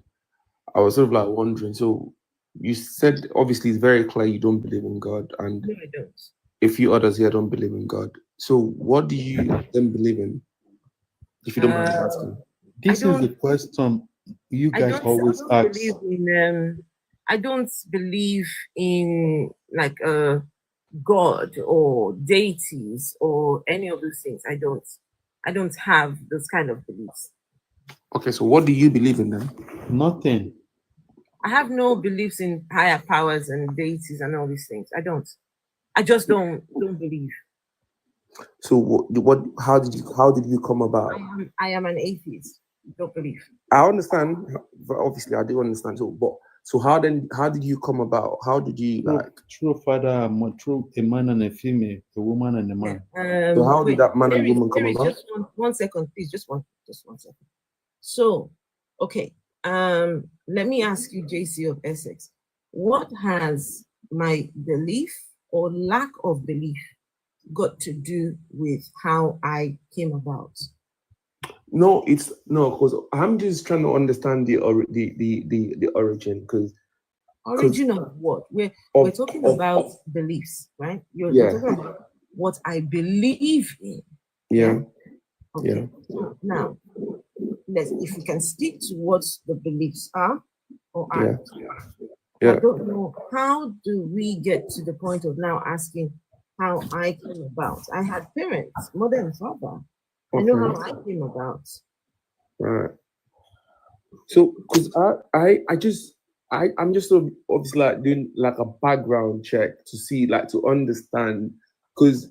I was sort of like wondering. So you said obviously it's very clear you don't believe in God, and
No, I don't.
a few others here don't believe in God. So what do you then believe in? If you don't mind asking.
This is the question you guys always ask.
I don't believe in like God or deities or any of those things. I don't have those kind of beliefs.
Okay, so what do you believe in then?
Nothing.
I have no beliefs in higher powers and deities and all these things. I don't. I just don't believe.
So what? How did you come about?
I am an atheist. Don't believe.
I understand. Obviously, I do understand. So how did you come about? How did you
through father, through a man and a female, a woman and a man.
So how did that man and woman come about?
Just one second, please. Just one second. So, okay. Let me ask you, JC of Essex, what has my belief or lack of belief got to do with how I came about?
No, because I'm just trying to understand the origin. Because
origin of what? We're talking about beliefs, right? You're talking about what I believe in.
Yeah.
Okay. Yeah. Now, if we can stick to what the beliefs are or aren't. I don't know, how do we get to the point of now asking how I came about? I had parents, mother and father. I know how I came about.
Right. So, because I'm just sort of obviously like doing like a background check to see, like, to understand, because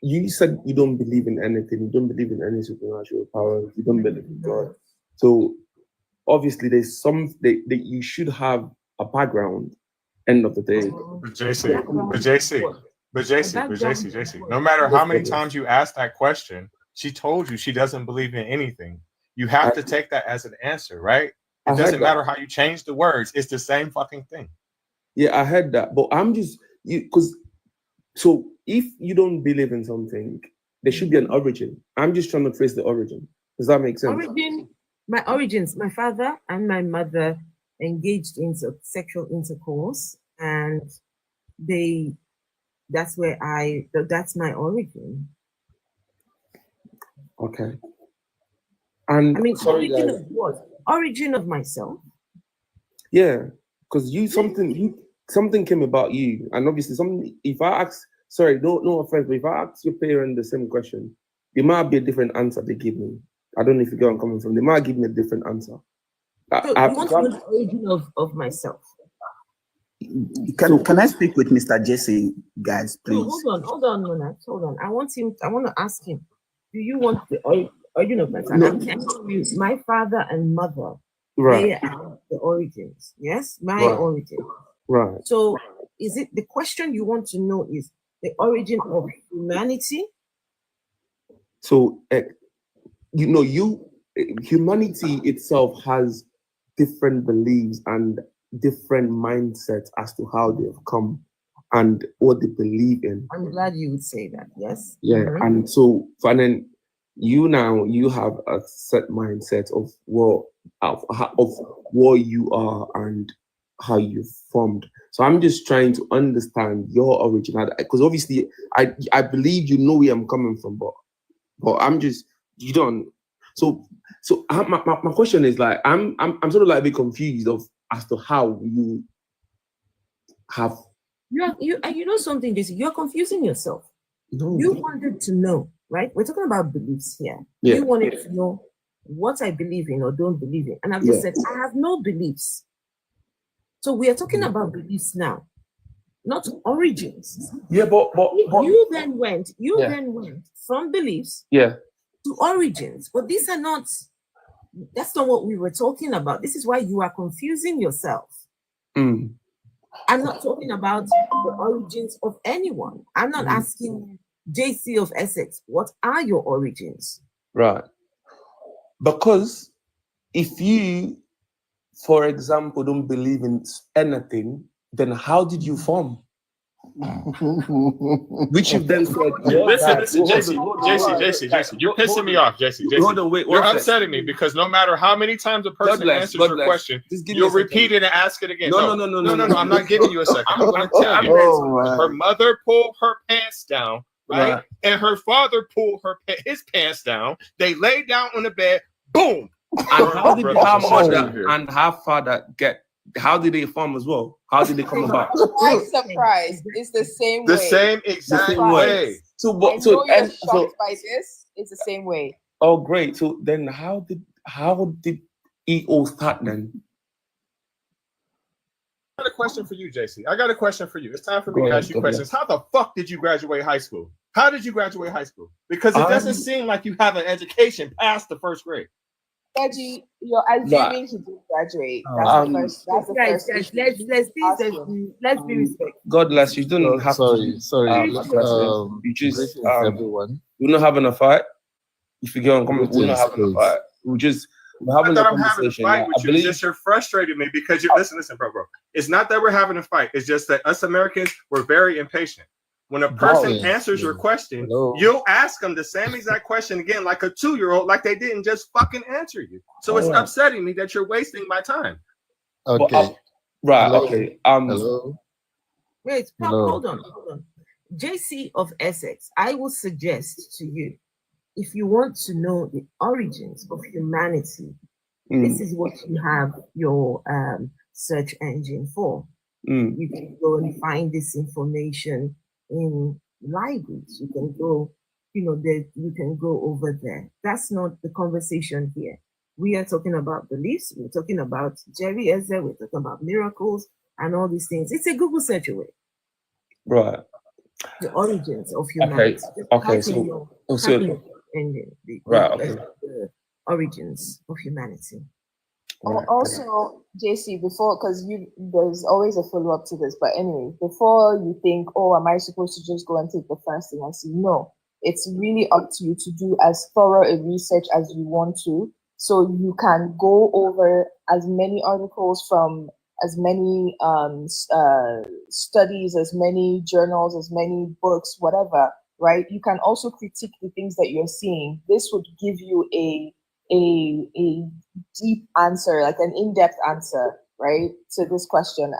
you said you don't believe in anything, you don't believe in any supernatural powers, you don't believe in God. So obviously there's that you should have a background. End of the day.
But JC, no matter how many times you ask that question, she told you she doesn't believe in anything. You have to take that as an answer, right? It doesn't matter how you change the words. It's the same fucking thing.
Yeah, I heard that. But I'm just, so if you don't believe in something, there should be an origin. I'm just trying to trace the origin. Does that make sense?
My origins, my father and my mother engaged in sexual intercourse, and that's my origin.
Okay. And
I mean,
sorry,
origin of what? Origin of myself.
Yeah, because something came about you, and obviously something. If I ask, sorry, no offense, but if I ask your parent the same question, it might be a different answer they give me. I don't know if you get where I'm coming from. They might give me a different answer.
So you want to know the origin of myself?
Can I speak with Mr. Jesse, guys, please?
No, hold on, Mona. Hold on. I want to ask him. Do you want the origin of myself?
No.
I'm telling you, my father and mother,
right,
they are the origins. Yes, my origin.
Right.
So, is it the question you want to know is the origin of humanity?
So, humanity itself has different beliefs and different mindsets as to how they've come and what they believe in.
I'm glad you would say that. Yes.
Yeah, and then you have a set mindset of what you are and how you've formed. So I'm just trying to understand your origin, because obviously I believe you know where I'm coming from, but I'm just, you don't. So my question is, like, I'm sort of like a bit confused as to how you have.
You know something, Jason, you're confusing yourself.
No.
You wanted to know, right? We're talking about beliefs here.
Yeah.
You wanted to know what I believe in or don't believe in. And I've just said, I have no beliefs. So we are talking about beliefs now, not origins.
Yeah, but
you then went from beliefs to origins. But these are not, that's not what we were talking about. This is why you are confusing yourself. I'm not talking about the origins of anyone. I'm not asking JC of Essex, what are your origins?
Right. Because if you, for example, don't believe in anything, then how did you form? Which you've then said,
listen, JC, you're pissing me off, JC.
Hold on, wait,
you're upsetting me because no matter how many times a person answers your question, you'll repeat it and ask it again.
No,
I'm not giving you a second. I'm going to tell you. Her mother pulled her pants down, right? And her father pulled his pants down. They laid down on the bed. Boom.
And how did her mother and her father how did they form as well? How did they come about?
I'm surprised. It's the same way.
The same exact way.
So you're shocked by this. It's the same way.
Oh, great. So then how did it all start then?
I got a question for you, JC. I got a question for you. It's time for me to ask you questions. How the fuck did you graduate high school? How did you graduate high school? Because it doesn't seem like you have an education past the first grade.
Reggie, you're assuming he did graduate. That's the first. Let's be respectful.
God bless you. You don't have
sorry.
you just
everyone.
We're not having a fight. If you get on comment, we're not having a fight. We're having a conversation.
I'm having a fight with you. It's just you're frustrating me because you listen, bro. It's not that we're having a fight. It's just that us Americans, we're very impatient. When a person answers your question, you'll ask them the same exact question again, like a 2-year-old, like they didn't just fucking answer you. So it's upsetting me that you're wasting my time.
Okay.
Okay.
Hello.
Wait, hold on. JC of Essex, I will suggest to you, if you want to know the origins of humanity, this is what you have your search engine for. You can go and find this information in libraries. You can go, you can go over there. That's not the conversation here. We are talking about beliefs. We're talking about Jerry Eze. We're talking about miracles and all these things. It's a Google search away.
Right.
The origins of humanity.
Okay.
The origins of humanity.
Also, JC, before, because there's always a follow-up to this, but anyway, before you think, am I supposed to just go and take the first thing? I say, no, it's really up to you to do as thorough a research as you want to, so you can go over as many articles from as many studies, as many journals, as many books, whatever, right? You can also critique the things that you're seeing. This would give you a deep answer, like an in-depth answer, right, to this question.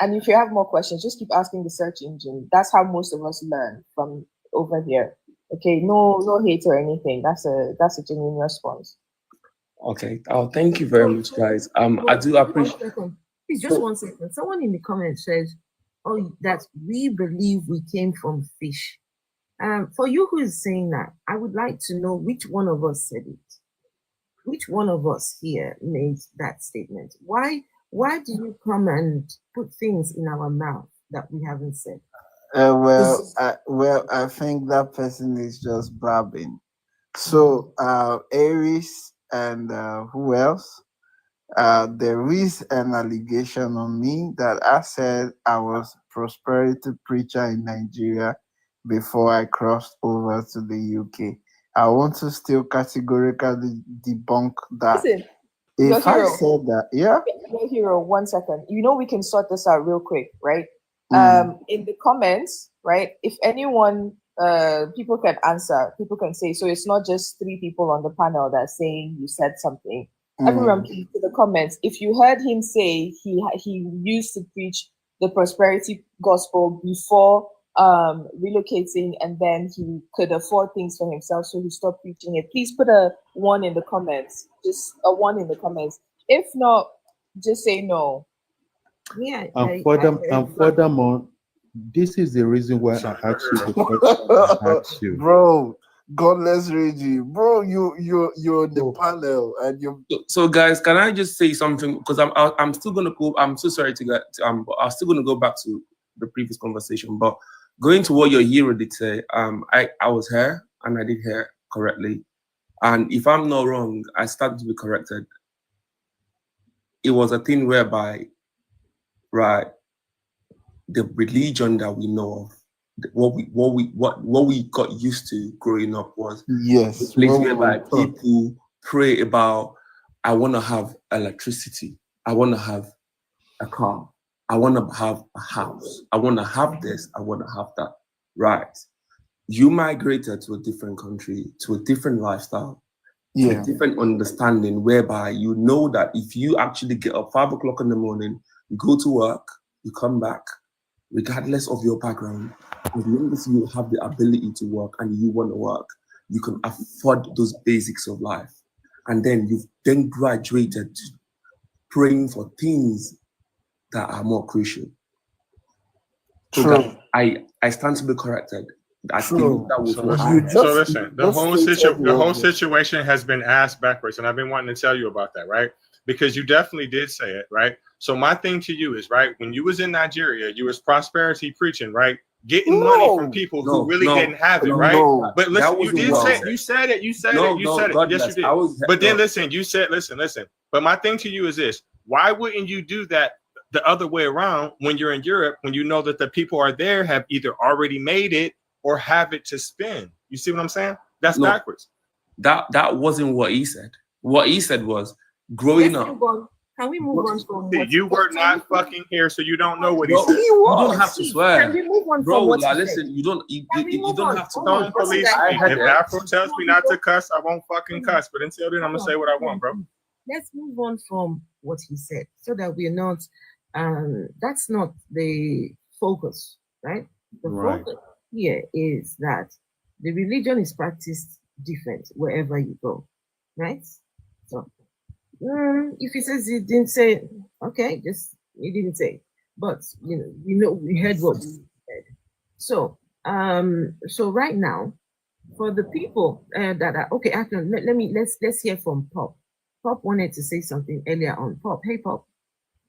And if you have more questions, just keep asking the search engine. That's how most of us learn from over here. Okay, no hate or anything. That's a genuine response.
Okay. Oh, thank you very much, guys. I do appreciate.
Please, just 1 second. Someone in the comments says, that we believe we came from fish. For you who is saying that, I would like to know which one of us said it. Which one of us here made that statement? Why do you come and put things in our mouth that we haven't said?
I think that person is just blabbing. So Aries and who else? There is an allegation on me that I said I was prosperity preacher in Nigeria before I crossed over to the UK. I want to still categorically debunk that.
Listen,
if I said that,
Your hero, 1 second. We can sort this out real quick, right? In the comments, right? If anyone, people can answer, people can say, so it's not just 3 people on the panel that are saying you said something. Everyone, please, to the comments. If you heard him say he used to preach the prosperity gospel before relocating, and then he could afford things for himself, so he stopped preaching it, please put a 1 in the comments. Just a 1 in the comments. If not, just say no.
And furthermore, this is the reason why I asked you the question I asked you.
Bro, godless Reggie, bro, you're the panel, and you.
So guys, can I just say something? Because I'm still gonna go. I'm so sorry to get. I'm still gonna go back to the previous conversation, but going to what your hero did say, I was here and I did hear correctly, and if I'm not wrong, I started to be corrected. It was a thing whereby, right, the religion that we know of, what we got used to growing up was
the
place whereby people pray about I want to have electricity. I want to have a car. I want to have a house. I want to have this. I want to have that. Right. You migrated to a different country, to a different lifestyle, to a different understanding, whereby you know that if you actually get up 5 o'clock in the morning, you go to work, you come back, regardless of your background, as long as you have the ability to work and you want to work, you can afford those basics of life. And then you've then graduated to praying for things that are more crucial. So that I stand to be corrected. I think that was
so listen, the whole situation has been asked backwards, and I've been wanting to tell you about that, right? Because you definitely did say it, right? So my thing to you is, right, when you was in Nigeria, you was prosperity preaching, right? Getting money from people who really didn't have it, right? But listen, you said it. Yes, you did. But then listen, you said, listen. But my thing to you is this: why wouldn't you do that the other way around when you're in Europe, when you know that the people are there have either already made it or have it to spend? You see what I'm saying? That's backwards.
That wasn't what he said. What he said was growing up.
Can we move on from what
you were not fucking here, so you don't know what he said.
You don't have to swear.
Can we move on from what he
listen,
said?
you don't have to.
Don't police me. If Afro tells me not to cuss, I won't fucking cuss. But until then, I'm gonna say what I want, bro.
Let's move on from what he said, so that we're not. That's not the focus, right? The focus here is that the religion is practiced different wherever you go, right? So. If he says he didn't say, okay, just he didn't say. But we heard what he said. So right now, for the people that are okay, let's hear from Pop. Pop wanted to say something earlier on. Pop, hey Pop.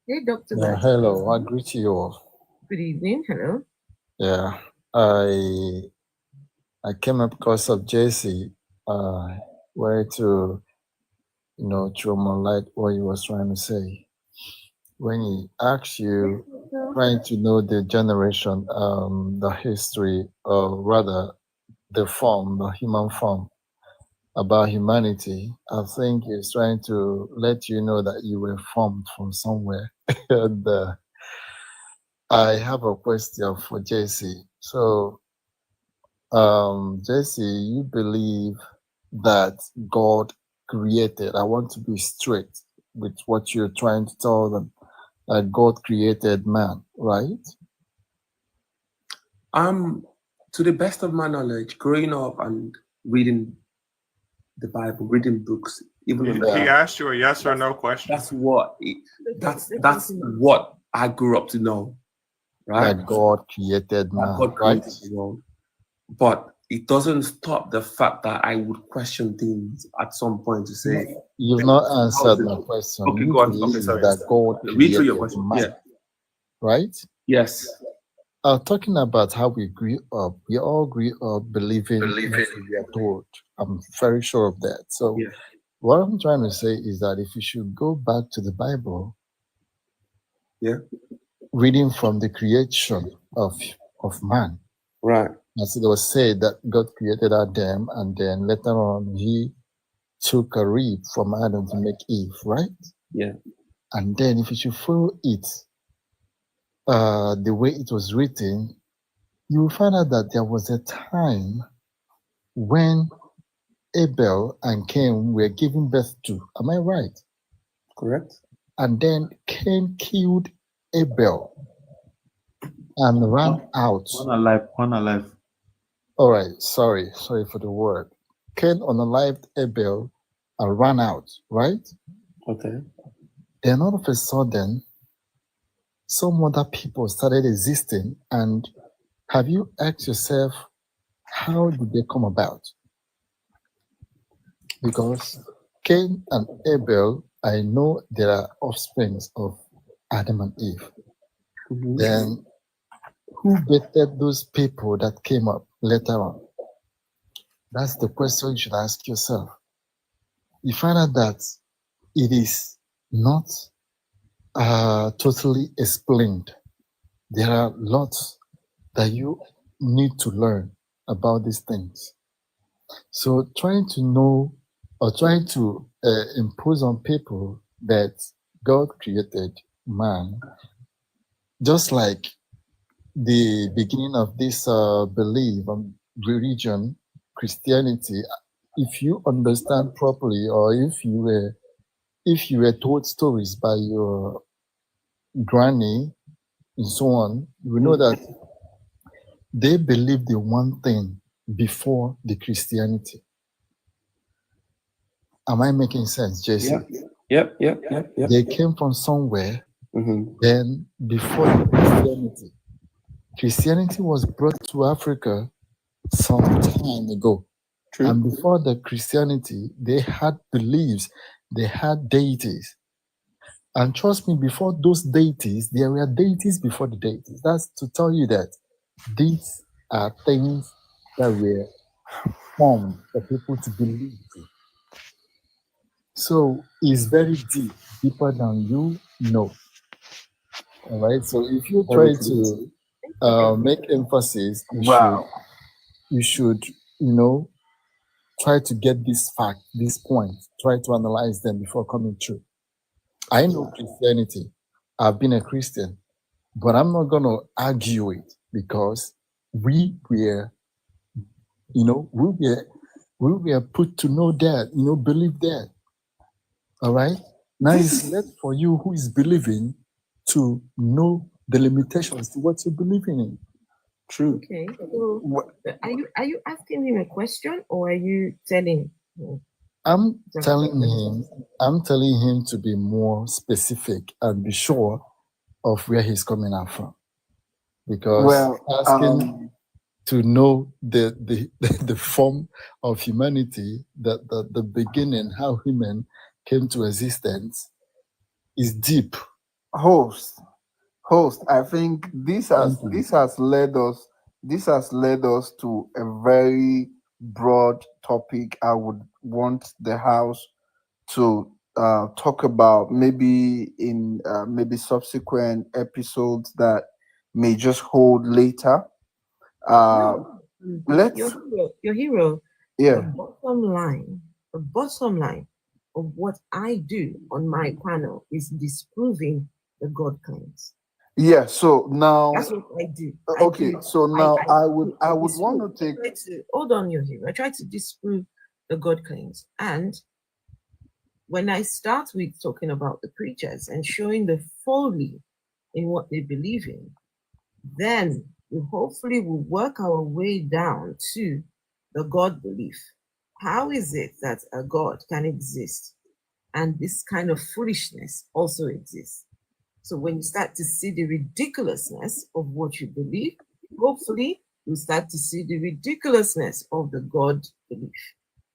Hey Dr.
Yeah, hello, I greet you all.
Good evening, hello.
Yeah, I came up because of JC, where to throw more light what he was trying to say. When he asked you, trying to know the generation, the history, or rather the human form about humanity, I think he's trying to let you know that you were formed from somewhere. And I have a question for JC. So, JC, you believe that God created? I want to be straight with what you're trying to tell them, that God created man, right?
To the best of my knowledge, growing up and reading the Bible, reading books, even
he asked you a yes or no question.
That's what I grew up to know, right?
That God created man,
God created the world. But it doesn't stop the fact that I would question things at some point to say.
You've not answered my question.
Okay,
you
go on.
believe
Okay, sorry.
that God
Read through your
created
question.
man,
Yeah.
right?
Yes.
Talking about how we grew up, we all grew up believing what we are told. I'm very sure of that. So what I'm trying to say is that if you should go back to the Bible, reading from the creation of man,
right?
As it was said that God created Adam, and then later on he took a rib from Adam to make Eve, right?
Yeah.
And then if you should follow it, the way it was written, you will find out that there was a time when Abel and Cain were giving birth to. Am I right?
Correct.
And then Cain killed Abel and ran out.
Unalive.
All right, sorry for the word. Cain unalived Abel and ran out, right?
Okay.
Then all of a sudden, some other people started existing. And have you asked yourself, how did they come about? Because Cain and Abel, I know they are offsprings of Adam and Eve. Mm-hmm. Then who bettered those people that came up later on? That's the question you should ask yourself. You find out that it is not totally explained. There are lots that you need to learn about these things. So trying to know or trying to impose on people that God created man, just like the beginning of this belief and religion, Christianity. If you understand properly, or if you were told stories by your granny and so on, you will know that they believed in one thing before the Christianity. Am I making sense, Jason?
Yep.
They came from somewhere. Then before the Christianity was brought to Africa some time ago.
True.
And before the Christianity, they had beliefs, they had deities. And trust me, before those deities, there were deities before the deities. That's to tell you that these are things that were formed for people to believe in. So it's very deep, deeper than you know. All right. So if you try to make emphasis, you should, try to get this fact, this point, try to analyze them before coming true. I know Christianity. I've been a Christian, but I'm not going to argue it because we were put to know that, believe that. All right. Now it's left for you who is believing to know the limitations to what you're believing in.
True.
Okay. So are you asking him a question or are you telling him?
I'm telling him to be more specific and be sure of where he's coming out from. Because asking to know the form of humanity, the beginning, how human came to existence, is deep.
Host, I think this has led us to a very broad topic. I would want the house to talk about maybe in maybe subsequent episodes that may just hold later.
Your hero.
Yeah.
The bottom line of what I do on my panel is disproving the God claims.
Yeah. So now
that's what I do.
So now I would want to take.
Hold on, your hero. I try to disprove the God claims, and when I start with talking about the preachers and showing the folly in what they believe in, then we hopefully will work our way down to the God belief. How is it that a God can exist and this kind of foolishness also exists? So when you start to see the ridiculousness of what you believe, hopefully you start to see the ridiculousness of the God belief,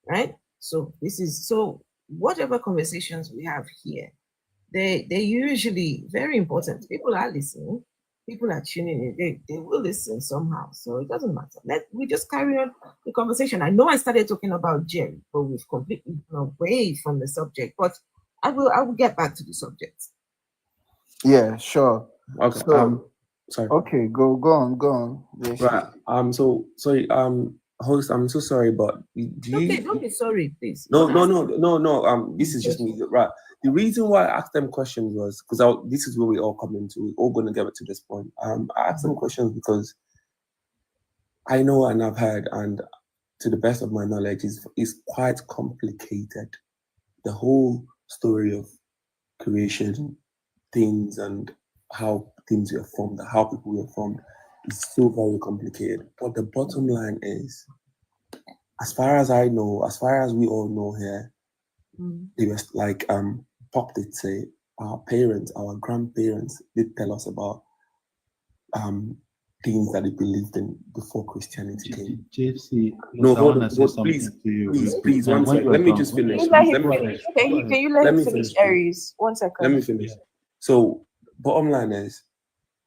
right? So whatever conversations we have here, they're usually very important. People are listening. People are tuning in. They will listen somehow. So it doesn't matter. We just carry on the conversation. I know I started talking about Jerry, but we've completely gone away from the subject. But I will get back to the subject.
Yeah, sure.
Okay. Sorry.
Okay, go on.
Right. So sorry. Host, I'm so sorry, but
don't be sorry, please.
No. This is just me, right? The reason why I asked them questions was because this is where we all come into. We're all going to get to this point. I asked them questions because I know and I've heard, and to the best of my knowledge, is quite complicated. The whole story of creation, things, and how things were formed, how people were formed, is so very complicated. But the bottom line is, as far as I know, as far as we all know here, it was like Pop did say, our parents, our grandparents did tell us about things that they believed in before Christianity came.
JC,
no, hold on, please, one second. Let me just finish.
Can you let him finish, Aries? 1 second.
Let me finish. So, bottom line is,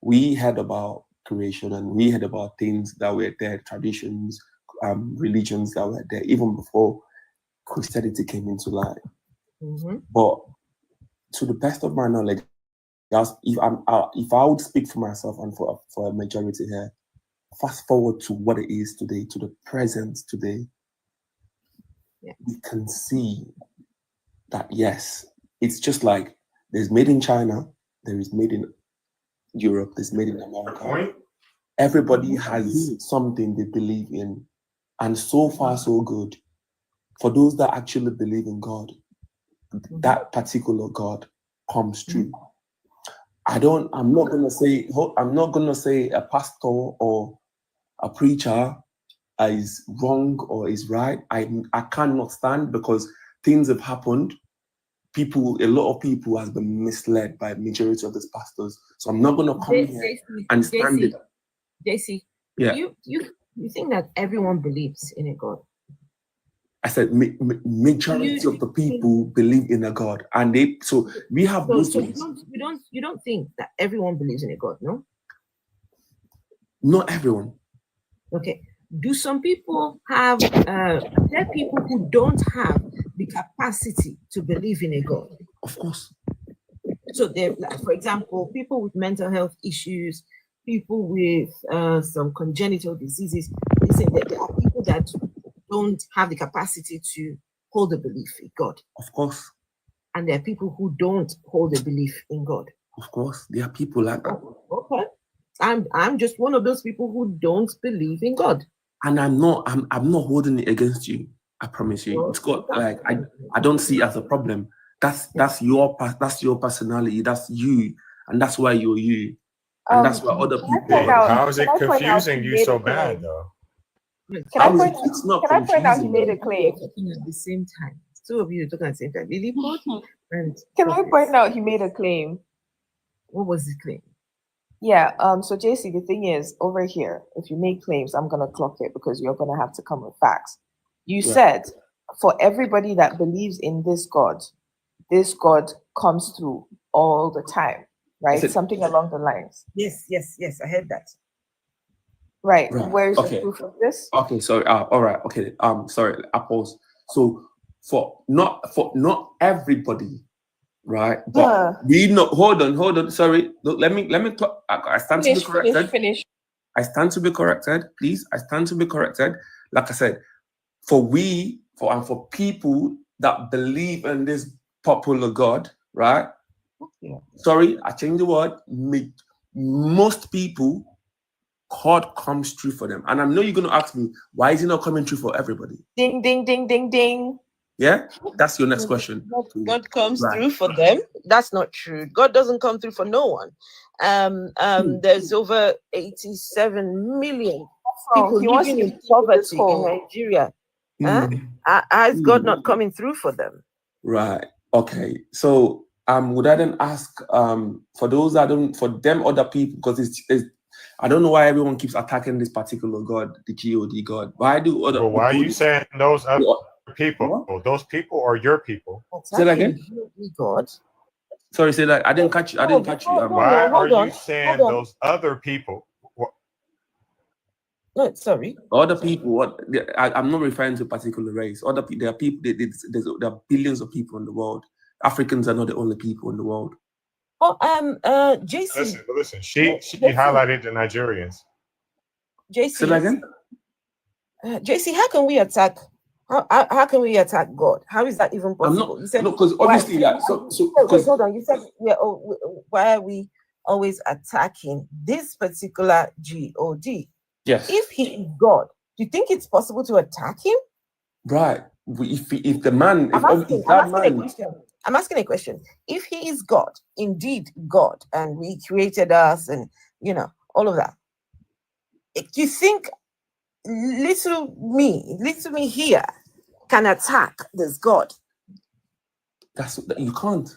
we heard about creation and we heard about things that were there, traditions, religions that were there even before Christianity came into life. But to the best of my knowledge, if I would speak for myself and for a majority here, fast forward to what it is today, to the present today, we can see that, yes, it's just like there's made in China, there is made in Europe, there's made in America. Everybody has something they believe in. And so far, so good. For those that actually believe in God, that particular God comes true. I'm not gonna say a pastor or a preacher is wrong or is right. I cannot stand, because things have happened. A lot of people has been misled by majority of these pastors. So I'm not gonna come here and stand it.
JC,
Yeah.
You think that everyone believes in a God?
I said majority of the people believe in a God, and we have Muslims.
You don't think that everyone believes in a God, no?
Not everyone.
Okay. Do some people have? There are people who don't have the capacity to believe in a God.
Of course.
So there, for example, people with mental health issues, people with some congenital diseases. Listen, there are people that don't have the capacity to hold a belief in God.
Of course.
And there are people who don't hold a belief in God.
Of course, there are people like that.
Okay. I'm just one of those people who don't believe in God.
And I'm not holding it against you. I promise you. It's got I don't see it as a problem. That's your personality. That's you, and that's why you're you, and that's why other people.
How is it confusing you so bad, though?
Can I point out he made a claim at the same time? Two of you are talking at the same time. Really, and can I point out he made a claim? What was the claim? Yeah. So JC, the thing is, over here, if you make claims, I'm gonna clock it because you're gonna have to come with facts. You said for everybody that believes in this God comes through all the time, right? Something along the lines. Yes. I heard that. Right. Where's the proof of this?
Okay, sorry. All right. Okay. Sorry. I pause. So for not everybody, right? But we know. Hold on. Sorry. Let me talk. I stand to be corrected.
Finish.
I stand to be corrected. Please. I stand to be corrected. Like I said, for people that believe in this popular God, right?
Yeah.
Sorry, I changed the word. Most people, God comes true for them. And I know you're going to ask me, why is he not coming true for everybody?
Ding, ding, ding, ding, ding.
Yeah? That's your next question.
God comes through for them. That's not true. God doesn't come through for no one. There's over 87 million people living in poverty in Nigeria. Is God not coming through for them?
Right. Okay. So would I then ask for those that don't, for them other people, because it's I don't know why everyone keeps attacking this particular God, the God God. Why do other?
Well, why are you saying those other people? Well, those people are your people.
Say that again.
God.
Sorry, say that. I didn't catch you.
Why are you saying those other people?
No, sorry.
Other people. What? I'm not referring to a particular race. Other people. There are people. There are billions of people in the world. Africans are not the only people in the world.
JC.
Listen. She highlighted the Nigerians.
JC.
Say that again.
JC, how can we attack? How can we attack God? How is that even possible? You said no, because obviously, hold on. You said why are we always attacking this particular God?
Yes.
If he is God, do you think it's possible to attack him?
Right. If the man,
I'm asking a question. If he is God, indeed God, and he created us, and all of that, do you think little me here can attack this God?
You can't.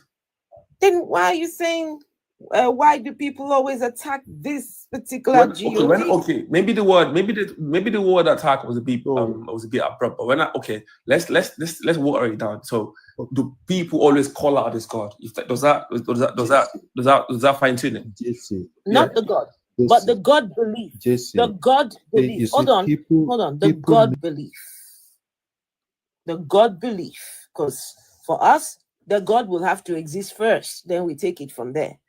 Then why are you saying? Why do people always attack this particular God?
Okay, maybe the word attack was a bit abrupt. But let's water it down. So, do people always call out this God? Does that fine tune it?
Not the God, but the God belief. The God belief. Hold on. The God belief. The God belief, because for us, the God will have to exist first. Then we take it from there.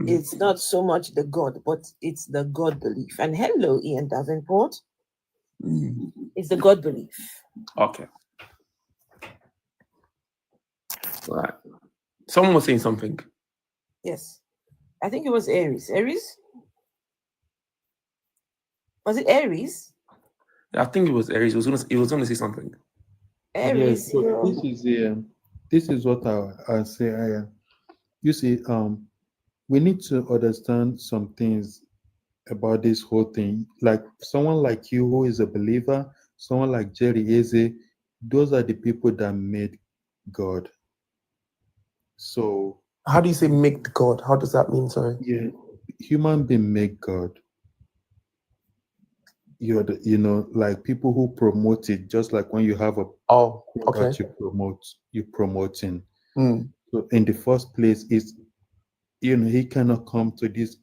It's not so much the God, but it's the God belief. And hello, Ian Davenport. It's the God belief.
Okay. Right. Someone was saying something.
Yes. I think it was Aries. Aries? Was it Aries?
I think it was Aries. He was gonna say something.
Aries.
Yes, so this is what I say. You see, we need to understand some things about this whole thing. Like someone like you who is a believer, someone like Jerry Eze, those are the people that made God. So
how do you say make God? How does that mean? Sorry.
Yeah, human being make God. You're the, like people who promote it, just like when you have a product you promoting. So in the first place, is he cannot come to this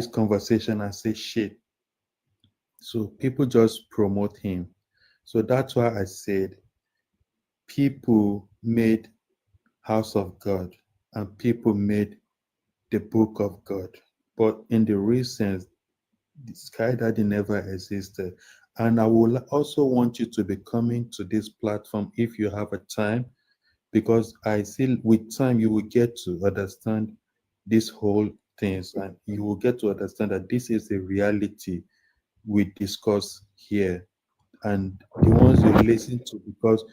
conversation and say shit. So people just promote him. So that's why I said people made House of God and people made the Book of God. But in the real sense, the Sky Daddy never existed. And I will also want you to be coming to this platform if you have a time, because I feel with time you will get to understand this whole things, and you will get to understand that this is a reality we discuss here, and the ones you listen to, because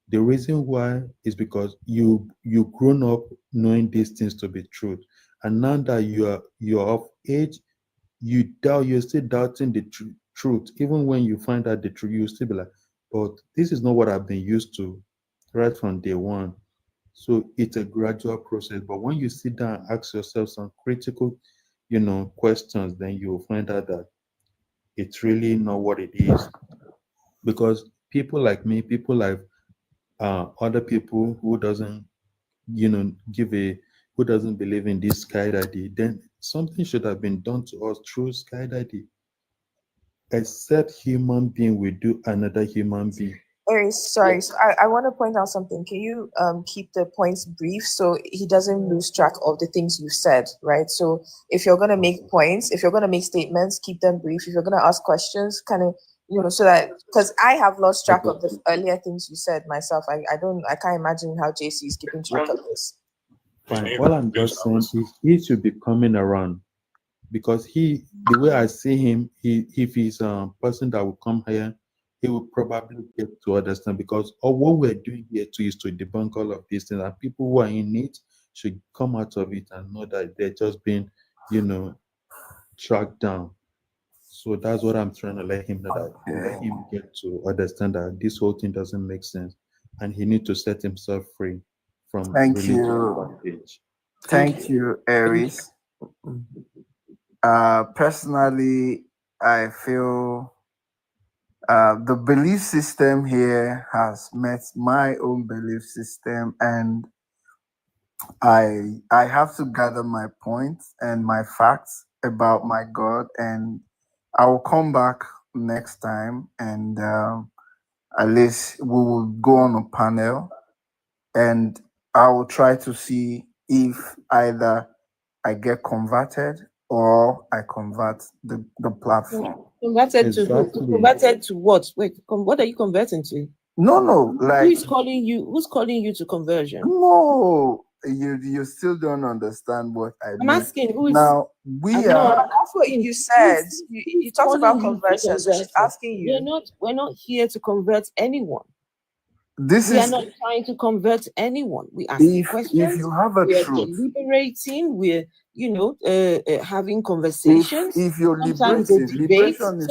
the reason why is because you grown up knowing these things to be truth, and now that you're of age, you're still doubting the truth. Even when you find out the truth, you still be like, but this is not what I've been used to right from day one. So it's a gradual process, but when you sit down and ask yourself some critical questions, then you'll find out that it's really not what it is. Because people like me, people like other people who doesn't who doesn't believe in this Sky Daddy, then something should have been done to us through Sky Daddy. Except human being will do another human being.
Aries, sorry. So I want to point out something. Can you keep the points brief so he doesn't lose track of the things you've said, right? So if you're gonna make points, if you're gonna make statements, keep them brief. If you're gonna ask questions, kind of so that, because I have lost track of the earlier things you said myself. I can't imagine how JC is keeping track of this.
Fine. All I'm just saying is he should be coming around, because the way I see him, if he's a person that will come here, he will probably get to understand, because all what we're doing here too is to debunk all of these things, and people who are in it should come out of it and know that they're just being, tracked down. So that's what I'm trying to let him know, that let him get to understand that this whole thing doesn't make sense, and he needs to set himself free from religious bondage.
Thank you, Aries. Personally, I feel the belief system here has met my own belief system, and I have to gather my points and my facts about my God, and I will come back next time, and at least we will go on a panel, and I will try to see if either I get converted or I convert the platform.
Converted to who? Converted to what? Wait, what are you converting to?
No, like
who's calling you to conversion?
No, you still don't understand what I mean.
I'm asking who is
now.
That's what you said. You talked about conversion, so she's asking you.
We're not here to convert anyone.
We
are not trying to convert anyone. We ask questions.
If you have a
we're
truth,
deliberating. We're having conversations.
If you're
sometimes
liberating, liberation is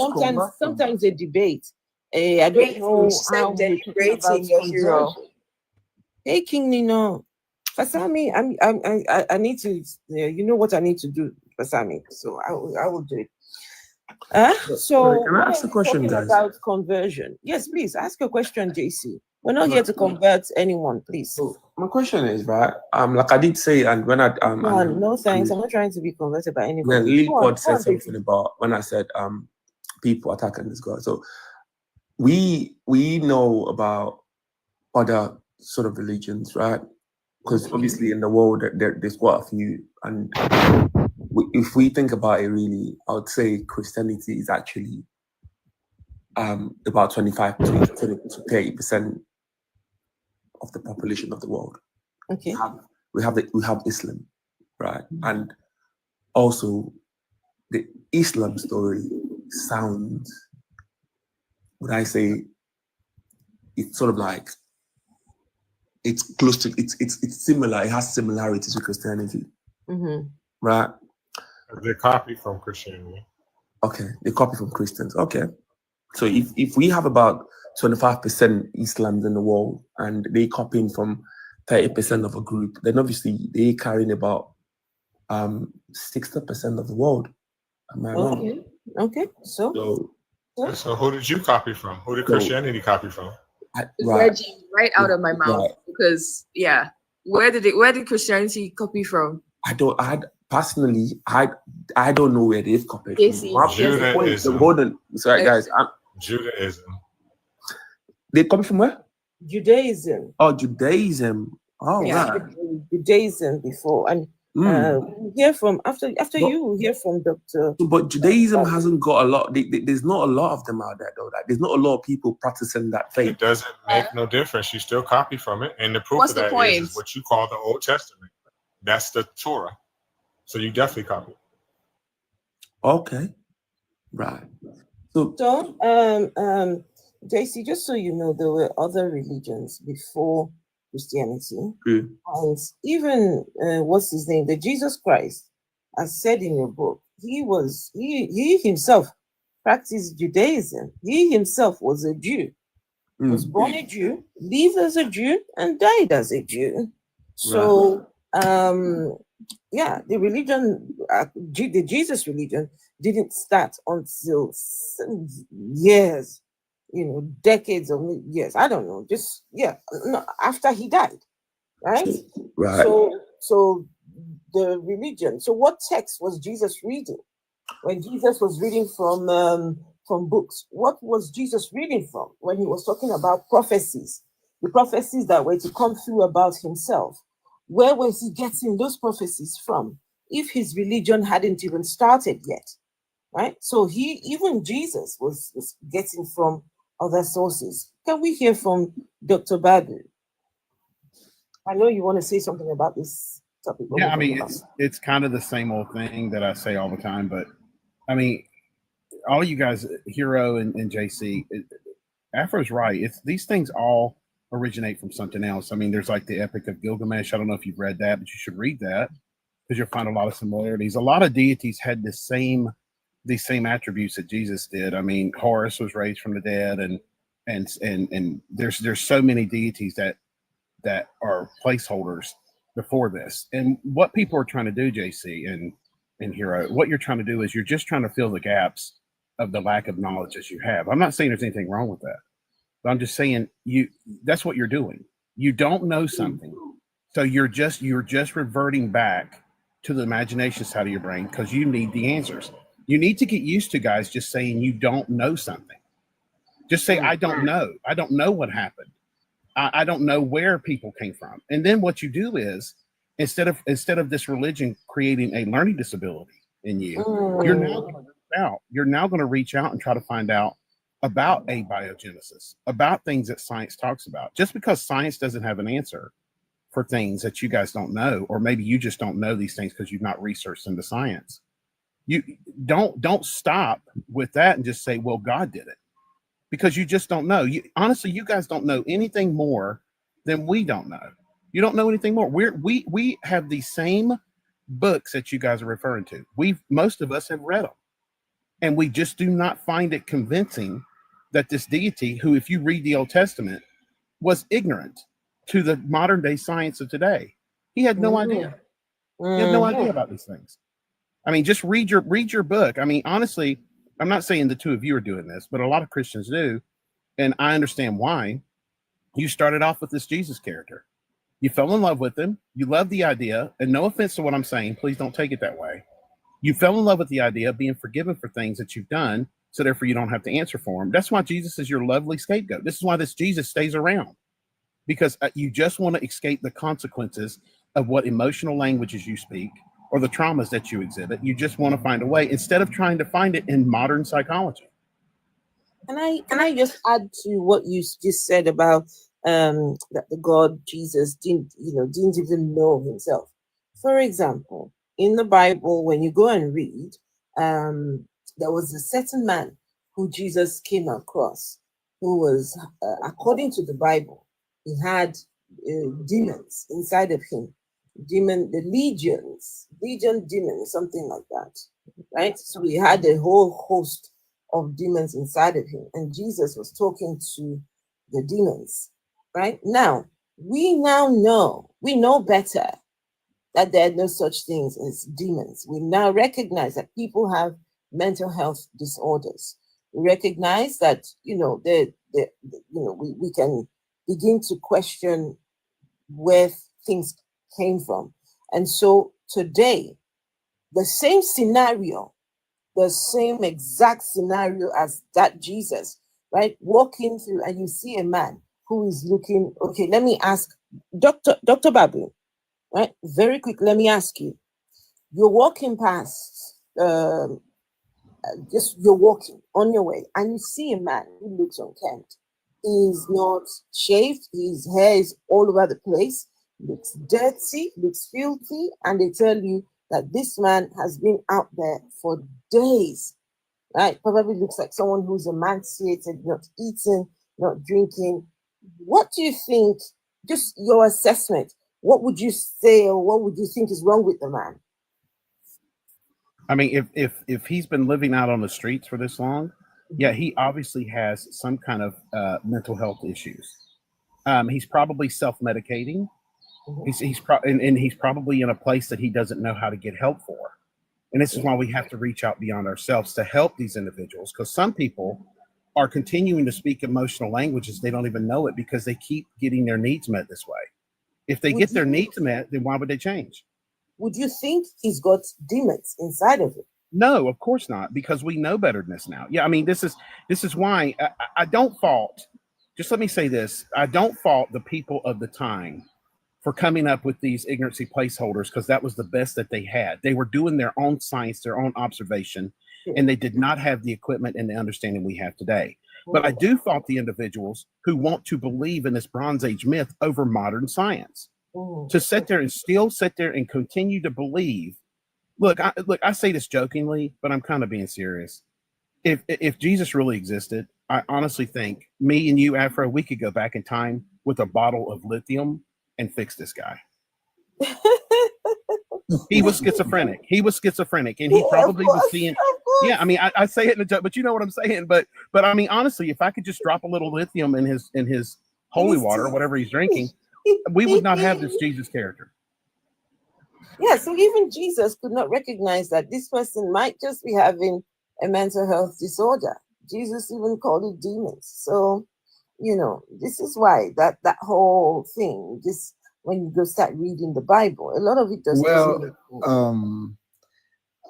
sometimes a debate. I don't know how we're talking about conversion. Hey, King Nino, Fasami, I need to. You know what I need to do, Fasami. So I will do it. So
can I ask a question, guys?
About conversion? Yes, please ask a question, JC. We're not here to convert anyone, please.
So my question is, right? Like I did say, and when I
no thanks. I'm not trying to be converted by anybody.
Lily Pod said something about when I said people attacking this God. So we know about other sort of religions, right? Because obviously in the world there's quite a few, and if we think about it really, I would say Christianity is actually about 25 to 30% of the population of the world.
Okay.
We have Islam, right? And also the Islam story sounds, would I say, it's sort of like it's close to it's similar. It has similarities with Christianity, right?
They copy from Christianity.
Okay, they copy from Christians. Okay, so if we have about 25% Islam in the world and they copying from 30% of a group, then obviously they carrying about 60% of the world. Am I wrong?
Okay. So
who did you copy from? Who did Christianity copy from?
Right out of my mouth, because where did Christianity copy from?
I don't know where they've copied from.
Judaism.
Hold on, sorry guys.
Judaism.
They copy from where?
Judaism.
Oh, Judaism. Oh, right.
Judaism before, and we'll hear from after you. We'll hear from Dr.
But Judaism hasn't got a lot. There's not a lot of them out there, though. There's not a lot of people practicing that faith.
It doesn't make no difference. You still copy from it, and the proof of that is what you call the Old Testament. That's the Torah. So you definitely copy.
Okay, right.
So JC, just so you know, there were other religions before Christianity, and even what's his name, the Jesus Christ, as said in your book, he himself practiced Judaism. He himself was a Jew, was born a Jew, lived as a Jew, and died as a Jew. So the religion, the Jesus religion, didn't start until years, decades of years. I don't know, after he died, right?
Right.
So the religion. So what text was Jesus reading when Jesus was reading from books? What was Jesus reading from when he was talking about prophecies, the prophecies that were to come through about himself? Where was he getting those prophecies from if his religion hadn't even started yet, right? So even Jesus was getting from other sources. Can we hear from Dr. Badu? I know you want to say something about this topic.
Yeah, I mean, it's kind of the same old thing that I say all the time, but I mean, all you guys, Hero and JC, Afro's right. These things all originate from something else. I mean, there's like the Epic of Gilgamesh. I don't know if you've read that, but you should read that because you'll find a lot of similarities. A lot of deities had these same attributes that Jesus did. I mean, Horus was raised from the dead, and there's so many deities that are placeholders before this. And what people are trying to do, JC and Hero, what you're trying to do is you're just trying to fill the gaps of the lack of knowledge that you have. I'm not saying there's anything wrong with that. But I'm just saying that's what you're doing. You don't know something. So you're just reverting back to the imagination side of your brain because you need the answers. You need to get used to, guys, just saying you don't know something. Just say, I don't know. I don't know what happened. I don't know where people came from. And then what you do is instead of this religion creating a learning disability in you, you're now going to reach out. You're now going to reach out and try to find out about abiogenesis, about things that science talks about. Just because science doesn't have an answer for things that you guys don't know, or maybe you just don't know these things because you've not researched into science. You don't stop with that and just say, well, God did it, because you just don't know. Honestly, you guys don't know anything more than we don't know. You don't know anything more. We have the same books that you guys are referring to. Most of us have read them, and we just do not find it convincing that this deity, who, if you read the Old Testament, was ignorant to the modern day science of today. He had no idea. He had no idea about these things. I mean, just read your book. I mean, honestly, I'm not saying the two of you are doing this, but a lot of Christians do, and I understand why. You started off with this Jesus character. You fell in love with him. You loved the idea, and no offense to what I'm saying, please don't take it that way. You fell in love with the idea of being forgiven for things that you've done, so therefore you don't have to answer for them. That's why Jesus is your lovely scapegoat. This is why this Jesus stays around, because you just want to escape the consequences of what emotional languages you speak or the traumas that you exhibit. You just want to find a way instead of trying to find it in modern psychology.
Can I just add to what you just said about that the God Jesus didn't even know himself. For example, in the Bible, when you go and read, there was a certain man who Jesus came across, who was, according to the Bible, he had demons inside of him, the legion demons, something like that, right? So he had a whole host of demons inside of him, and Jesus was talking to the demons, right? Now, we know better that there are no such things as demons. We now recognize that people have mental health disorders. We recognize that, we can begin to question where things came from. And so today, the same exact scenario as that Jesus, right? Walking through, and you see a man who is looking, okay, let me ask Dr. Babu, right? Very quick, let me ask you. You're walking past, you're walking on your way, and you see a man who looks unkempt. He's not shaved, his hair is all over the place, looks dirty, looks filthy, and they tell you that this man has been out there for days, right? Probably looks like someone who's emaciated, not eating, not drinking. What do you think, just your assessment, what would you say, or what would you think is wrong with the man?
I mean, if he's been living out on the streets for this long, yeah, he obviously has some kind of mental health issues. He's probably self-medicating. He's probably in a place that he doesn't know how to get help for. And this is why we have to reach out beyond ourselves to help these individuals, because some people are continuing to speak emotional languages. They don't even know it because they keep getting their needs met this way. If they get their needs met, then why would they change?
Would you think he's got demons inside of him?
No, of course not, because we know better than this now. Yeah, I mean, this is why I don't fault, just let me say this, I don't fault the people of the time for coming up with these ignorancy placeholders, because that was the best that they had. They were doing their own science, their own observation, and they did not have the equipment and the understanding we have today. But I do fault the individuals who want to believe in this Bronze Age myth over modern science. To sit there and continue to believe. Look, I say this jokingly, but I'm kind of being serious. If Jesus really existed, I honestly think me and you, Afro, we could go back in time with a bottle of lithium and fix this guy. He was schizophrenic, and he probably was seeing. Yeah, I mean, I say it in a joke, but you know what I'm saying. But I mean, honestly, if I could just drop a little lithium in his holy water or whatever he's drinking, we would not have this Jesus character.
Yeah, so even Jesus could not recognize that this person might just be having a mental health disorder. Jesus even called it demons. So, this is why that whole thing, just when you go start reading the Bible, a lot of it does.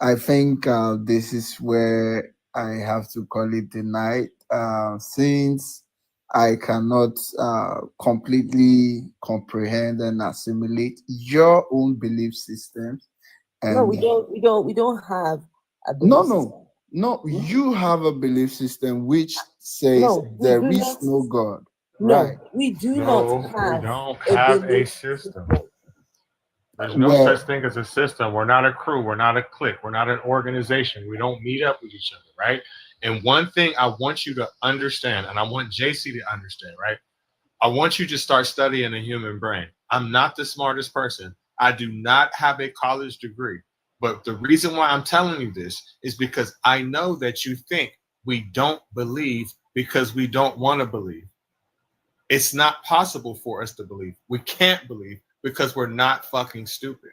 I think this is where I have to call it a night, since I cannot completely comprehend and assimilate your own belief system. And
no, we don't have a belief system.
No, you have a belief system which says there is no God. Right.
We do
not have a system. There's no such thing as a system. We're not a crew. We're not a clique. We're not an organization. We don't meet up with each other, right? And one thing I want you to understand, and I want JC to understand, right? I want you to start studying the human brain. I'm not the smartest person. I do not have a college degree. But the reason why I'm telling you this is because I know that you think we don't believe because we don't want to believe. It's not possible for us to believe. We can't believe because we're not fucking stupid.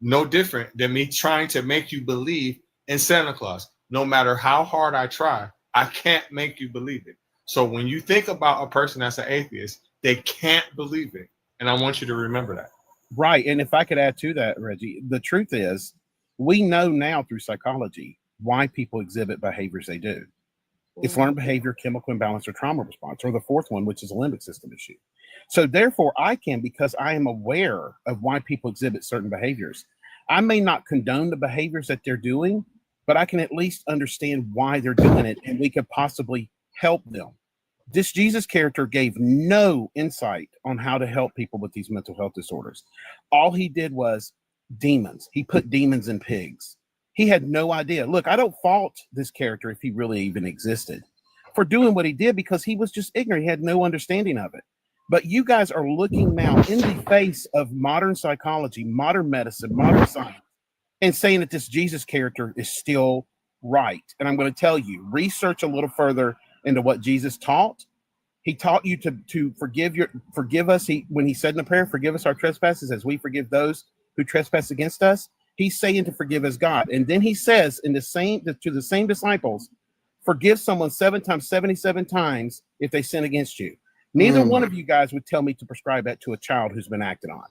No different than me trying to make you believe in Santa Claus. No matter how hard I try, I can't make you believe it. So when you think about a person that's an atheist, they can't believe it. And I want you to remember that.
Right. And if I could add to that, Reggie, the truth is, we know now through psychology why people exhibit behaviors they do. It's learned behavior, chemical imbalance, or trauma response, or the fourth one, which is a limbic system issue. So therefore, because I am aware of why people exhibit certain behaviors, I may not condone the behaviors that they're doing, but I can at least understand why they're doing it, and we could possibly help them. This Jesus character gave no insight on how to help people with these mental health disorders. All he did was demons. He put demons in pigs. He had no idea. Look, I don't fault this character if he really even existed for doing what he did, because he was just ignorant. He had no understanding of it. But you guys are looking now in the face of modern psychology, modern medicine, modern science, and saying that this Jesus character is still right. And I'm going to tell you, research a little further into what Jesus taught. He taught you to forgive us. When he said in the prayer, forgive us our trespasses as we forgive those who trespass against us. He's saying to forgive as God. And then he says to the same disciples, forgive someone 7 times, 77 times if they sin against you. Neither one of you guys would tell me to prescribe that to a child who's been acted on,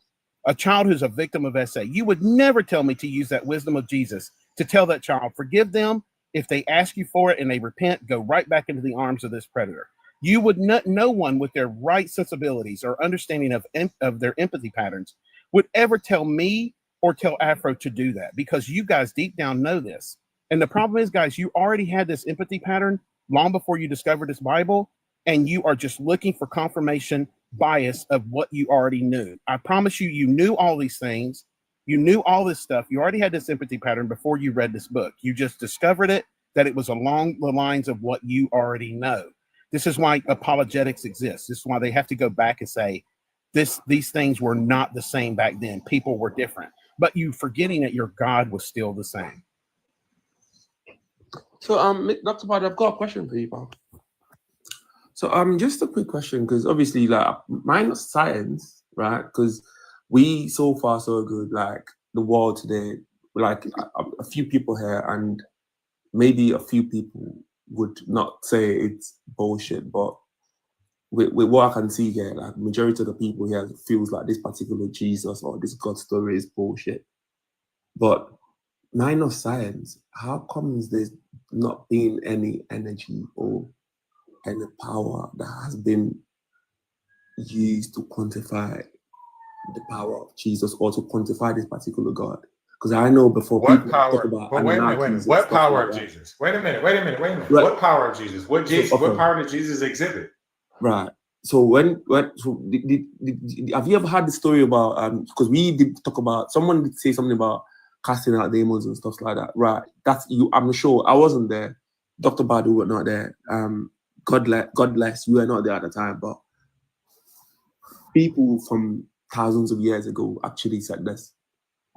a child who's a victim of SA. You would never tell me to use that wisdom of Jesus to tell that child, forgive them. If they ask you for it and they repent, go right back into the arms of this predator. You would not, no one with their right sensibilities or understanding of their empathy patterns would ever tell me or tell Afro to do that, because you guys deep down know this. And the problem is, guys, you already had this empathy pattern long before you discovered this Bible, and you are just looking for confirmation bias of what you already knew. I promise you, you knew all these things. You knew all this stuff. You already had this empathy pattern before you read this book. You just discovered it, that it was along the lines of what you already know. This is why apologetics exists. This is why they have to go back and say, these things were not the same back then. People were different. But you forgetting that your God was still the same.
So, Dr. Bad, I've got a question for you, pal. So, just a quick question, because obviously, like, mine is science, right? Because we so far so good, like the world today, like a few people here, and maybe a few people would not say it's bullshit, but with what I can see here, like majority of the people here feels like this particular Jesus or this God story is bullshit. But nine of science, how comes there's not been any energy or any power that has been used to quantify the power of Jesus or to quantify this particular God? Because I know before
what
people
power,
talk about
but wait a minute, what power of Jesus? Wait a minute.
Right.
What power of Jesus? What
Okay.
power did Jesus exhibit?
Right. So have you ever heard the story about because we did talk about, someone did say something about casting out demons and stuff like that, right? That's you. I'm sure I wasn't there. Dr. Badu was not there. God bless, you were not there at the time, but people from thousands of years ago actually said this.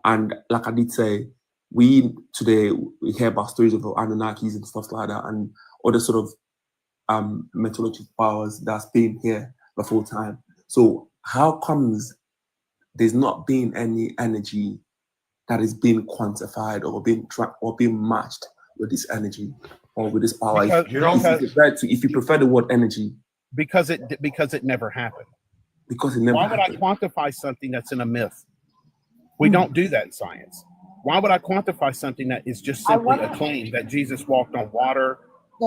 And like I did say, we hear about stories of Anunnakis and stuff like that, and other sort of mythological powers that's been here before time. So how comes there's not been any energy that is being quantified or being matched with this energy or with this power? If you prefer the word energy,
because it never happened.
Because it never
Why would
happened.
I quantify something that's in a myth? We don't do that in science. Why would I quantify something that is just simply a claim that Jesus walked on water,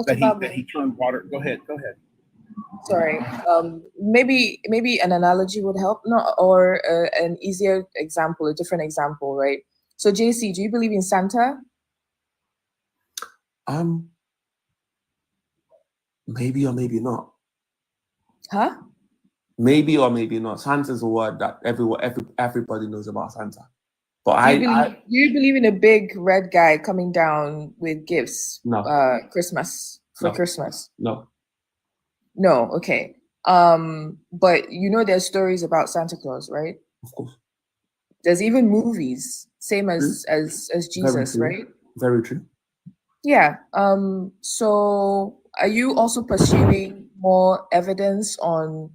that he turned water? Go ahead.
Sorry. Maybe an analogy would help, or an easier example, a different example, right? So, JC, do you believe in Santa?
Maybe or maybe not.
Huh?
Maybe or maybe not. Santa's a word that everybody knows about Santa. But
do you believe in a big red guy coming down with gifts?
No.
Christmas.
No.
No, okay. But there's stories about Santa Claus, right?
Of course.
There's even movies, same as Jesus, right?
Very true.
Yeah. So are you also pursuing more evidence on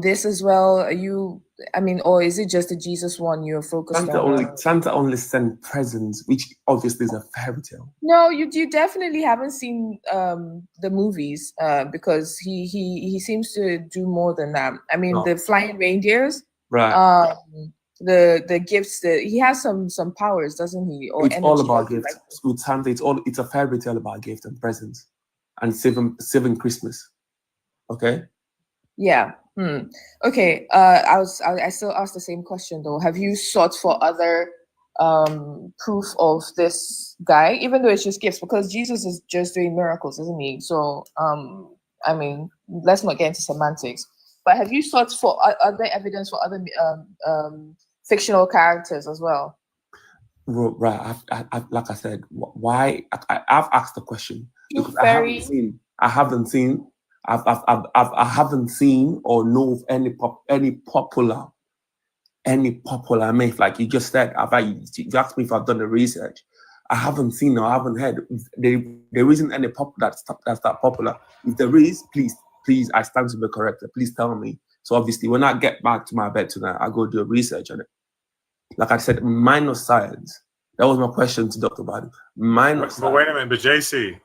this as well? Or is it just the Jesus one you're focused on?
Santa only sent presents, which obviously is a fairy tale.
No, you definitely haven't seen the movies because he seems to do more than that. I mean, the flying reindeers,
right?
The gifts, that he has some powers, doesn't he? Or
it's all about gifts. Like with Santa, it's a fairy tale about gifts and presents and saving Christmas. Okay.
Yeah. Okay. I still ask the same question though. Have you sought for other proof of this guy, even though it's just gifts? Because Jesus is just doing miracles, isn't he? So I mean, let's not get into semantics. But have you sought for other evidence for other fictional characters as well?
Right. I've like I said, why? I've asked the question because I haven't seen or know of any popular myth. Like you just said, you asked me if I've done the research. I haven't seen or I haven't heard. There isn't any that's that popular. If there is, please, I stand to be corrected. Please tell me. So obviously, when I get back to my bed tonight, I go do a research on it. Like I said, minus science. That was my question to Dr. Badu. Minus.
But wait a minute, but JC,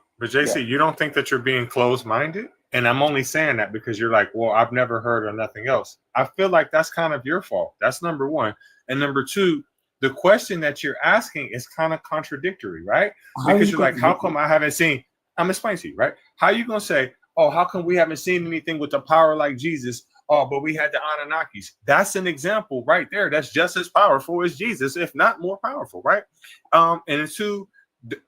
you don't think that you're being closed-minded? And I'm only saying that because you're like, well, I've never heard of nothing else. I feel like that's kind of your fault. That's number one. And number two, the question that you're asking is kind of contradictory, right? Because you're like, how come I haven't seen? I'm explaining to you, right? How are you gonna say, oh, how come we haven't seen anything with the power like Jesus? Oh, but we had the Anunnakis. That's an example right there. That's just as powerful as Jesus, if not more powerful, right? And to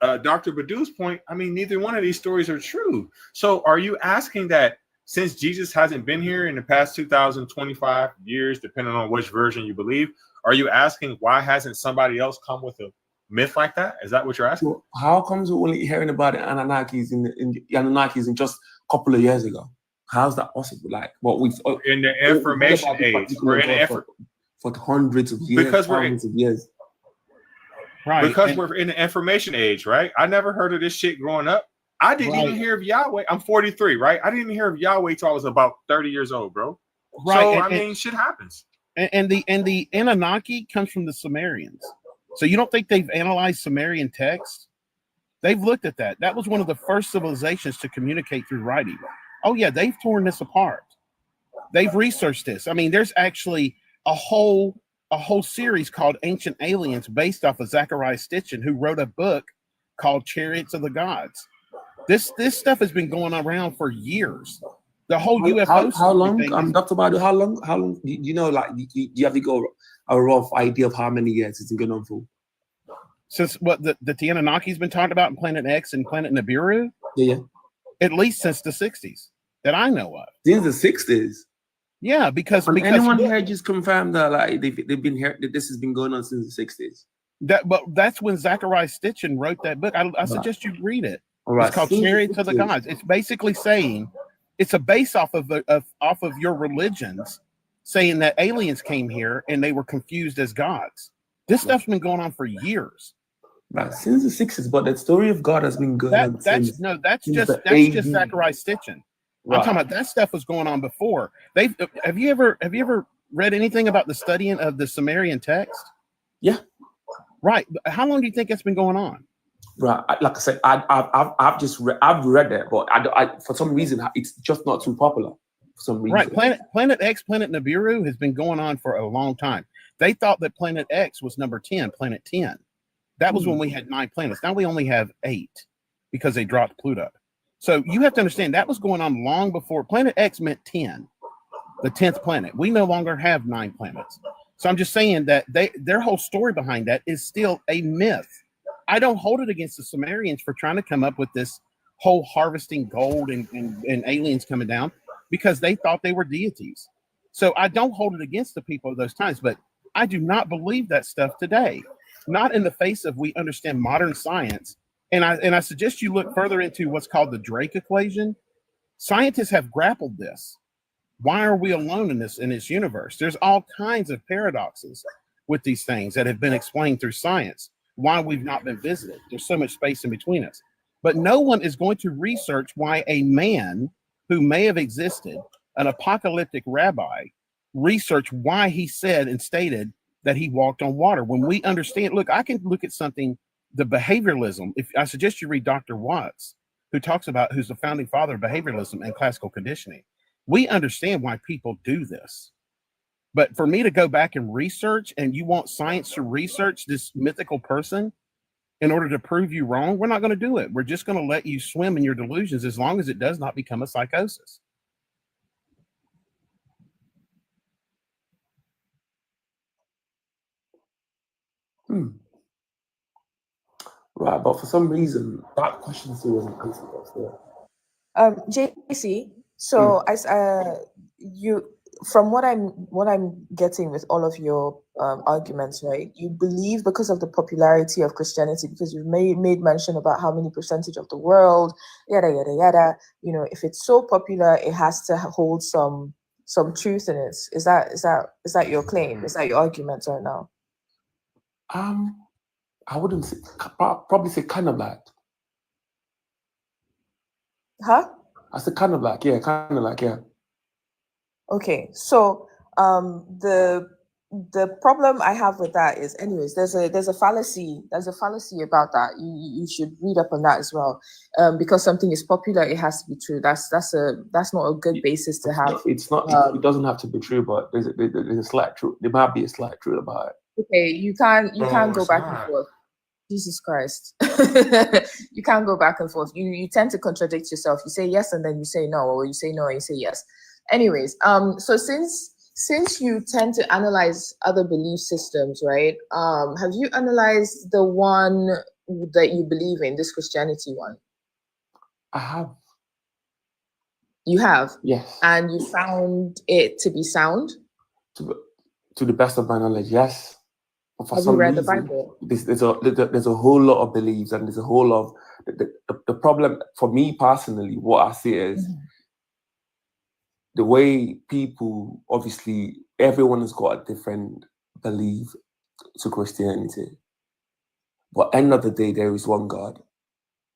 Dr. Badu's point, I mean, neither one of these stories are true. So are you asking that since Jesus hasn't been here in the past 2025 years, depending on which version you believe, are you asking why hasn't somebody else come with a myth like that? Is that what you're asking?
Well, how comes we're only hearing about the Anunnakis in just a couple of years ago? How's that possible? Like, what we've
in the information age, we're in
for hundreds of years,
because
thousands of years,
right? Because we're in the information age, right? I never heard of this shit growing up. I didn't even hear of Yahweh. I'm 43, right? I didn't even hear of Yahweh till I was about 30 years old, bro. Right. So I mean, shit happens.
And the Anunnaki comes from the Sumerians. So you don't think they've analyzed Sumerian texts? They've looked at that. That was one of the first civilizations to communicate through writing. Oh yeah, they've torn this apart. They've researched this. I mean, there's actually a whole series called Ancient Aliens based off of Zecharia Sitchin, who wrote a book called Chariots of the Gods. This stuff has been going around for years. The whole UFO.
How long, Dr. Badu? How long? Do you know? Like, do you have to go a rough idea of how many years it's been going on for?
Since what the Anunnaki's been talked about in Planet X and Planet Nibiru?
Yeah.
At least since the 60s that I know of.
Since the 60s?
Yeah, because
anyone here just confirmed that like they've been here, that this has been going on since the 60s.
But that's when Zecharia Sitchin wrote that book. I suggest you read it. Right. It's called Chariots of the Gods. It's basically saying it's a base off of your religions, saying that aliens came here and they were confused as gods. This stuff's been going on for years.
Right, since the 60s, but the story of God has been going on.
That's just Zecharia Sitchin. Right. I'm talking about that stuff was going on before. Have you ever read anything about the studying of the Sumerian text?
Yeah.
Right. How long do you think it's been going on?
Right. Like I said, I've read it, but I for some reason it's just not too popular. For some reason.
Right. Planet X, Planet Nibiru has been going on for a long time. They thought that Planet X was number 10, Planet 10. That was when we had 9 planets. Now we only have 8 because they dropped Pluto. So you have to understand that was going on long before. Planet X meant 10, the 10th planet. We no longer have 9 planets. So I'm just saying that their whole story behind that is still a myth. I don't hold it against the Sumerians for trying to come up with this whole harvesting gold and aliens coming down because they thought they were deities. So I don't hold it against the people of those times, but I do not believe that stuff today. Not in the face of we understand modern science. And I suggest you look further into what's called the Drake equation. Scientists have grappled this. Why are we alone in this universe? There's all kinds of paradoxes with these things that have been explained through science. Why we've not been visited. There's so much space in between us. But no one is going to research why a man who may have existed, an apocalyptic rabbi, research why he said and stated that he walked on water. When we understand, look, I can look at something, the behavioralism. If I suggest you read Dr. Watts, who's the founding father of behavioralism and classical conditioning. We understand why people do this. But for me to go back and research, and you want science to research this mythical person in order to prove you wrong, we're not going to do it. We're just going to let you swim in your delusions as long as it does not become a psychosis.
Right, but for some reason that question still wasn't answered.
JC, So you, from what I'm getting with all of your arguments, right? You believe because of the popularity of Christianity, because you've made mention about how many percentage of the world, yada yada yada. You know, if it's so popular, it has to hold some truth in it. Is that your claim? Is that your argument right now?
I wouldn't say, probably say kind of like.
Huh?
I said kind of like, yeah.
Okay, so the problem I have with that is, anyways, there's a fallacy about that. You should read up on that as well. Because something is popular, it has to be true. That's not a good basis to have.
It's not. It doesn't have to be true, but there's a slight truth. There might be a slight truth about it.
Okay, you can't go back and forth. Jesus Christ. You can't go back and forth. You tend to contradict yourself. You say yes and then you say no, or you say no and you say yes. Anyways, so since you tend to analyze other belief systems, right? Have you analyzed the one that you believe in, this Christianity one?
I have.
You have?
Yes.
And you found it to be sound?
To the best of my knowledge, yes. For
have
some
you read
reason,
the Bible?
There's a whole lot of beliefs, and there's a whole lot of the problem for me personally. What I see is the way people, obviously, everyone has got a different belief to Christianity. But end of the day, there is one God.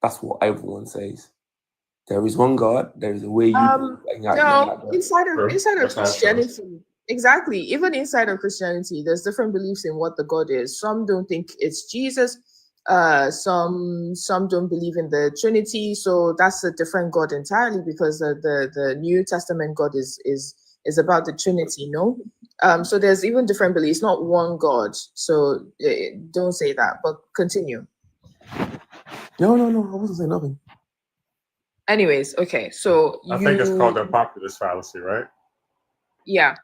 That's what everyone says. There is one God. There is a way you.
Inside of Christianity. Exactly. Even inside of Christianity, there's different beliefs in what the God is. Some don't think it's Jesus. Some don't believe in the Trinity. So that's a different God entirely, because the New Testament God is about the Trinity. No. So there's even different beliefs, not one God. So don't say that. But continue.
No. I wasn't saying nothing.
Anyways, okay. So
I think it's called the populist fallacy, right?
Yeah,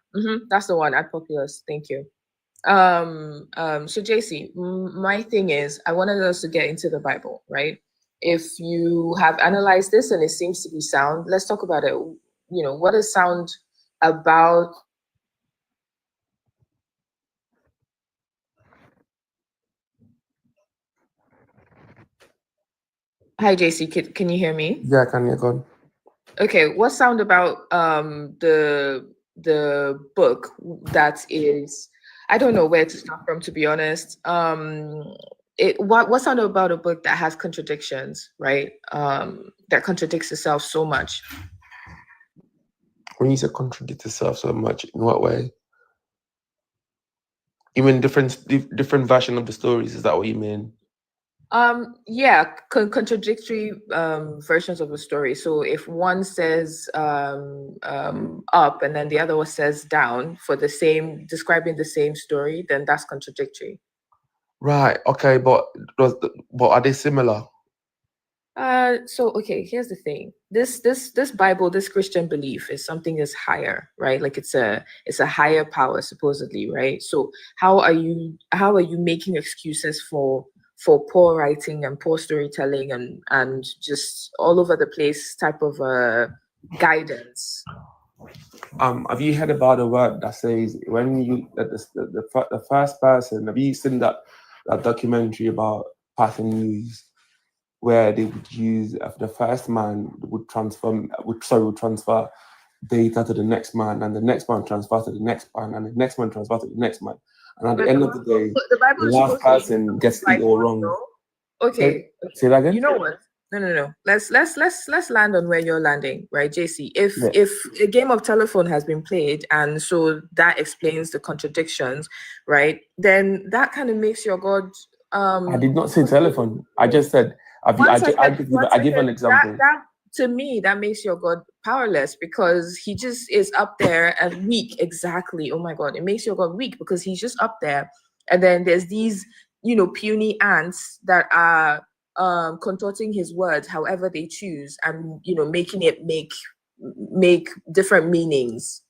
that's the one. Ad populist. Thank you. So JC, my thing is, I wanted us to get into the Bible, right? If you have analyzed this and it seems to be sound, let's talk about it. You know, what is sound about? Hi, JC. Can you hear me?
Yeah, I can. Yeah, go on.
Okay, what's sound about the book that is? I don't know where to start from, to be honest. What's sound about a book that has contradictions, right? That contradicts itself so much.
When you say contradict itself so much, in what way? You mean different version of the stories? Is that what you mean?
Yeah, contradictory versions of the story. So if one says up and then the other one says down for describing the same story, then that's contradictory.
Right. Okay. But are they similar?
So okay, here's the thing. This Bible, this Christian belief is something that's higher, right? Like it's a higher power, supposedly, right? So how are you making excuses for poor writing and poor storytelling and just all over the place type of guidance?
Have you heard about a word that says when you the first person? Have you seen that documentary about Passing News, where they would use the first man would transfer data to the next man, and the next man transfers to the next man, and the next man transfers to the next man, and at the end of the day, the last person gets it all wrong.
Okay.
Say that again.
You know what? No. Let's land on where you're landing, right, JC? If a game of telephone has been played and so that explains the contradictions, right? Then that kind of makes your God.
I did not say telephone. I just said. I give an example.
That to me, that makes your God powerless, because he just is up there and weak. Exactly. Oh my God, it makes your God weak because he's just up there, and then there's these puny ants that are contorting his words however they choose, and making it make different meanings.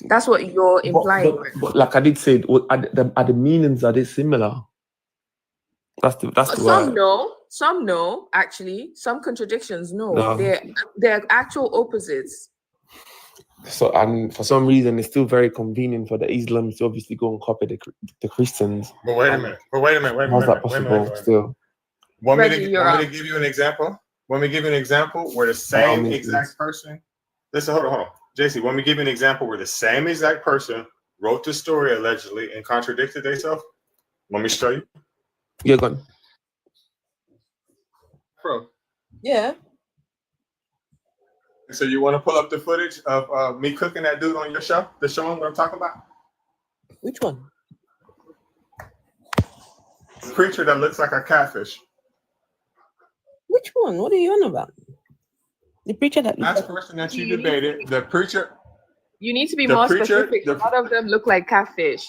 That's what you're implying.
But like I did say, are the meanings, are they similar? That's the word.
Some no, actually. Some contradictions, no. They're actual opposites.
So, and for some reason, it's still very convenient for the Islams to obviously go and copy the Christians.
But wait a minute.
How's that possible still?
Want me to give you an example? Want me to give you an example where the same exact person? Listen, hold on. JC, want me to give you an example where the same exact person wrote the story allegedly and contradicted themselves? Want me to show you?
You're gone.
Bro.
Yeah.
So you want to pull up the footage of me cooking that dude on your show? The show what I'm talking about?
Which one?
The preacher that looks like a catfish.
Which one? What are you on about? The preacher that looks
Last person that you debated, the preacher.
You need to be more specific. A lot of them look like catfish.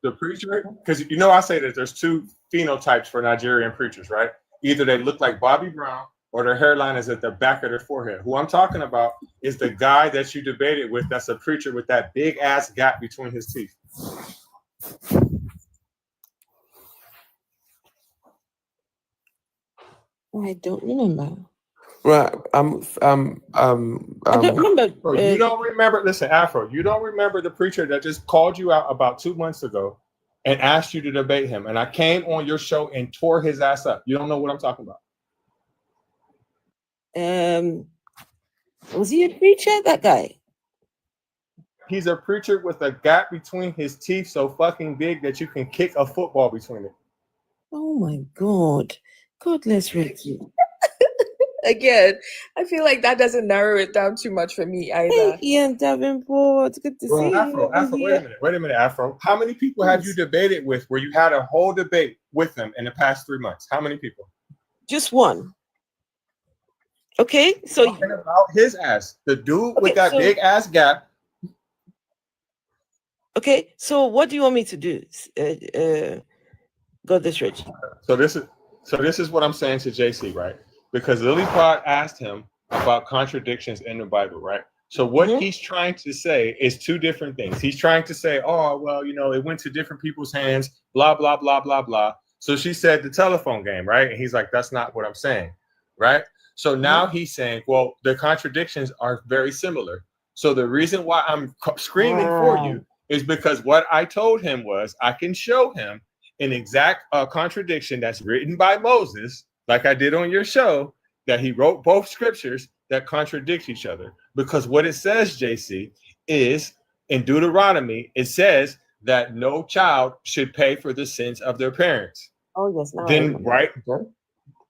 The preacher, because you know I say that there's two phenotypes for Nigerian preachers, right? Either they look like Bobby Brown or their hairline is at the back of their forehead. Who I'm talking about is the guy that you debated with that's a preacher with that big ass gap between his teeth.
I don't remember.
Right.
I don't remember.
Bro, you don't remember. Listen, Afro, you don't remember the preacher that just called you out about 2 months ago and asked you to debate him. And I came on your show and tore his ass up. You don't know what I'm talking about.
Was he a preacher? That guy?
He's a preacher with a gap between his teeth so fucking big that you can kick a football between it.
Oh my God. God bless Ricky.
Again, I feel like that doesn't narrow it down too much for me either.
Hey, Ian Davenport. Good to see
Afro,
you.
wait a minute, Afro. How many people have you debated with where you had a whole debate with them in the past 3 months? How many people?
Just one. Okay, so
talking about his ass, the dude with that big ass gap.
Okay, so what do you want me to do? God this Reggie.
So this is what I'm saying to JC, right? Because Lily Pod asked him about contradictions in the Bible, right? So what he's trying to say is two different things. He's trying to say, oh, well, you know, it went to different people's hands, blah, blah, blah, blah, blah. So she said the telephone game, right? And he's like, that's not what I'm saying, right? So now he's saying, well, the contradictions are very similar. So the reason why I'm screaming for you is because what I told him was I can show him an exact contradiction that's written by Moses, like I did on your show, that he wrote both scriptures that contradict each other. Because what it says, JC, is in Deuteronomy, it says that no child should pay for the sins of their parents.
Oh, yes.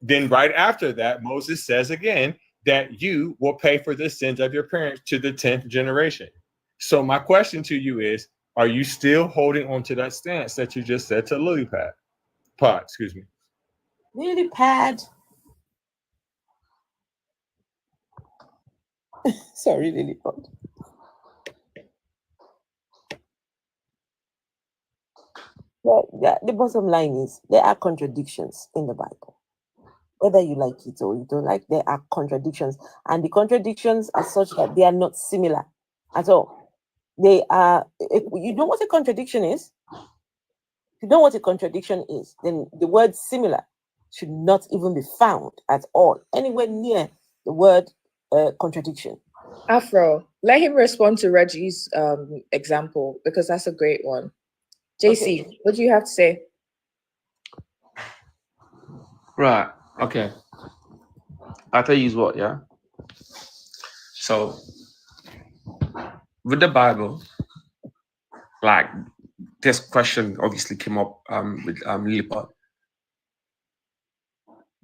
Then right after that, Moses says again that you will pay for the sins of your parents to the 10th generation. So my question to you is, are you still holding on to that stance that you just said to Lily Pod, excuse me.
Lily Pad. Sorry, Lily Pod. Well, the bottom line is there are contradictions in the Bible. Whether you like it or you don't like, there are contradictions. And the contradictions are such that they are not similar at all. They are, if you know what a contradiction is? If you know what a contradiction is, then the word similar should not even be found at all, anywhere near the word contradiction.
Afro, let him respond to Reggie's example, because that's a great one. JC, what do you have to say?
Right. Okay. I'll tell you what, yeah? So, with the Bible, like, this question obviously came up with Lilliput.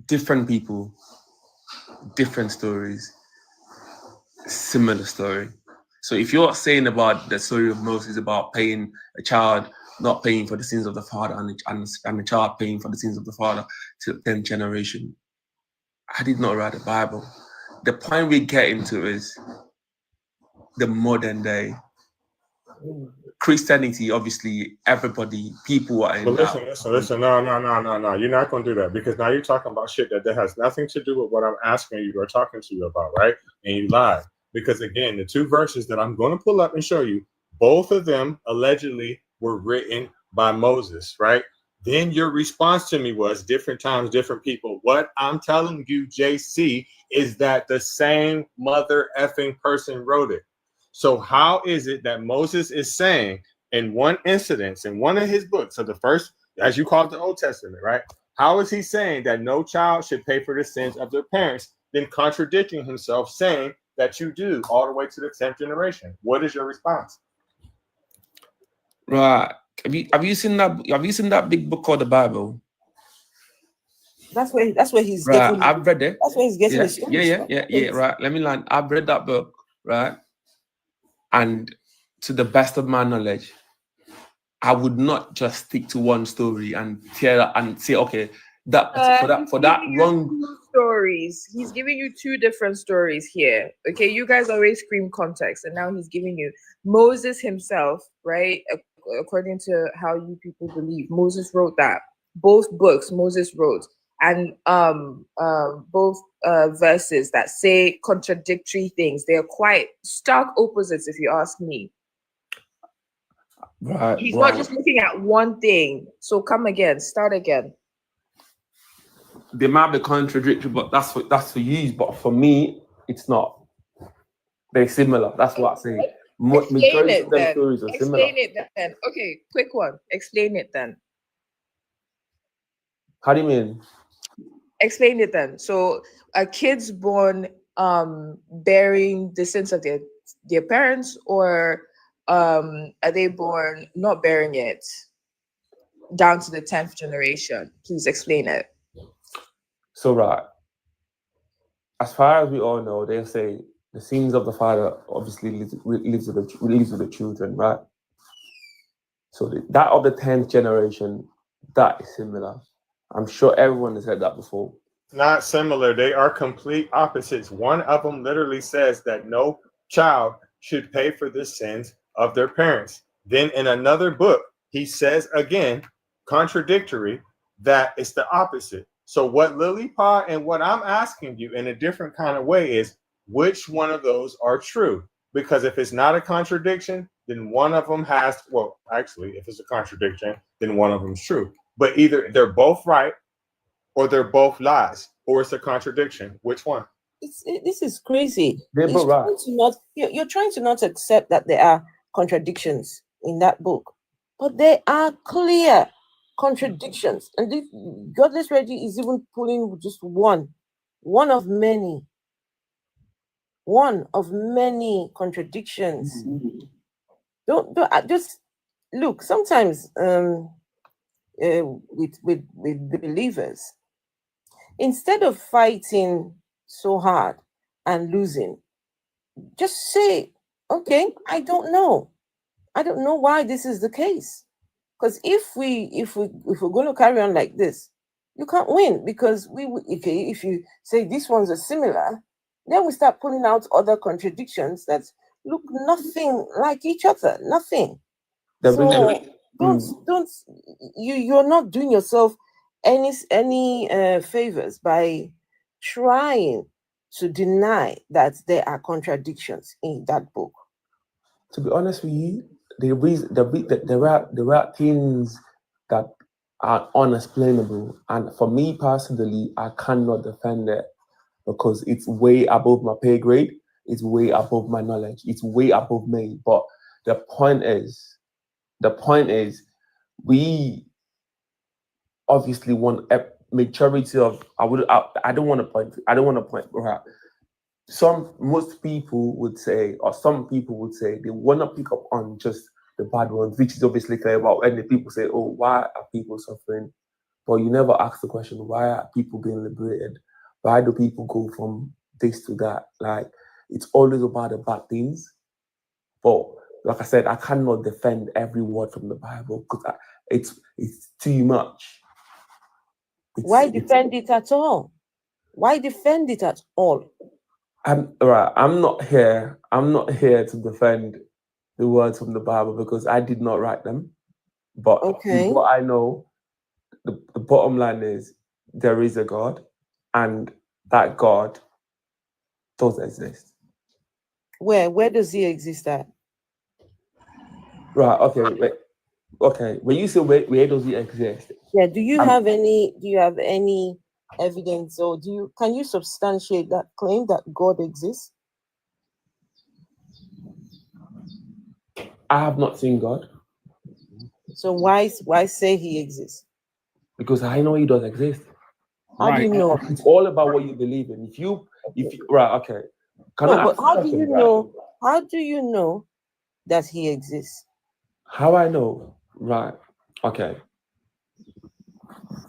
Different people, different stories, similar story. So if you're saying about the story of Moses about paying a child, not paying for the sins of the father, and the child paying for the sins of the father to the 10th generation, I did not write the Bible. The point we get into is the modern day. Christianity, obviously, everybody, people are in.
But listen. No. You're not going to do that, because now you're talking about shit that has nothing to do with what I'm asking you or talking to you about, right? And you lied. Because again, the two verses that I'm going to pull up and show you, both of them allegedly were written by Moses, right? Then your response to me was different times, different people. What I'm telling you, JC, is that the same mother effing person wrote it. So how is it that Moses is saying in one incident, in one of his books, so the first, as you call it, the Old Testament, right? How is he saying that no child should pay for the sins of their parents, then contradicting himself, saying that you do all the way to the 10th generation? What is your response?
Right. Have you seen that big book called the Bible?
That's where he's
right.
getting.
I've read it.
That's where he's getting
yeah,
his stories from.
Yeah. Right. Let me land. I've read that book, right? And to the best of my knowledge, I would not just stick to one story and tear that and say, okay, for that wrong
stories. He's giving you two different stories here. Okay, you guys always scream context, and now he's giving you Moses himself, right? According to how you people believe, Moses wrote that. Both books Moses wrote, and both verses that say contradictory things. They are quite stark opposites, if you ask me.
Right.
He's not just looking at one thing. So come again, start again.
They might be contradictory, but that's for you. But for me, it's not. They're similar. That's what I say.
Explain it then.
Stories are similar.
Explain it then. Okay, quick one. Explain it then.
How do you mean?
Explain it then. So are kids born bearing the sins of their parents, or are they born not bearing it down to the 10th generation? Please explain it.
So right, as far as we all know, they say the sins of the father obviously lives with the children, right? So that of the 10th generation, that is similar. I'm sure everyone has heard that before.
Not similar. They are complete opposites. One of them literally says that no child should pay for the sins of their parents. Then in another book, he says again, contradictory, that it's the opposite. So what Lily Pa and what I'm asking you in a different kind of way is, which one of those are true? Because if it's not a contradiction, then one of them has, well, actually, if it's a contradiction, then one of them is true. But either they're both right, or they're both lies, or it's a contradiction. Which one?
This is crazy.
They're both right.
You're trying to not accept that there are contradictions in that book, but there are clear contradictions. And this Godless Reggie is even pulling just one of many contradictions. Don't just look. Sometimes with believers, instead of fighting so hard and losing, just say, okay, I don't know why this is the case. Because if we're going to carry on like this, you can't win. Because if you say these ones are similar, then we start pulling out other contradictions that look nothing like each other. Nothing. You're not doing yourself any favors by trying to deny that there are contradictions in that book.
To be honest with you, there are things that are unexplainable, and for me personally, I cannot defend it because it's way above my pay grade. It's way above my knowledge. It's way above me. But the point is, we obviously want a majority of. I don't want to point. Right. Most people would say, or some people would say, they want to pick up on just the bad ones, which is obviously clear about. And the people say, oh, why are people suffering? But you never ask the question, why are people being liberated? Why do people go from this to that? Like, it's always about the bad things. But like I said, I cannot defend every word from the Bible because it's too much.
Why defend it at all? Why defend it at all?
I'm not here to defend the words from the Bible because I did not write them. But what I know, the bottom line is there is a God, and that God does exist.
Where does he exist at?
Right, okay, wait. Okay, when you say where does he exist?
Yeah, do you have any evidence, or can you substantiate that claim that God exists?
I have not seen God.
So why say he exists?
Because I know he does exist.
How do you know?
It's all about what you believe in. If you right, okay.
But how do you know? How do you know that he exists?
How I know? Right. Okay.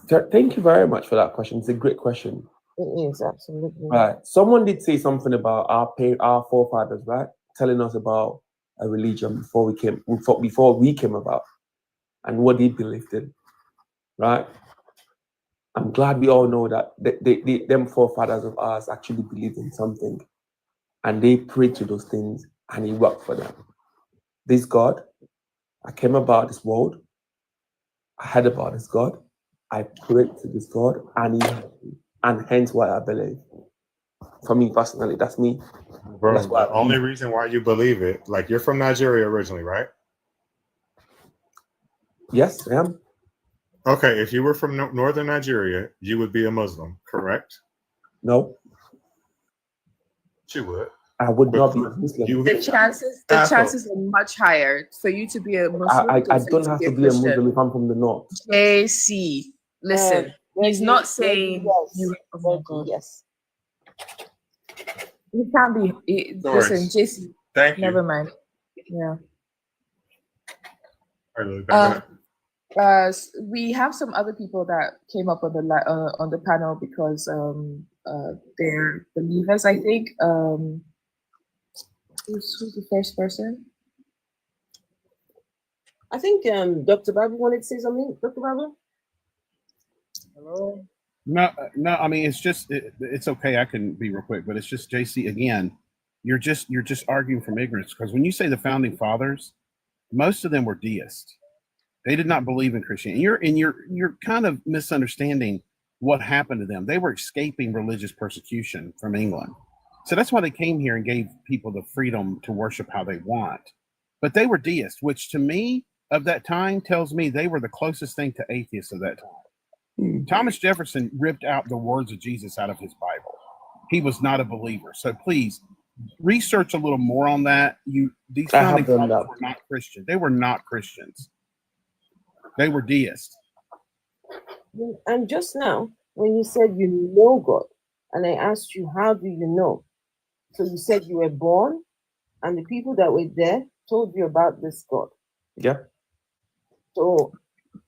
Thank you very much for that question. It's a great question.
It is, absolutely.
Right. Someone did say something about our forefathers, right? Telling us about a religion before we came about, and what they believed in. Right. I'm glad we all know that them forefathers of ours actually believed in something, and they prayed to those things, and it worked for them. This God, I came about this world, I heard about this God, I prayed to this God, and hence why I believe. For me personally, that's me.
Bro,
that's why
the only reason why you believe it, like you're from Nigeria originally, right?
Yes, I am.
Okay, if you were from northern Nigeria, you would be a Muslim, correct?
No.
You would.
I would not be a Muslim.
The chances are much higher for you to be a Muslim.
I don't have to be a Muslim if I'm from the north.
JC, listen, he's not saying you. Oh God.
Yes.
You can't be. Listen, JC.
Thank you.
Never mind. Yeah. We have some other people that came up on the panel because they're believers. I think. Who's the first person?
I think Dr. Babu wanted to say something. Dr. Babu? Hello?
No. I mean, it's okay. I can be real quick, but it's just JC again. You're just arguing from ignorance, because when you say the founding fathers, most of them were deists. They did not believe in Christianity. You're kind of misunderstanding what happened to them. They were escaping religious persecution from England. So that's why they came here and gave people the freedom to worship how they want. But they were deists, which to me, of that time, tells me they were the closest thing to atheists of that time. Thomas Jefferson ripped out the words of Jesus out of his Bible. He was not a believer. So please, research a little more on that. These founding fathers were not Christian. They were not Christians. They were deists.
And just now, when you said you know God, and I asked you, how do you know? So you said you were born, and the people that were there told you about this God.
Yeah.
So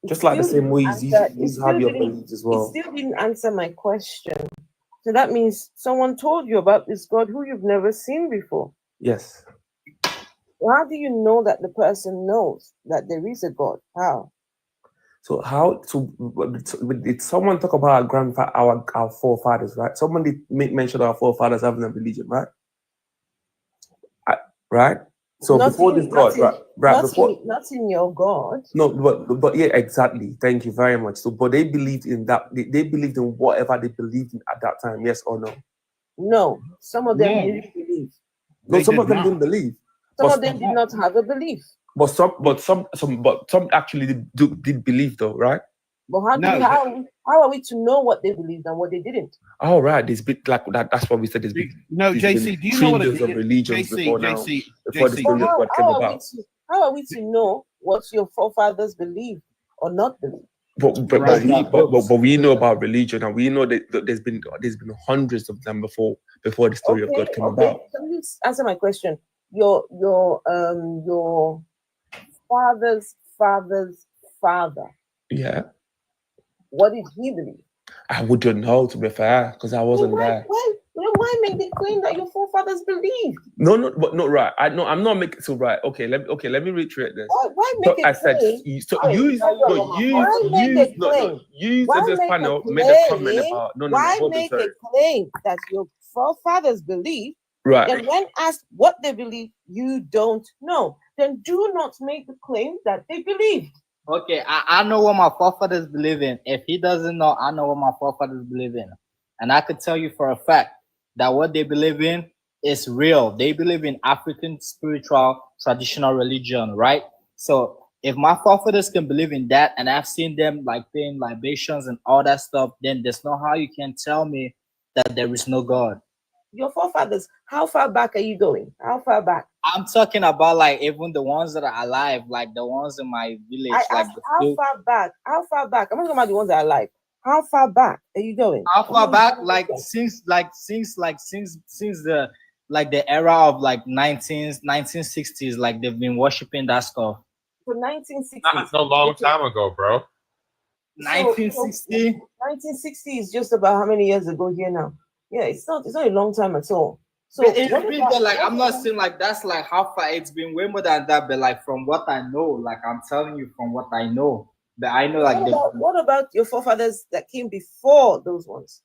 just like the same way you have your beliefs as well.
It still didn't answer my question. So that means someone told you about this God who you've never seen before.
Yes.
How do you know that the person knows that there is a God? How?
So did someone talk about our forefathers, right? Someone did mention our forefathers having a religion, right? Right? So not before this God,
not in your God.
No, but yeah, exactly. Thank you very much. So, but they believed in that. They believed in whatever they believed in at that time. Yes or no?
No, some of them didn't believe.
No, some of them didn't believe.
Some of them did not have a belief.
But some actually did believe, though, right?
But how are we to know what they believed and what they didn't?
Oh, right. There's bit like that. That's what we said. There's
JC, do you know what
of religions before now? Before the story of God came about.
How are we to know what your forefathers believed or not believed?
But we know about religion, and we know that there's been hundreds of them before the story of God came about.
Can you answer my question? Your father's father's father.
Yeah.
What did he believe?
I wouldn't know, to be fair, because I wasn't there.
Why make the claim that your forefathers believed?
No, but not right. I'm not making so right. Okay, let me reiterate this.
Why make a claim?
Use this panel made a comment about
why make a claim that your forefathers believe?
Right.
And when asked what they believe, you don't know. Then do not make the claim that they believed.
Okay, I know what my forefathers believe in. If he doesn't know, I know what my forefathers believe in. And I could tell you for a fact that what they believe in is real. They believe in African spiritual traditional religion, right? So If my forefathers can believe in that, and I've seen them like paying libations and all that stuff, then there's no how you can tell me that there is no God.
Your forefathers, how far back are you going? How far back?
I'm talking about like even the ones that are alive, like the ones in my village.
I
like
asked, how far back? How far back? I'm not talking about the ones that are alive. How far back are you going?
How far back? Since the era of like 1960s, like they've been worshiping that stuff.
For 1960s.
Not no long time ago, bro.
1960.
1960 is just about how many years ago here now? Yeah, it's not a long time at all. So
I'm not saying like that's like how far. It's been way more than that, but like from what I know, like I'm telling you from what I know. But I know like
what about your forefathers that came before those ones?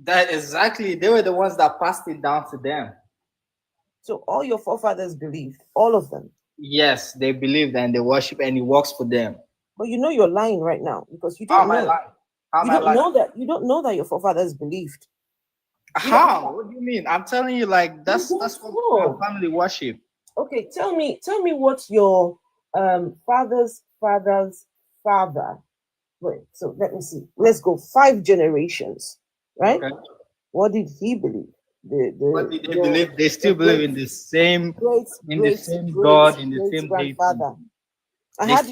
That exactly, they were the ones that passed it down to them.
So all your forefathers believed, all of them.
Yes, they believed and they worship, and it works for them.
But you know you're lying right now because you don't know. You don't know that your forefathers believed.
How? What do you mean? I'm telling you, like that's what family worship.
Okay, tell me what your father's father's father. Wait, so let me see. Let's go 5 generations, right? Okay. What did he believe?
What did they believe? They still believe in the same God, in the same
grandfather. How do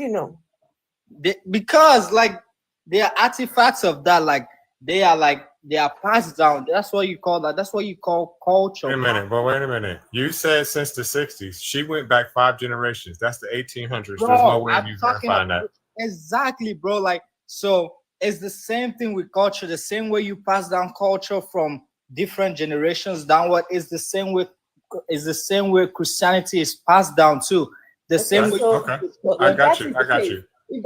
you know?
Because like they are artifacts of that. Like they are passed down. That's what you call that. That's what you call culture.
Wait a minute. You said since the 60s. She went back 5 generations. That's the 1800s.
Bro,
there's no way you can find that.
Exactly, bro. Like, so it's the same thing with culture. The same way you pass down culture from different generations downward is the same way Christianity is passed down too. The same way.
Okay. I got you.
If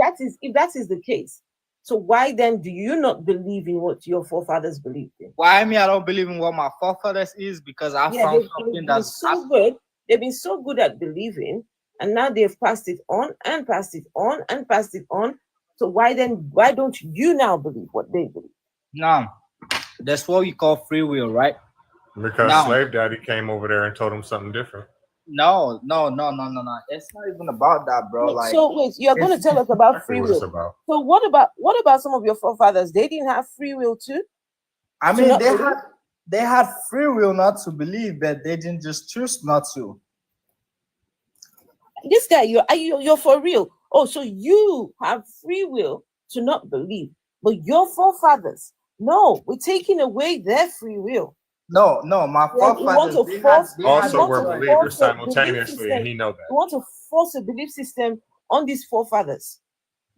that is the case, so why then do you not believe in what your forefathers believed in?
Why I don't believe in what my forefathers is because I found something that's
so good. They've been so good at believing, and now they've passed it on and passed it on and passed it on. So why don't you now believe what they believe?
No, that's what we call free will, right?
Because Slave Daddy came over there and told him something different.
No. It's not even about that, bro. Like,
so wait, you're going to tell us about free will. So what about some of your forefathers? They didn't have free will too.
I mean, they had free will not to believe, but they didn't just choose not to.
This guy, you're for real. Oh, so you have free will to not believe, but your forefathers, no, we're taking away their free will.
No, my forefathers
were believers simultaneously, and he know that.
You want to force a belief system on these forefathers?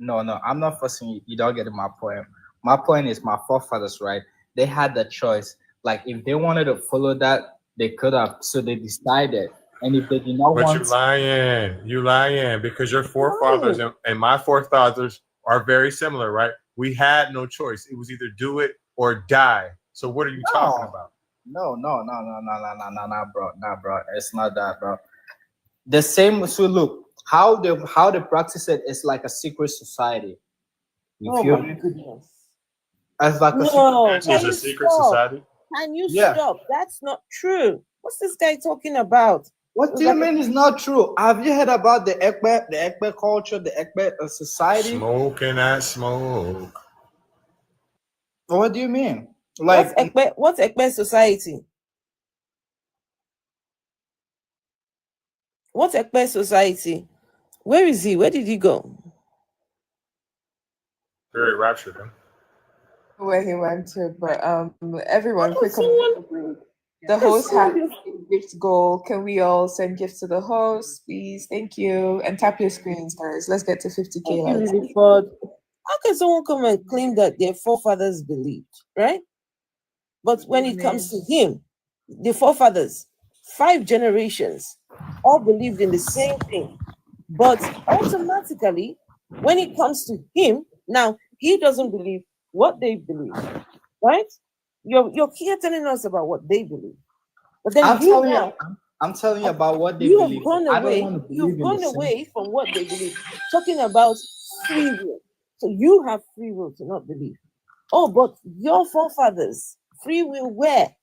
No, I'm not forcing you. You don't get my point. My point is my forefathers, right? They had the choice. Like if they wanted to follow that, they could have. So they decided. And if they did not want,
you lying because your forefathers and my forefathers are very similar, right? We had no choice. It was either do it or die. So what are you talking about?
No, bro. It's not that, bro. The same. So look, how they practice it is like a secret society.
You feel me? Goodness.
As like
a secret society.
Can you stop? That's not true. What's this guy talking about?
What do you mean it's not true? Have you heard about the Ekpe culture, the Ekpe society?
Smoking that smoke.
What do you mean? Like
what's Ekpe society? What's Ekpe society? Where is he? Where did he go?
Very raptured him.
Where he went to, but everyone, quick comment. The host has a gift goal. Can we all send gifts to the host, please? Thank you. And tap your screens, guys. Let's get to 50K.
How can someone come and claim that their forefathers believed, right? But when it comes to him, the forefathers, 5 generations, all believed in the same thing. But automatically, when it comes to him, now he doesn't believe what they believe, right? You're here telling us about what they believe, but then
I'm telling you about what they believe.
You've gone away from what they believe, talking about free will. So you have free will to not believe. Oh, but your forefathers, free will where?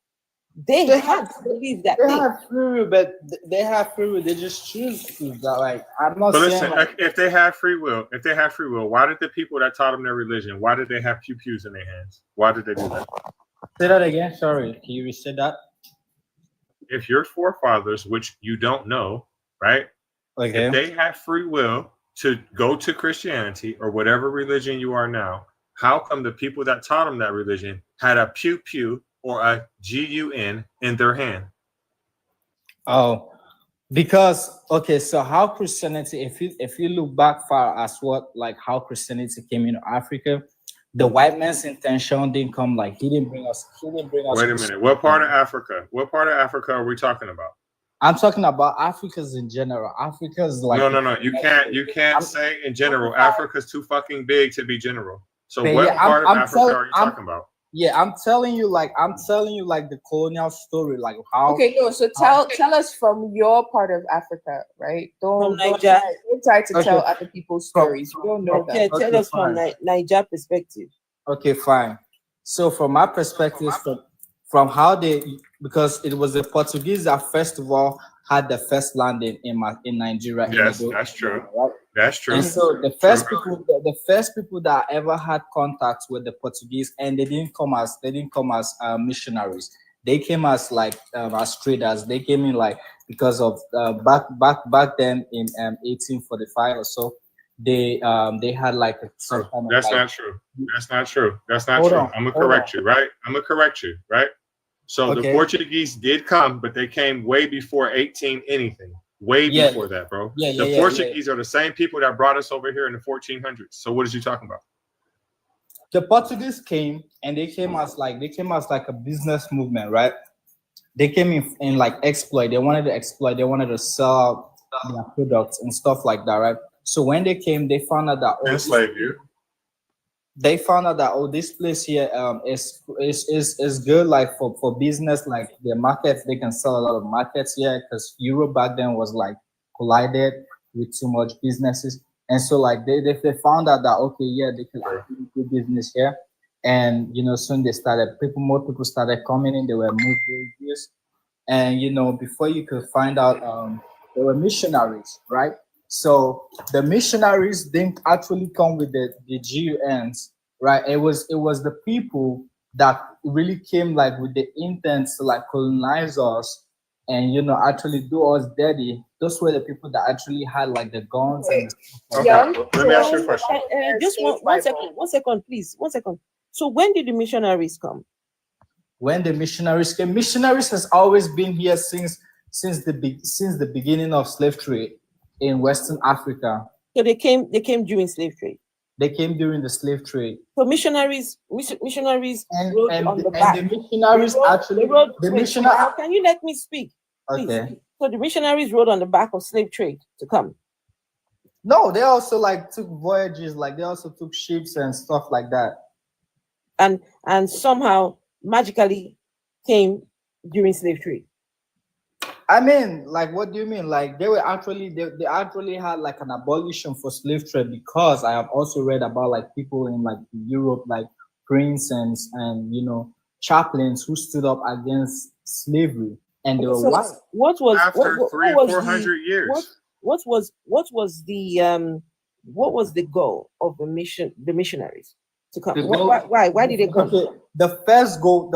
They have to believe that
they
thing.
have free will, but they have free will. They just choose to. Like, I'm not
But
saying
listen,
like,
if they have free will, why did the people that taught them their religion, why did they have pew-pews in their hands? Why did they do that?
say that again. Sorry, can you reset that?
If your forefathers, which you don't know, right?
Okay.
If they had free will to go to Christianity or whatever religion you are now, how come the people that taught them that religion had a pew-pew or a GUN in their hand?
Oh, because okay, so how Christianity, if you look back far as what like how Christianity came into Africa, the white man's intention didn't come like he didn't bring us.
Wait a minute. What part of Africa? What part of Africa are we talking about?
I'm talking about Africa's in general. Africa's like
No. You can't say in general. Africa's too fucking big to be general. So
but
what
yeah,
part of Africa are you talking about?
Yeah, I'm telling you like the colonial story, like how.
Okay, no. So tell us from your part of Africa, right? Don't
Niger.
try to tell
Okay.
other people's stories. We don't know
Okay,
that.
tell us from Niger perspective.
Okay, fine. So from my perspective, from how they, because it was the Portuguese that first of all had the first landing in Nigeria.
Yes, that's true.
Right?
That's true.
And so the first people that ever had contact with the Portuguese, and they didn't come as missionaries. They came as like as traders. They came in like because of back then in 1845 or so. They had like some kind of
That's
like,
not true. That's not true. That's not
Hold
true.
on,
I'm gonna
hold
correct
on.
you, right? I'm gonna correct you, right? So the
Okay.
Portuguese did come, but they came way before 18 anything. Way
Yeah.
before that, bro.
Yeah,
The Portuguese are the same people that brought us over here in the 1400s. So what is you talking about?
The Portuguese came and they came as like a business movement, right? They came in like exploit. They wanted to exploit. They wanted to sell their products and stuff like that, right? So when they came, they found out that
Enslave you.
They found out that this place here is good like for business, like the markets, they can sell a lot of markets here because Europe back then was like collided with too much businesses, and so like they found out that okay, yeah, they can actually do business here. And soon more people started coming in. They were moved villages, and before you could find out, there were missionaries, right? So the missionaries didn't actually come with the GUNs, right? It was the people that really came like with the intent to like colonize us and actually do us dirty. Those were the people that actually had like the guns and
Let me ask you a question.
Just one second, please. 1 second. So when did the missionaries come?
When the missionaries came, missionaries has always been here since the beginning of slave trade in Western Africa.
So they came during slave trade.
They came during the slave trade.
So missionaries rode on the
And
back.
the missionaries
Can you let me speak? Please?
Okay.
So the missionaries rode on the back of slave trade to come.
No, they also like took voyages, like they also took ships and stuff like that.
And somehow magically came during slave trade.
I mean, like, what do you mean? Like, they actually had like an abolition for slave trade, because I have also read about like people in like Europe, like princes and chaplains who stood up against slavery, and they were white.
What was
after 300 or 400 years?
What was the goal of the missionaries to come? Why did they come?
Okay, the first goal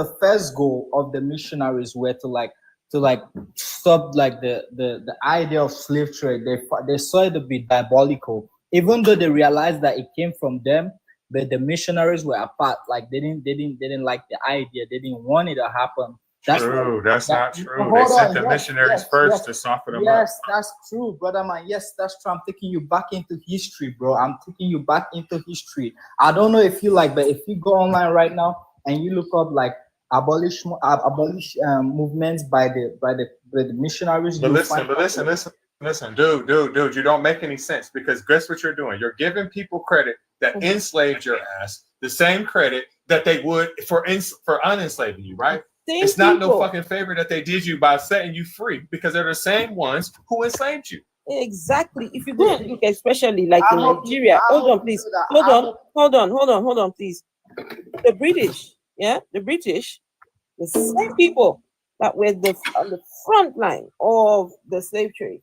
of the missionaries were to stop like the idea of slave trade. They saw it to be diabolical, even though they realized that it came from them. But the missionaries were apart. Like they didn't like the idea. They didn't want it to happen.
That's not true. They sent the missionaries first to soften them up.
Yes, that's true, brother man. Yes, that's true. I'm taking you back into history, bro. I'm taking you back into history. I don't know if you like, but if you go online right now and you look up like abolish movements by the missionaries.
But listen, dude, you don't make any sense, because guess what you're doing? You're giving people credit that enslaved your ass the same credit that they would for unenslaving you, right? It's not no fucking favor that they did you by setting you free, because they're the same ones who enslaved you.
Exactly. If you go and look, especially like in Nigeria, hold on, please. Hold on, please. The British, the same people that were on the front line of the slave trade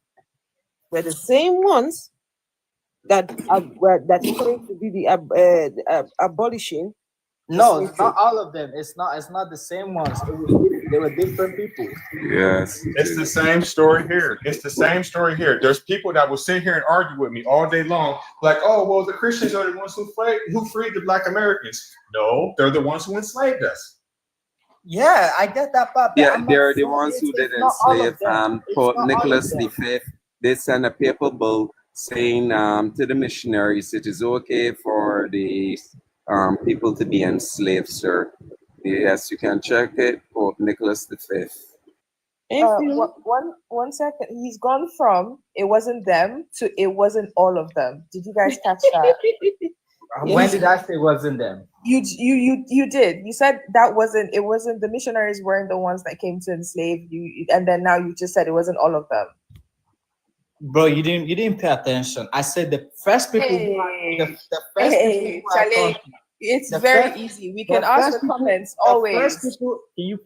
were the same ones that that is going to be the abolishing.
No, it's not all of them. It's not the same ones. They were different people.
Yes. It's the same story here. It's the same story here. There's people that will sit here and argue with me all day long, like, oh, well, the Christians are the ones who freed the Black Americans. No, they're the ones who enslaved us.
Yeah, I get that part.
Yeah, they're the ones who did enslave Pope Nicholas V. They sent a paper bull saying to the missionaries, it is okay for the people to be enslaved, sir. Yes, you can check it, Pope Nicholas V.
One second. He's gone from it wasn't them to it wasn't all of them. Did you guys catch that?
When did I say it wasn't them?
You did. You said that wasn't. It wasn't the missionaries weren't the ones that came to enslave you, and then now you just said it wasn't all of them.
Bro, you didn't pay attention. I said the first people the first people
Charlie, it's very easy. We can ask the comments always.
First people, can you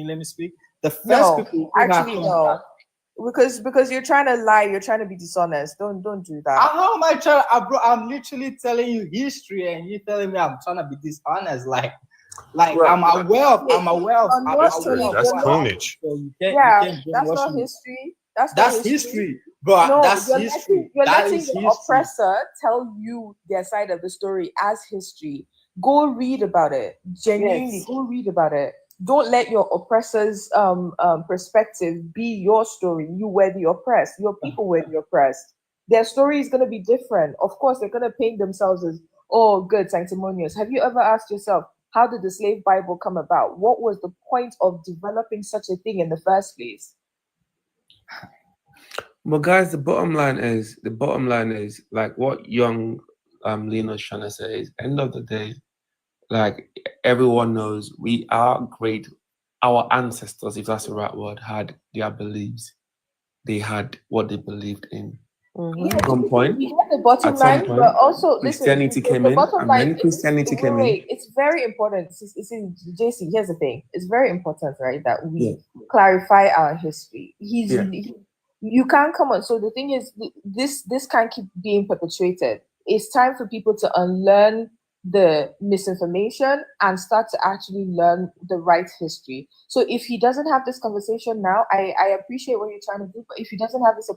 let me speak? The first people who
actually no. Because you're trying to lie, you're trying to be dishonest. Don't do that.
How am I trying? Bro, I'm literally telling you history, and you telling me I'm trying to be dishonest. Like bro, I'm aware of.
That's coinage.
So that's not history.
That's history. Bro,
no,
that's
you're
history.
You're letting the oppressor tell you their side of the story as history. Go read about it. Genuinely, go read about it. Don't let your oppressor's perspective be your story. You were the oppressed. Your people were the oppressed. Their story is going to be different. Of course, they're going to paint themselves as, oh, good, sanctimonious. Have you ever asked yourself, how did the slave Bible come about? What was the point of developing such a thing in the first place?
Well, guys, the bottom line is like what young Lena's trying to say is, end of the day, like everyone knows, our ancestors, if that's the right word, had their beliefs. They had what they believed in.
Mm-hmm.
At some point,
we had the bottom line, but also
Christianity came in, and when Christianity came in,
it's very important. It's in JC. Here's the thing: it's very important, right, that we clarify our history. You can't come on. So the thing is, this can't keep being perpetuated. It's time for people to unlearn the misinformation and start to actually learn the right history. So if he doesn't have this conversation now, I appreciate what you're trying to do, but if he doesn't have this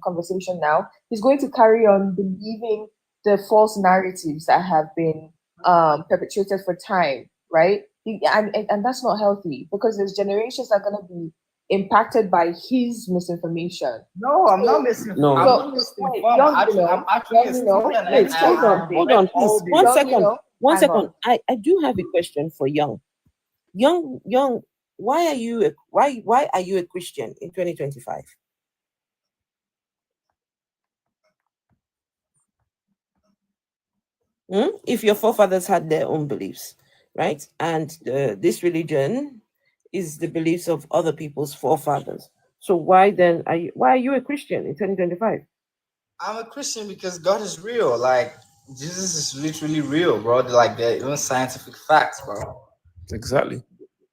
conversation now, he's going to carry on believing the false narratives that have been perpetuated for time, right? And that's not healthy, because there's generations that are going to be impacted by his misinformation.
No, I'm not misinformed.
No.
I'm not misinformed. I'm actually a student.
Hold on, please. One second. I do have a question for Young. Young, why are you a Christian in 2025? If your forefathers had their own beliefs, right? And this religion is the beliefs of other people's forefathers. So why are you a Christian in 2025?
I'm a Christian because God is real. Like, Jesus is literally real, bro. Like, they're even scientific facts, bro.
Exactly.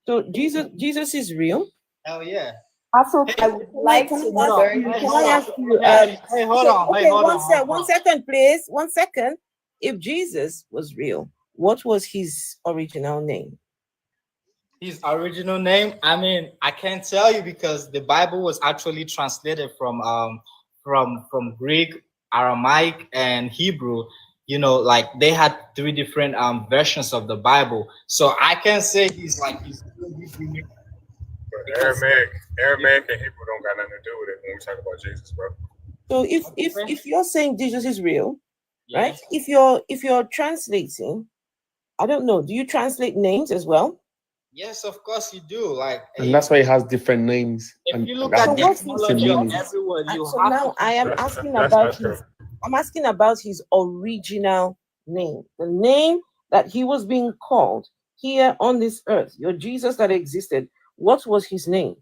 So Jesus is real?
Hell yeah.
Afro, I would like to learn.
Can I ask you?
Hey, hold on.
One second, please. 1 second. If Jesus was real, what was his original name?
His original name? I mean, I can't tell you because the Bible was actually translated from Greek, Aramaic, and Hebrew. You know, like they had 3 different versions of the Bible. So I can't say he's Aramaic
and Hebrew don't got nothing to do with it when we talk about Jesus, bro.
So if you're saying Jesus is real, right? If you're translating, I don't know, do you translate names as well?
Yes, of course you do. Like,
and that's why it has different names.
If you look at the etymology of every word,
so now I am asking about his original name, the name that he was being called here on this earth. Your Jesus that existed. What was his name?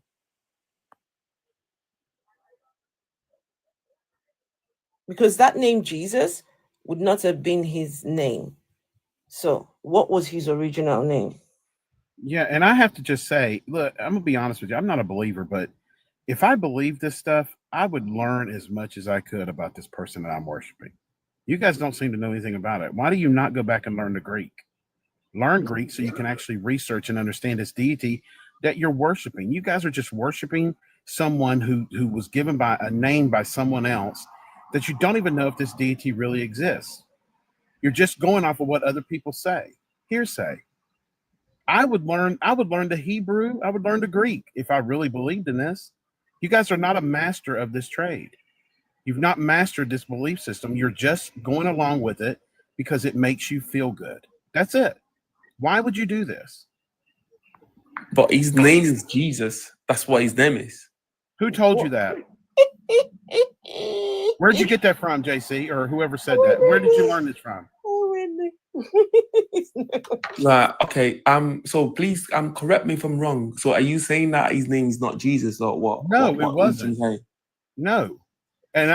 Because that name Jesus would not have been his name. So what was his original name?
Yeah, and I have to just say, look, I'm gonna be honest with you. I'm not a believer, but if I believe this stuff, I would learn as much as I could about this person that I'm worshiping. You guys don't seem to know anything about it. Why do you not go back and learn the Greek? Learn Greek so you can actually research and understand this deity that you're worshiping. You guys are just worshiping someone who was given by a name by someone else that you don't even know if this deity really exists. You're just going off of what other people say. Hearsay. I would learn the Hebrew, I would learn the Greek if I really believed in this. You guys are not a master of this trade. You've not mastered this belief system. You're just going along with it because it makes you feel good. That's it. Why would you do this?
But his name is Jesus. That's what his name is.
Who told you that? Where'd you get that from, JC, or whoever said that? Where did you learn this from?
Right. Okay. So please, correct me if I'm wrong. So are you saying that his name is not Jesus or what?
No,
what
it wasn't. No. And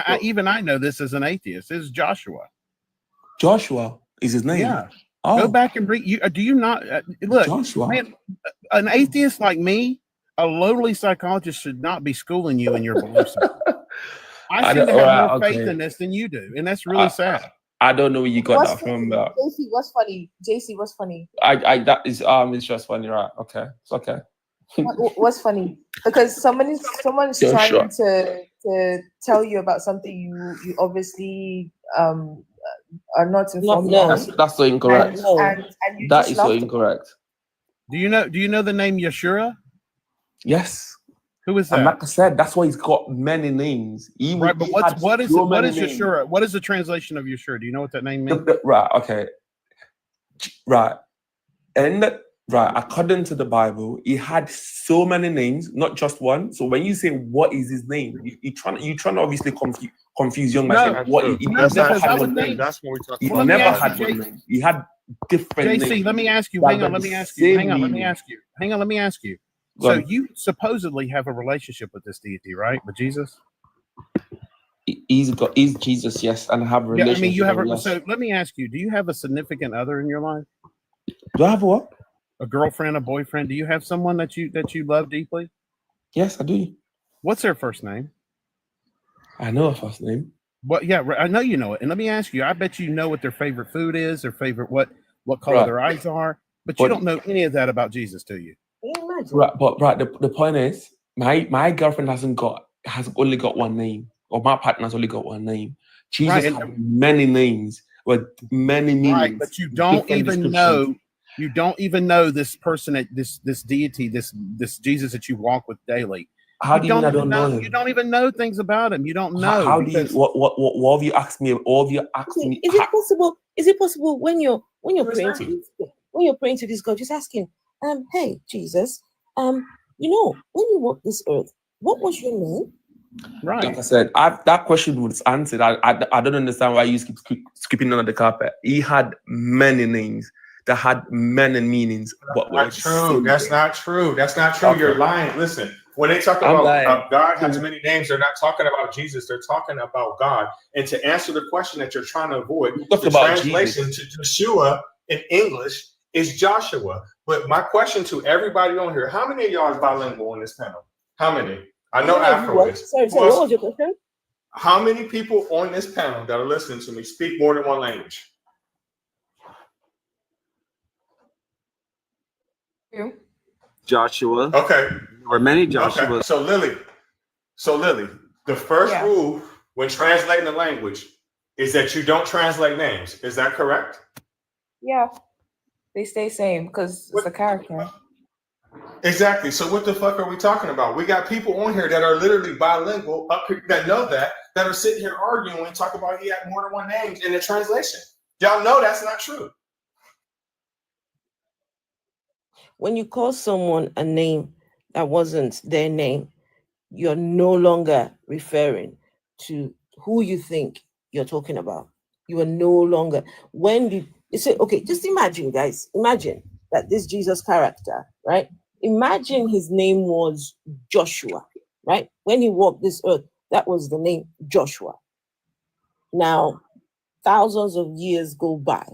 I know this as an atheist. It's Joshua.
Joshua is his name.
Yeah.
Oh.
Go back and read. Do you not look?
Joshua.
Man, an atheist like me, a lowly psychologist should not be schooling you in your belief system. I seem to have more faith in this than you do, and that's really sad.
I don't know where you got that from.
JC, what's funny? JC, what's funny?
That is it's just funny, right? Okay, it's okay.
What's funny? Because someone's trying to tell you about something you obviously are not informed of.
That's so incorrect.
And you
that
just
is so incorrect.
Do you know the name Yeshua?
Yes.
Who is that?
And like I said, that's why he's got many names.
Right, but what is Yeshua? What is the translation of Yeshua? Do you know what that name means?
Right, okay. Right. And according to the Bible, he had so many names, not just one. So when you say what is his name, you're trying to obviously confuse young man. He never had one name. He never had one name. He had different names.
JC, let me ask you. Hang on, let me ask you. So you supposedly have a relationship with this deity, right? With Jesus?
He's Jesus, yes, and I have a relationship.
Yeah, I mean, you have so let me ask you, do you have a significant other in your life?
Do I have what?
A girlfriend, a boyfriend? Do you have someone that you love deeply?
Yes, I do.
What's their first name?
I know her first name.
Well, yeah, I know you know it. And let me ask you, I bet you know what their favorite food is, their favorite what color their eyes are, but you don't know any of that about Jesus, do you?
Right, but the point is, my girlfriend has only got one name, or my partner's only got one name. Jesus has many names with many meanings.
Right, but you don't even know. You don't even know this person, this deity, this Jesus that you walk with daily.
How do you mean I don't know him?
You don't even know things about him. You don't know.
How do you? What have you asked me? All of you asked me.
Is it possible? Is it possible when you're praying to this God, just asking, hey Jesus, when you walk this earth, what was your name?
Right.
Like I said, that question was answered. I don't understand why you keep skipping under the carpet. He had many names that had many meanings.
That's not true. That's not true. Okay. You're lying. Listen, when they talk about God has many names, they're not talking about Jesus. They're talking about God. And to answer the question that you're trying to avoid, the translation to Yeshua in English is Joshua. But my question to everybody on here, how many of y'all is bilingual on this panel? How many? I know Afro is.
Sorry, what was your question?
How many people on this panel that are listening to me speak more than one language?
You.
Joshua.
Okay.
Or many Joshuas.
Okay. So Lily, the first rule when translating the language is that you don't translate names. Is that correct?
Yeah. They stay same because it's a character.
Exactly. So what the fuck are we talking about? We got people on here that are literally bilingual up here that know that are sitting here arguing and talk about he had more than one name in the translation. Y'all know that's not true.
When you call someone a name that wasn't their name, you're no longer referring to who you think you're talking about. You are no longer. When you say, okay, just imagine, guys, imagine that this Jesus character, right? Imagine his name was Joshua, right? When he walked this earth, that was the name Joshua. Now, thousands of years go by.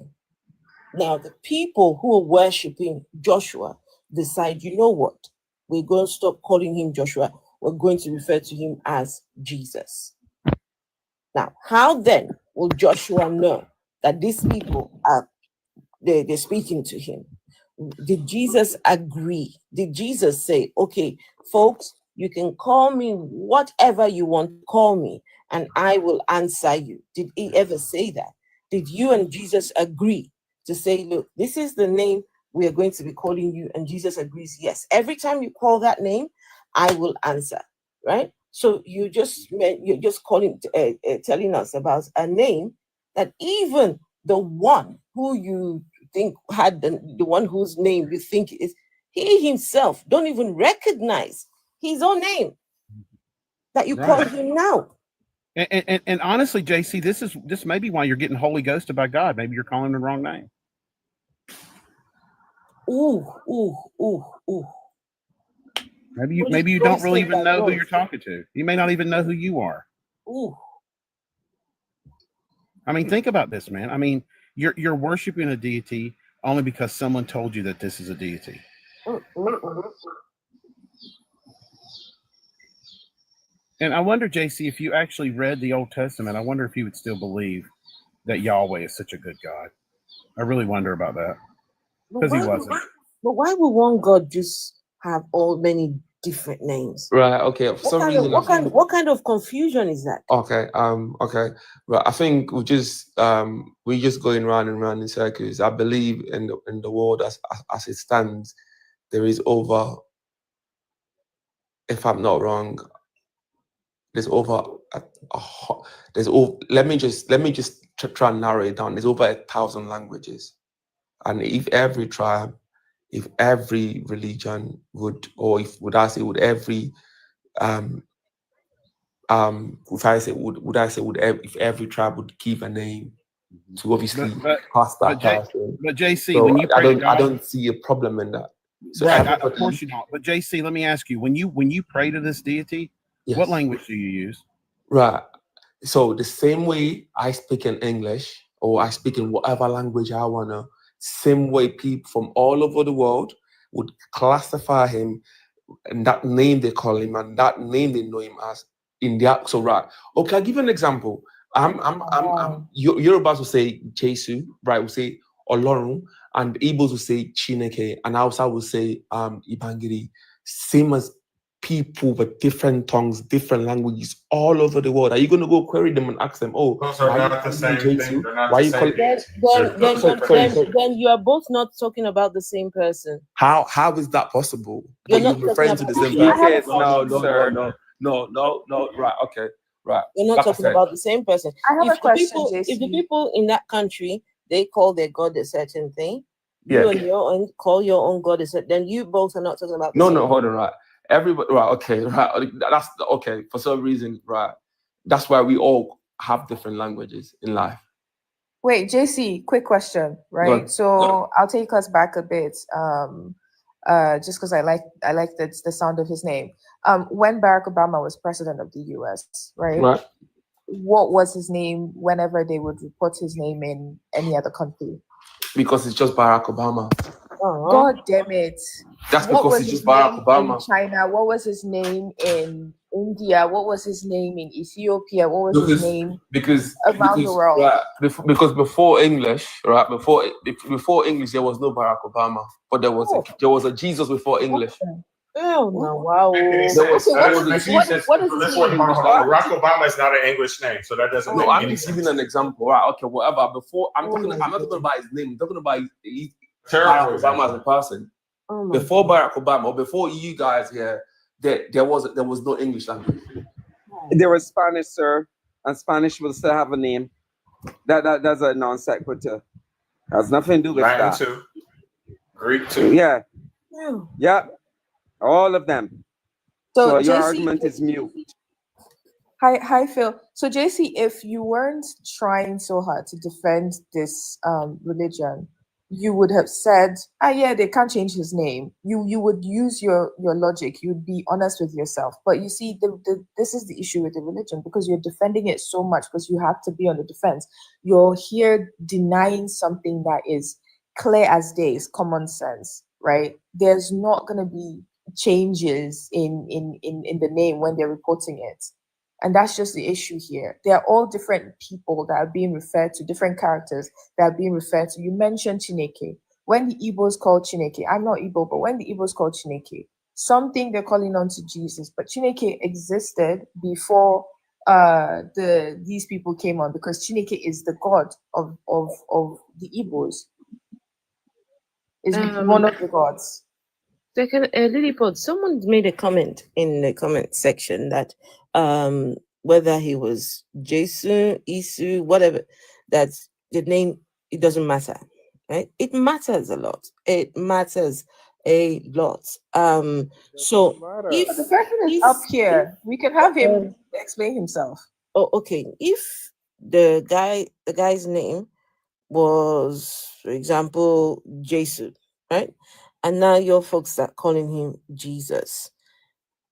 Now, the people who are worshiping Joshua decide, you know what, we're going to stop calling him Joshua. We're going to refer to him as Jesus. Now, how then will Joshua know that these people are they're speaking to him? Did Jesus agree? Did Jesus say, okay, folks, you can call me whatever you want to call me, and I will answer you? Did he ever say that? Did you and Jesus agree to say, look, this is the name we are going to be calling you? And Jesus agrees, yes. Every time you call that name, I will answer, right? So you're just calling, telling us about a name that even the one who you think had the one whose name you think is, he himself don't even recognize his own name that you call him now.
And honestly, JC, this may be why you're getting Holy Ghosted by God. Maybe you're calling the wrong name.
Ooh.
Maybe you don't really even know who you're talking to. You may not even know who you are.
Ooh.
I mean, think about this, man. I mean, you're worshiping a deity only because someone told you that this is a deity. And I wonder, JC, if you actually read the Old Testament, I wonder if you would still believe that Yahweh is such a good God. I really wonder about that. Because he wasn't.
But why would one God just have all many different names?
Right. Okay. For some reason,
what kind of confusion is that?
Okay. Okay. Right. I think we're just going round and round in circles. I believe in the world as it stands, there is over, if I'm not wrong, there's over let me just try and narrow it down. There's over 1,000 languages, and if every tribe, if every religion would every if every tribe would give a name to obviously pass that person.
But JC,
so
when you pray to God,
I don't see a problem in that. So
right, of course you don't. But JC, let me ask you: when you pray to this deity,
yes.
What language do you use?
Right. So the same way I speak in English or I speak in whatever language I wanna, same way people from all over the world would classify him and that name they call him and that name they know him as in the so right. Okay, I'll give you an example. Yorubas will say Jesu, right? Will say Olorun, and Igbos will say Chineke, and Hausa will say Ibangiri. Same as people with different tongues, different languages all over the world. Are you going to go query them and ask them, oh,
those are not the same thing.
Why you call it?
Then you are both not talking about the same person.
How is that possible?
You're not
referring to the same person. No. Right, okay. Right.
You're not talking about the same person.
I have a question,
if the people in that country, they call their God a certain thing,
yeah.
You and your own call your own God a certain, then you both are not talking about the same
No, hold on, right. Everybody, right, okay, right. That's okay. For some reason, right. That's why we all have different languages in life.
Wait, JC, quick question, right? So I'll take us back a bit, just because I like the sound of his name. When Barack Obama was president of the U.S., right? What was his name whenever they would report his name in any other country?
Because it's just Barack Obama.
God damn it.
That's because it's just Barack Obama.
In China, what was his name in India? What was his name in Ethiopia? What was his name around the world?
Right, because before English, right? Before English, there was no Barack Obama, but there was a Jesus before English.
Oh no! Wow.
What is Barack Obama is not an English name, so that doesn't.
No, I'm just giving an example, right? Okay, whatever. Before I'm not talking about his name. I'm talking about Barack Obama as a person. Before Barack Obama, or before you guys here, there was no English language.
There was Spanish, sir, and Spanish will still have a name. That's a non sequitur. Has nothing to do with
Latin
that.
too. Greek too.
Yeah. Yeah. All of them. So your argument is mute.
Hi, Phil. So JC, if you weren't trying so hard to defend this religion, you would have said, yeah, they can't change his name. You would use your logic. You'd be honest with yourself. But you see, this is the issue with the religion, because you're defending it so much, because you have to be on the defense. You're here denying something that is clear as day, is common sense,
right, there's not going to be changes in the name when they're reporting it. And that's just the issue here. They're all different people that are being referred to, different characters that are being referred to. You mentioned Chineke. When the Igbos call Chineke, I'm not Igbo, but when the Igbos call Chineke, something they're calling on to Jesus. But Chineke existed before these people came on, because Chineke is the god of the Igbos. Is one of the gods.
Second, Lilliput, someone made a comment in the comment section that whether he was Jason, Isu, whatever, that the name, it doesn't matter, right? It matters a lot. It matters a lot. So if
the person is up here, we can have him explain himself.
Oh, okay. If the guy's name was, for example, Jason, right? And now your folks are calling him Jesus.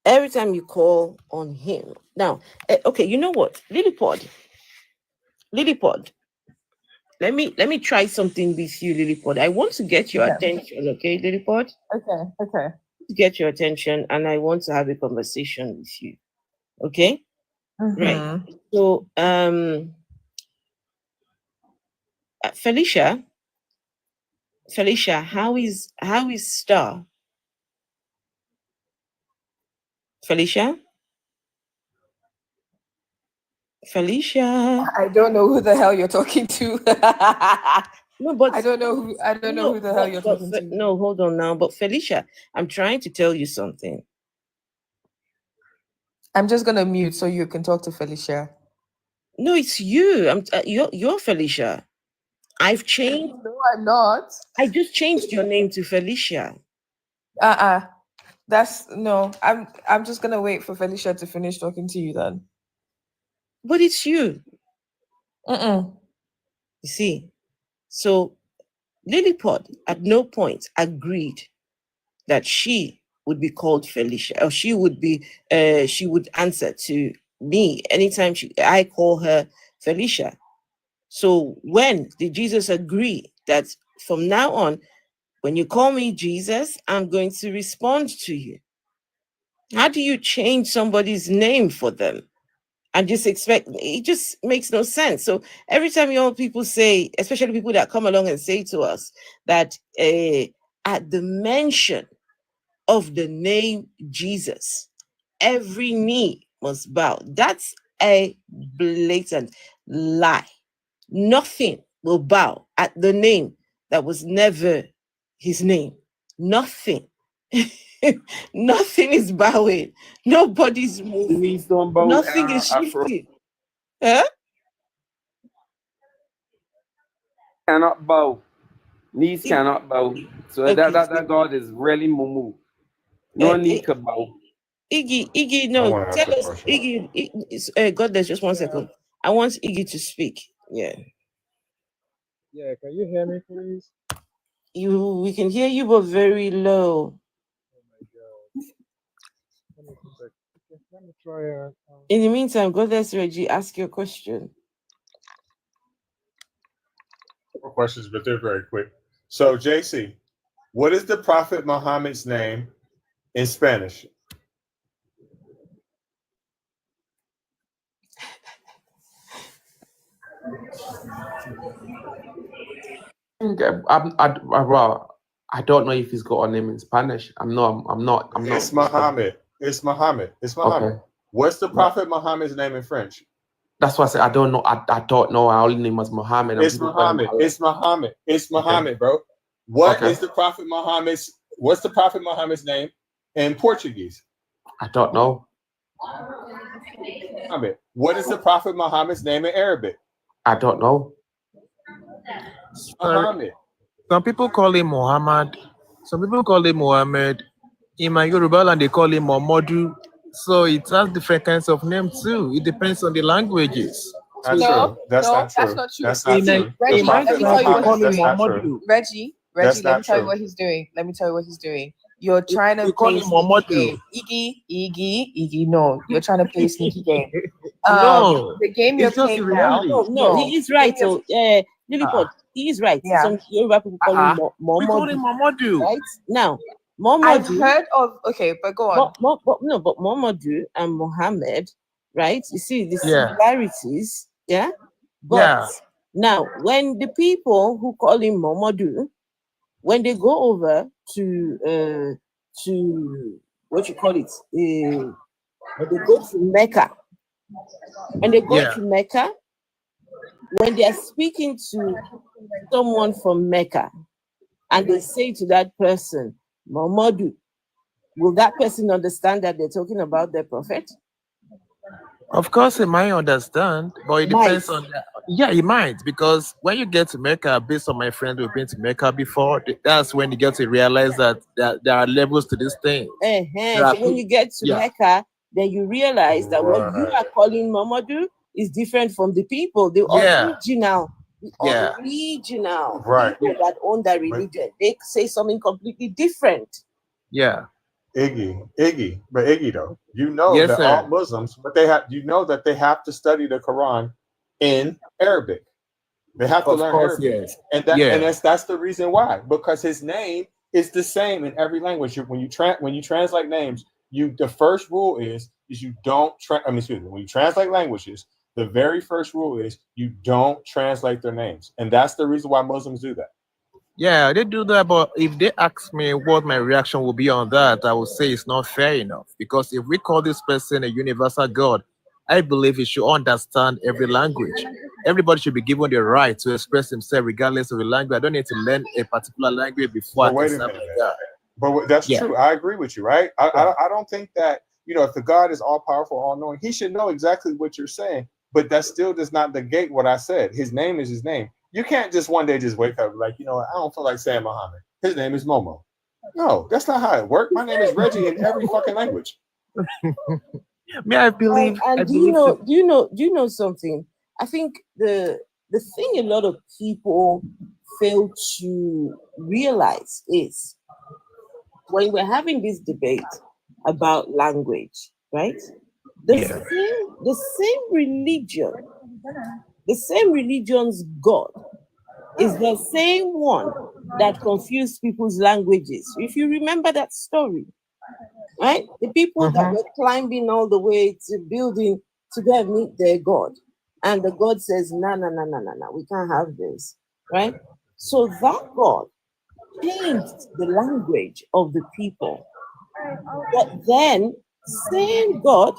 Every time you call on him. Now, okay, you know what? Lillipod. Let me try something with you, Lillipod. I want to get your attention, okay, Lillipod?
Okay.
Get your attention, and I want to have a conversation with you. Okay? Right. So Felicia, how is Star? Felicia?
I don't know who the hell you're talking to.
No, but
I don't know who the hell you're talking to.
No, hold on now. But Felicia, I'm trying to tell you something.
I'm just gonna mute so you can talk to Felicia.
No, it's you. You're Felicia. I've changed.
No, I'm not.
I just changed your name to Felicia.
That's no. I'm just gonna wait for Felicia to finish talking to you then.
But it's you.
You
see, so Lilliput at no point agreed that she would be called Felicia, or she would answer to me anytime I call her Felicia. So when did Jesus agree that from now on, when you call me Jesus, I'm going to respond to you? How do you change somebody's name for them and just expect? It just makes no sense. So every time young people say, especially people that come along and say to us that at the mention of the name Jesus, every knee must bow. That's a blatant lie. Nothing will bow at the name that was never his name. Nothing. Nothing is bowing. Nobody's moving.
Knees don't bow.
Nothing is shifting. Huh?
Cannot bow. Knees cannot bow. So
Okay.
that God is really mumu. No knee could bow.
Iggy, no. Tell us, Iggy. God, there's just 1 second. I want Iggy to speak. Yeah.
Yeah, can you hear me, please?
We can hear you, but very low.
Let me try.
In the meantime, Goddess Reggie, ask your question.
4 questions, but they're very quick. So, JC, what is the Prophet Muhammad's name in Spanish?
I don't know if he's got a name in Spanish. I'm not.
It's Muhammad. It's Muhammad.
Okay.
What's the Prophet Muhammad's name in French?
That's why I said I don't know. I don't know. I only name as Muhammad.
It's Muhammad. It's Muhammad. It's Muhammad, bro. What's the Prophet Muhammad's name in Portuguese?
I don't know.
Muhammad. What is the Prophet Muhammad's name in Arabic?
I don't know.
Muhammad.
Some people call him Muhammad. Some people call him Muhammad. In my Yoruba land, they call him Momodu. So it has different kinds of names too. It depends on the languages.
That's not true. That's not true.
Reggie, let me tell you what he's doing. Let me tell you what he's doing. You're trying to play sneaky game. Iggy, no. You're trying to play sneaky game.
No,
the game you're playing now.
No, he is right. So, Lilliput, He is right.
Yeah.
Some Yoruba people call him
We call him
Momodu.
Momodu.
Right? Now,
I've
Momodu.
heard of, okay, but go on.
But Momodu and Mohammed, right? You see the
Yeah.
similarities, yeah? But now, when the people who call him Momodu, when they go over to what you call it, when they go to Mecca, when they go to Mecca, when they are speaking to someone from Mecca, and they say to that person, Momodu, will that person understand that they're talking about their prophet?
Of course, he might understand, but it depends on that. Yeah, he might, because when you get to Mecca, based on my friend who've been to Mecca before, that's when you get to realize that there are levels to this thing.
So when you get to Mecca, then you realize that what you are calling Momodu is different from the people, the original people that own that religion. They say something completely different.
Yeah.
Iggy though, you know that all Muslims, but you know that they have to study the Quran in Arabic. They have to learn Arabic, and that's the reason why. Because his name is the same in every language. When you translate names, the first rule is you don't. When you translate languages, the very first rule is you don't translate their names, and that's the reason why Muslims do that.
Yeah, they do that, but if they ask me what my reaction will be on that, I would say it's not fair enough. Because if we call this person a universal God, I believe he should understand every language. Everybody should be given the right to express himself regardless of the language. I don't need to learn a particular language before I can serve my God.
But that's true. I agree with you, right? I don't think that, if the God is all powerful, all knowing, he should know exactly what you're saying. But that still does not negate what I said. His name is his name. You can't just one day just wake up like, I don't feel like saying Muhammad. His name is Momo. No, that's not how it works. My name is Reggie in every fucking language.
I believe.
And do you know something? I think the thing a lot of people fail to realize is when we're having this debate about language, right? The same religion's God is the same one that confused people's languages. If you remember that story, right? The people that were climbing all the way to building to go and meet their God. And the God says, no, we can't have this, right? So that God changed the language of the people. But then, same God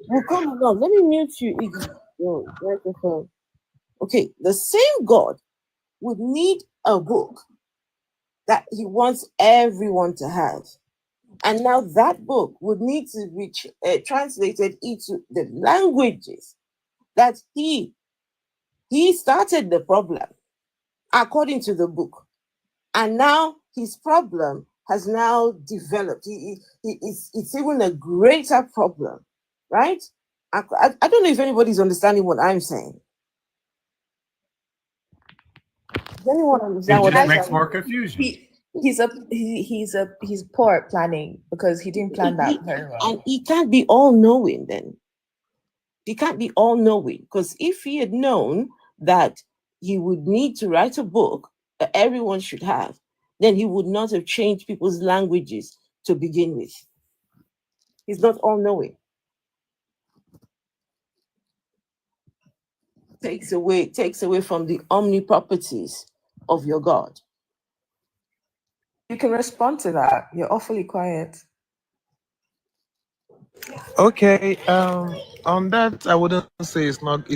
will come along. Let me mute you. Microphone. Okay, the same God would need a book that he wants everyone to have. And now that book would need to be translated into the languages that he started the problem according to the book. And now his problem has now developed. It's even a greater problem, right? I don't know if anybody's understanding what I'm saying. Does anyone understand what I'm saying? It just makes more
confusion.
He's poor at planning because he didn't plan that very well.
And he can't be all-knowing then. He can't be all-knowing, because if he had known that he would need to write a book that everyone should have, then he would not have changed people's languages to begin with. He's not all-knowing. Takes away from the omniproperties of your God.
You can respond to that. You're awfully quiet.
Okay. On that, I wouldn't say it's not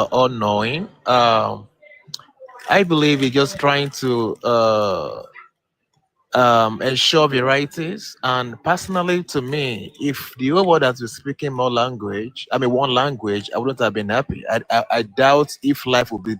all knowing. I believe he's just trying to ensure varieties. And personally, to me, if the whole world has been speaking one language, I wouldn't have been happy. I doubt if life would be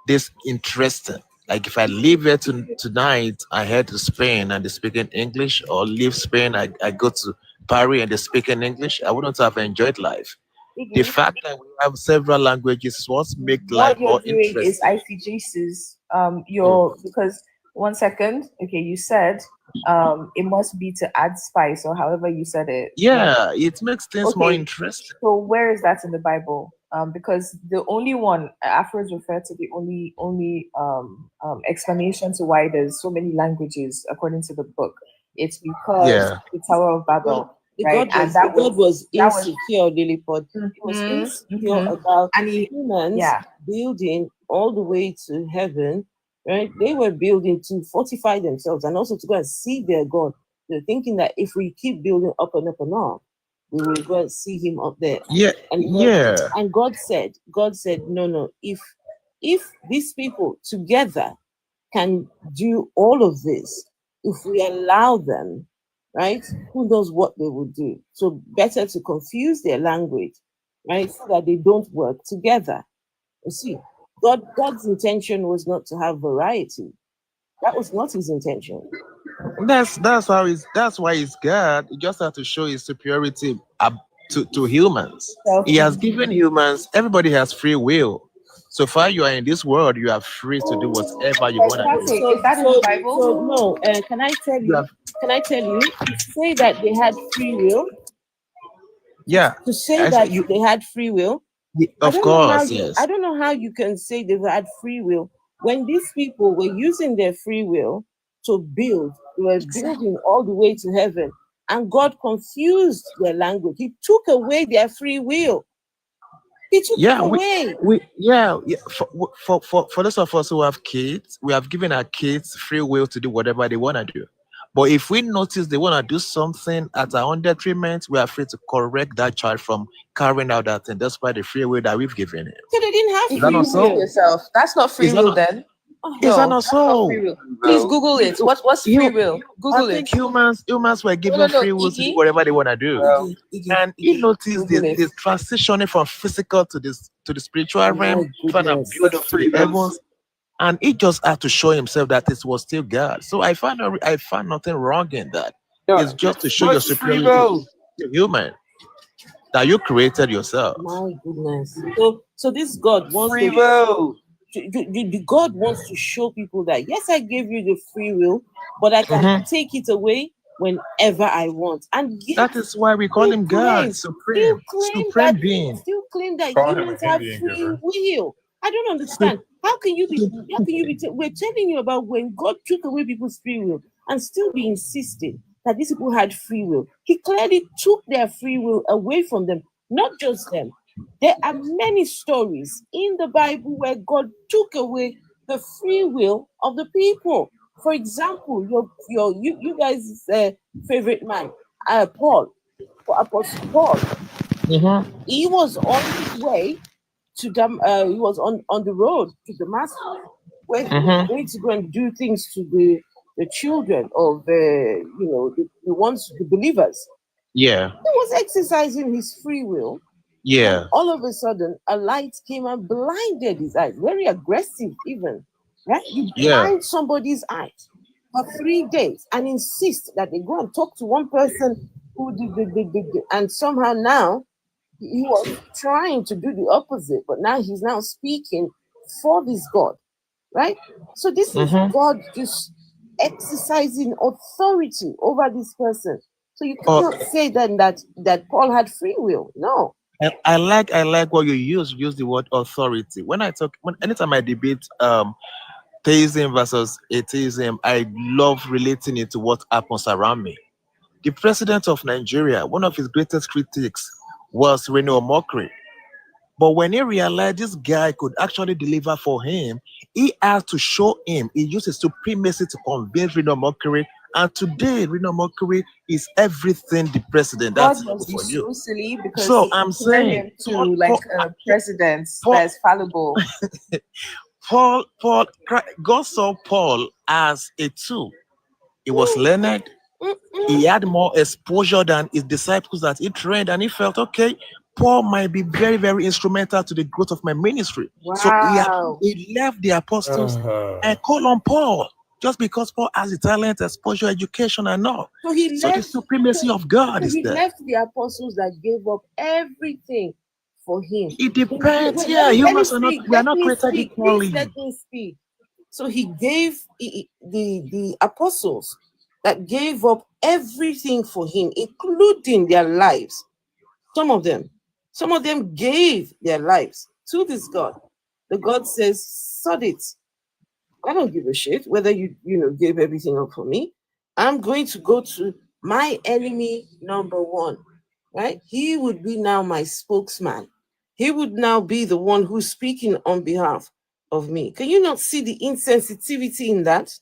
this interesting. Like if I leave here tonight, I head to Spain and they speak in English, or leave Spain, I go to Paris and they speak in English, I wouldn't have enjoyed life. The fact that we have several languages is what makes life more interesting.
Is ICGCs. Because 1 second, okay, you said it must be to add spice, or however you said it.
Yeah, it makes things more interesting.
So where is that in the Bible? because the only one Afros refer to the only explanation to why there's so many languages according to the book. It's because the Tower of Babel.
The
right?
God was insecure, Lilliput. He was insecure about humans building all the way to heaven, right? They were building to fortify themselves and also to go and see their God. They're thinking that if we keep building up and up and up, we will go and see him up there. And God said, no, if these people together can do all of this, if we allow them, right, who knows what they will do. So better to confuse their language, right, so that they don't work together. You see, God's intention was not to have variety. That was not his intention.
That's why he's God. He just has to show his superiority to humans. He has given humans, everybody has free will. So far you are in this world, you are free to do whatever you want to do.
Is that in the Bible?
So no, can I tell you? To say that they had free will?
Yeah.
To say that they had free will?
Of course, yes.
I don't know how you can say they've had free will when these people were using their free will to build. They were building all the way to heaven, and God confused their language. He took away their free will. He took it away.
For those of us who have kids, we have given our kids free will to do whatever they want to do. But if we notice they want to do something at our own detriment, we are free to correct that child from carrying out that thing. That's why the free will that we've given him.
So they didn't have
free will
yourself. That's not free will then.
Is that not so?
Please Google it. What's free will? Google it.
Humans were given free will to do whatever they want to do. And you notice the transitioning from physical to the spiritual realm, trying to build up to the heavens. And he just had to show himself that it was still God. So I found nothing wrong in that. It's just to show your superiority to human that you created yourself.
My goodness. So this God wants
free will.
The God wants to show people that yes, I gave you the free will, but I can take it away whenever I want. And
that is why we call him God, supreme being.
Still claim that humans have free will. I don't understand. How can you be? We're telling you about when God took away people's free will and still be insisting that these people had free will. He clearly took their free will away from them, not just them. There are many stories in the Bible where God took away the free will of the people. For example, you guys' favorite man, Paul, Apostle Paul. He was on his way to he was on the road to Damascus, where he was going to go and do things to the children of the believers.
Yeah.
He was exercising his free will.
Yeah.
And all of a sudden, a light came and blinded his eyes. Very aggressive, even. Right? You blind somebody's eyes for 3 days and insist that they go and talk to one person who did, and somehow now he was trying to do the opposite, but now he's now speaking for this God, right? So this is God just exercising authority over this person. So you cannot say then that Paul had free will. No.
I like what you use the word authority. Anytime I debate theism versus atheism, I love relating it to what happens around me. The president of Nigeria, one of his greatest critics was Rene Omokri. But when he realized this guy could actually deliver for him, he had to show him. He used his supremacy to convince Rene Omokri. And today, Rene Omokri is everything the president. That's
God was
for you.
so silly because
So I'm saying
to like a president that's fallible.
God saw Paul as a tool. He was learned. He had more exposure than his disciples that he trained, and he felt, okay, Paul might be very, very instrumental to the growth of my ministry.
Wow.
So he left the apostles and called on Paul, just because Paul has the talent, exposure, education, and all.
So the
supremacy of God is there.
He left the apostles that gave up everything for him.
It depends. Humans are not. We are not created equally.
Let me speak. So he gave the apostles that gave up everything for him, including their lives. Some of them. Some of them gave their lives to this God. The God says, sod it. I don't give a shit whether you gave everything up for me. I'm going to go to my enemy number one, right? He would be now my spokesman. He would now be the one who's speaking on behalf of me. Can you not see the insensitivity in that?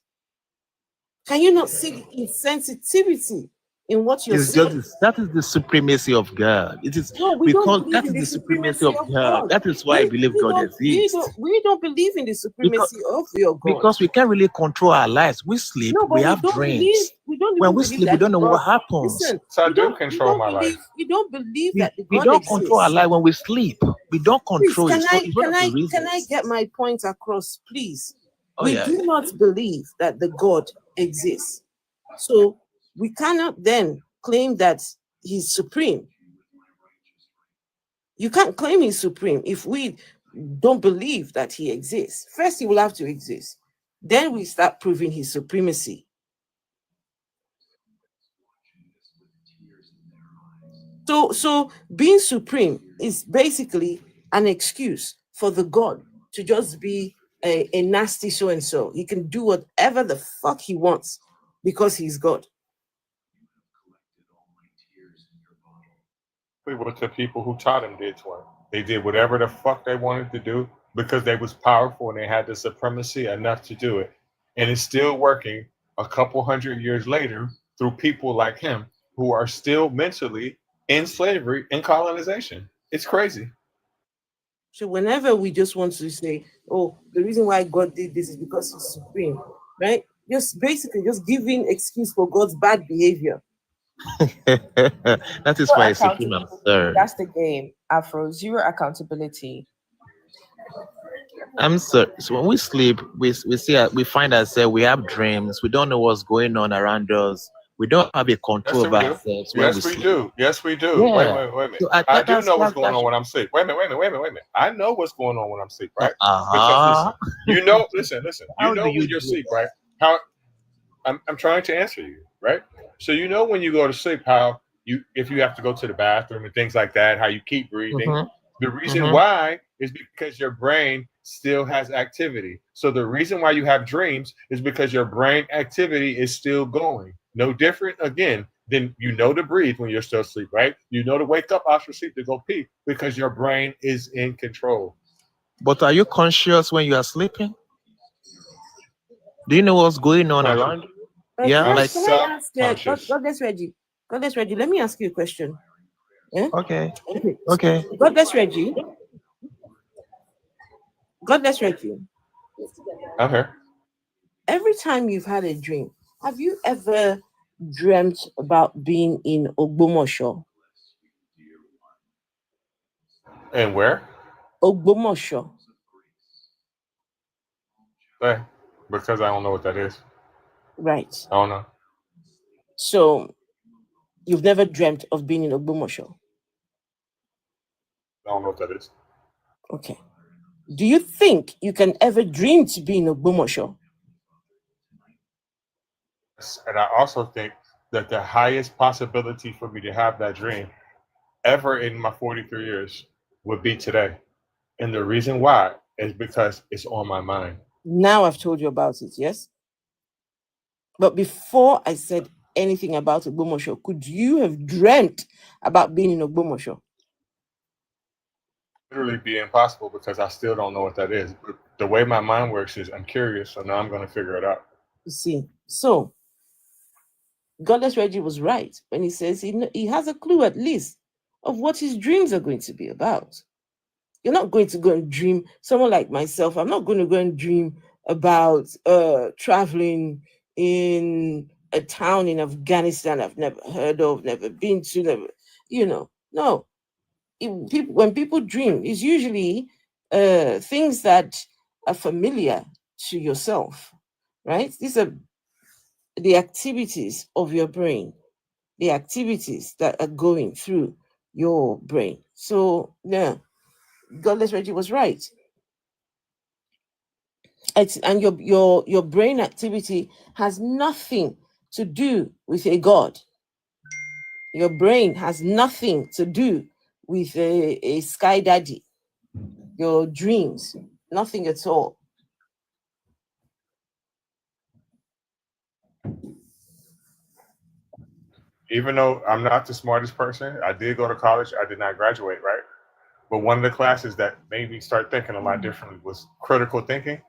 Can you not see the insensitivity in what you're saying?
That is the supremacy of God. It is because that is the supremacy of God. That is why I believe God exists.
We don't believe in the supremacy of your God.
Because we can't really control our lives. We sleep, we have dreams. When we sleep, we don't know what happens.
Listen,
so I do control my life.
You don't believe that the
we
God
don't
exists.
control our life when we sleep. We don't control
Please,
it.
Can I get my point across, please?
We
do not believe that the God exists. So we cannot then claim that he's supreme. You can't claim he's supreme if we don't believe that he exists. First, he will have to exist. Then we start proving his supremacy. So being supreme is basically an excuse for the God to just be a nasty so-and-so. He can do whatever the fuck he wants because he's God.
What the people who taught him did to him. They did whatever the fuck they wanted to do because they was powerful and they had the supremacy enough to do it. And it's still working a couple hundred years later through people like him who are still mentally in slavery and colonization. It's crazy.
So whenever we just want to say, oh, the reason why God did this is because he's supreme, right? Just basically just giving excuse for God's bad behavior.
That is why it's supreme, sir.
That's the game, Afro. Zero accountability.
I'm sorry. So when we sleep, we find ourselves, we have dreams. We don't know what's going on around us. We don't have a control over ourselves.
Yes, we do. Yes, we do.
Yeah.
Wait a minute.
So
I do know what's going on when I'm asleep. Wait a minute. I know what's going on when I'm asleep, right? Because listen, listen. You know when you're asleep, right? How I'm trying to answer you, right? So you know when you go to sleep, how if you have to go to the bathroom and things like that, how you keep breathing.
Mhm.
The reason why is because your brain still has activity. So the reason why you have dreams is because your brain activity is still going. No different, again, than you know to breathe when you're still asleep, right? You know to wake up after sleep to go pee because your brain is in control.
But are you conscious when you are sleeping? Do you know what's going on around you? Yeah,
Can I ask Goddess Reggie? Goddess Reggie, let me ask you a question. Yeah?
Okay.
Goddess Reggie. Goddess Reggie.
I'm here.
Every time you've had a dream, have you ever dreamt about being in Ogbomosho?
And where?
Ogbomosho.
Because I don't know what that is.
Right.
I don't know.
So you've never dreamt of being in Ogbomosho?
I don't know what that is.
Okay. Do you think you can ever dream to be in Ogbomosho?
And I also think that the highest possibility for me to have that dream ever in my 43 years would be today. And the reason why is because it's on my mind.
Now I've told you about it, yes? But before I said anything about Ogbomosho, could you have dreamt about being in Ogbomosho?
Literally be impossible because I still don't know what that is. But the way my mind works is I'm curious, so now I'm going to figure it out.
You see, so Goddess Reggie was right when he says he has a clue at least of what his dreams are going to be about. You're not going to go and dream, someone like myself, I'm not going to go and dream about traveling in a town in Afghanistan I've never heard of, never been to, no. When people dream, it's usually things that are familiar to yourself, right? These are the activities of your brain, the activities that are going through your brain. So, yeah, Godless Reggie was right. And your brain activity has nothing to do with a God. Your brain has nothing to do with a sky daddy. Your dreams, nothing at all.
Even though I'm not the smartest person, I did go to college. I did not graduate, right? But one of the classes that made me start thinking a lot differently was critical thinking.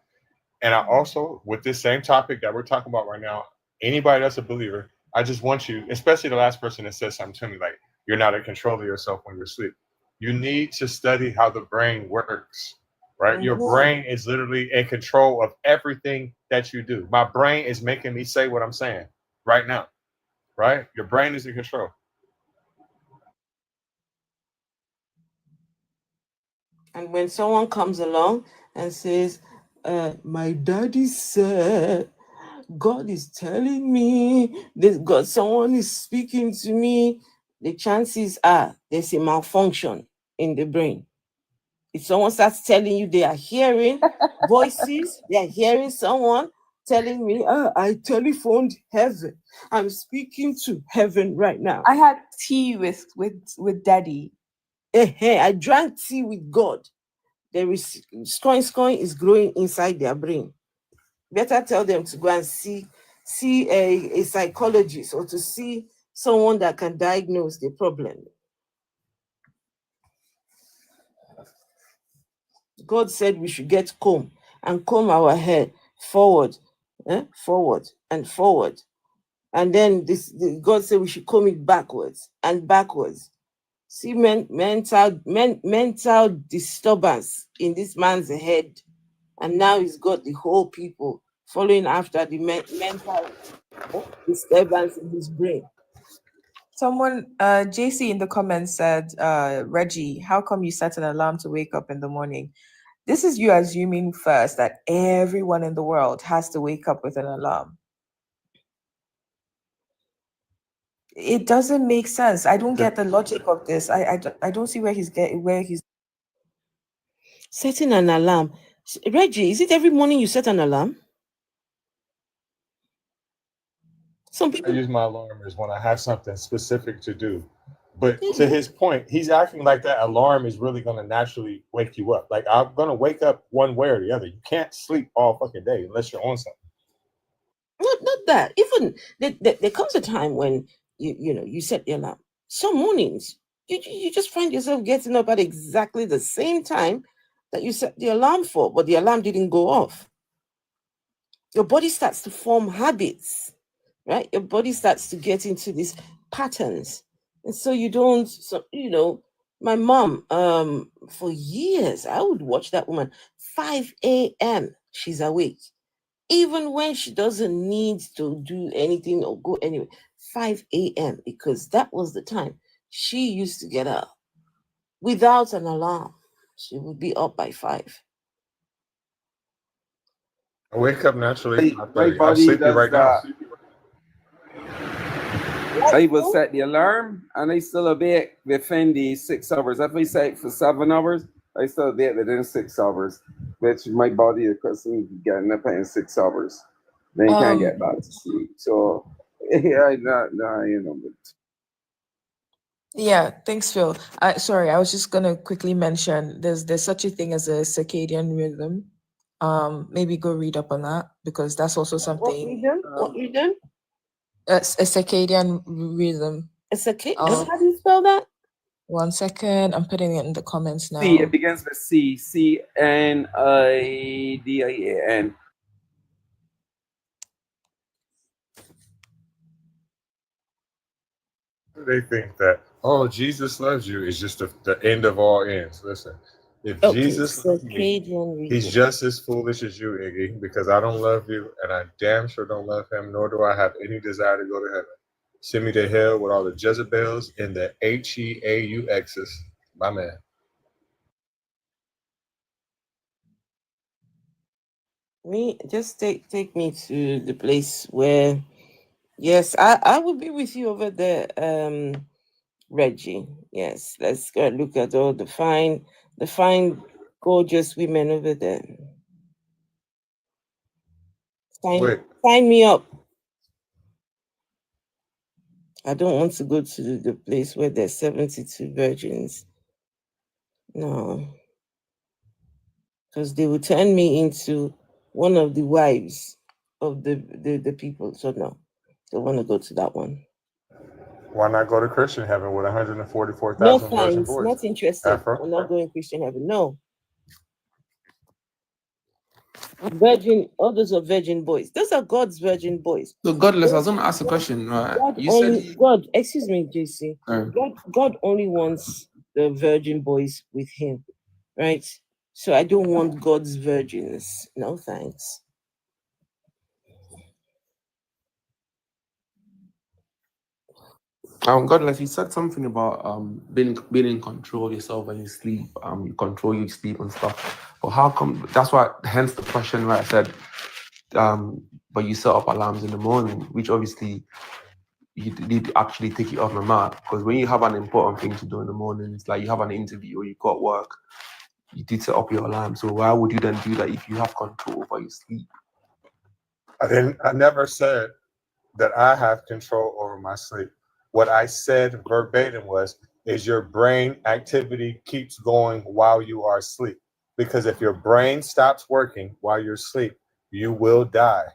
And I also, with this same topic that we're talking about right now, anybody that's a believer, I just want you, especially the last person that said something to me like, you're not in control of yourself when you're asleep. You need to study how the brain works, right? Your brain is literally in control of everything that you do. My brain is making me say what I'm saying right now, right? Your brain is in control.
And when someone comes along and says, my daddy said, God is telling me this, God, someone is speaking to me, the chances are there's a malfunction in the brain. If someone starts telling you they are hearing voices, they are hearing someone telling me, I telephoned heaven. I'm speaking to heaven right now.
I had tea with daddy.
I drank tea with God. There is scoring is growing inside their brain. Better tell them to go and see a psychologist or to see someone that can diagnose the problem. God said we should get comb and comb our hair forward, forward and forward. And then God said we should comb it backwards and backwards. See mental disturbance in this man's head. And now he's got the whole people following after the mental disturbance in his brain.
Someone, JC in the comments said, Reggie, how come you set an alarm to wake up in the morning? This is you assuming first that everyone in the world has to wake up with an alarm. It doesn't make sense. I don't get the logic of this. I don't see where he's
setting an alarm. Reggie, is it every morning you set an alarm? Some people
I use my alarm is when I have something specific to do. But to his point, he's acting like that alarm is really going to naturally wake you up. Like, I'm going to wake up one way or the other. You can't sleep all fucking day unless you're on something.
Not that. Even there comes a time when you set the alarm. Some mornings you just find yourself getting up at exactly the same time that you set the alarm for, but the alarm didn't go off. Your body starts to form habits, right? Your body starts to get into these patterns. And so you don't, my mom, for years, I would watch that woman, 5 a.m., she's awake. Even when she doesn't need to do anything or go anywhere, 5 a.m., because that was the time she used to get up. Without an alarm, she would be up by 5.
I wake up naturally.
My
I'm
body
sleepy
does
right
that.
now.
I will set the alarm and I still obey within the 6 hours. If I set it for 7 hours, I still obey it within 6 hours, which my body is accustomed to getting up in 6 hours. Then you can't get back to sleep. So, yeah,
Yeah, thanks, Phil. Sorry, I was just gonna quickly mention there's such a thing as a circadian rhythm. Maybe go read up on that because that's also something.
What rhythm?
A circadian rhythm.
How do you spell that?
1 second, I'm putting it in the comments now.
C, it begins with C. CNIDIAN.
They think that, Jesus loves you is just the end of all ends. Listen, if Jesus loves me, he's just as foolish as you, Iggy, because I don't love you and I damn sure don't love him, nor do I have any desire to go to heaven. Send me to hell with all the Jezebels and the HEAUXs. My man.
Just take me to the place where, yes, I will be with you over there, Reggie. Yes, let's go look at all the fine, gorgeous women over there. Sign me up. I don't want to go to the place where there's 72 virgins No. Because they will turn me into one of the wives of the people. So no, don't want to go to that one.
Why not go to Christian heaven with 144,000
No
virgin
thanks,
boys?
not interested.
Afro?
I'm not going Christian heaven. No. Virgin, all those are virgin boys. Those are God's virgin boys.
So godless, I was gonna ask a question, right?
God
You
only
said
God, excuse me, JC.
Sorry.
God only wants the virgin boys with him, right? So I don't want God's virgins. No thanks.
godless, you said something about being in control of yourself when you sleep. You control your sleep and stuff. But how come? That's why. Hence the question where I said, but you set up alarms in the morning, which obviously you need to actually take it off my mouth, because when you have an important thing to do in the morning, it's like you have an interview or you got work, you did set up your alarm. So why would you then do that if you have control over your sleep?
I never said that I have control over my sleep. What I said verbatim is your brain activity keeps going while you are asleep. Because if your brain stops working while you're asleep, you will die.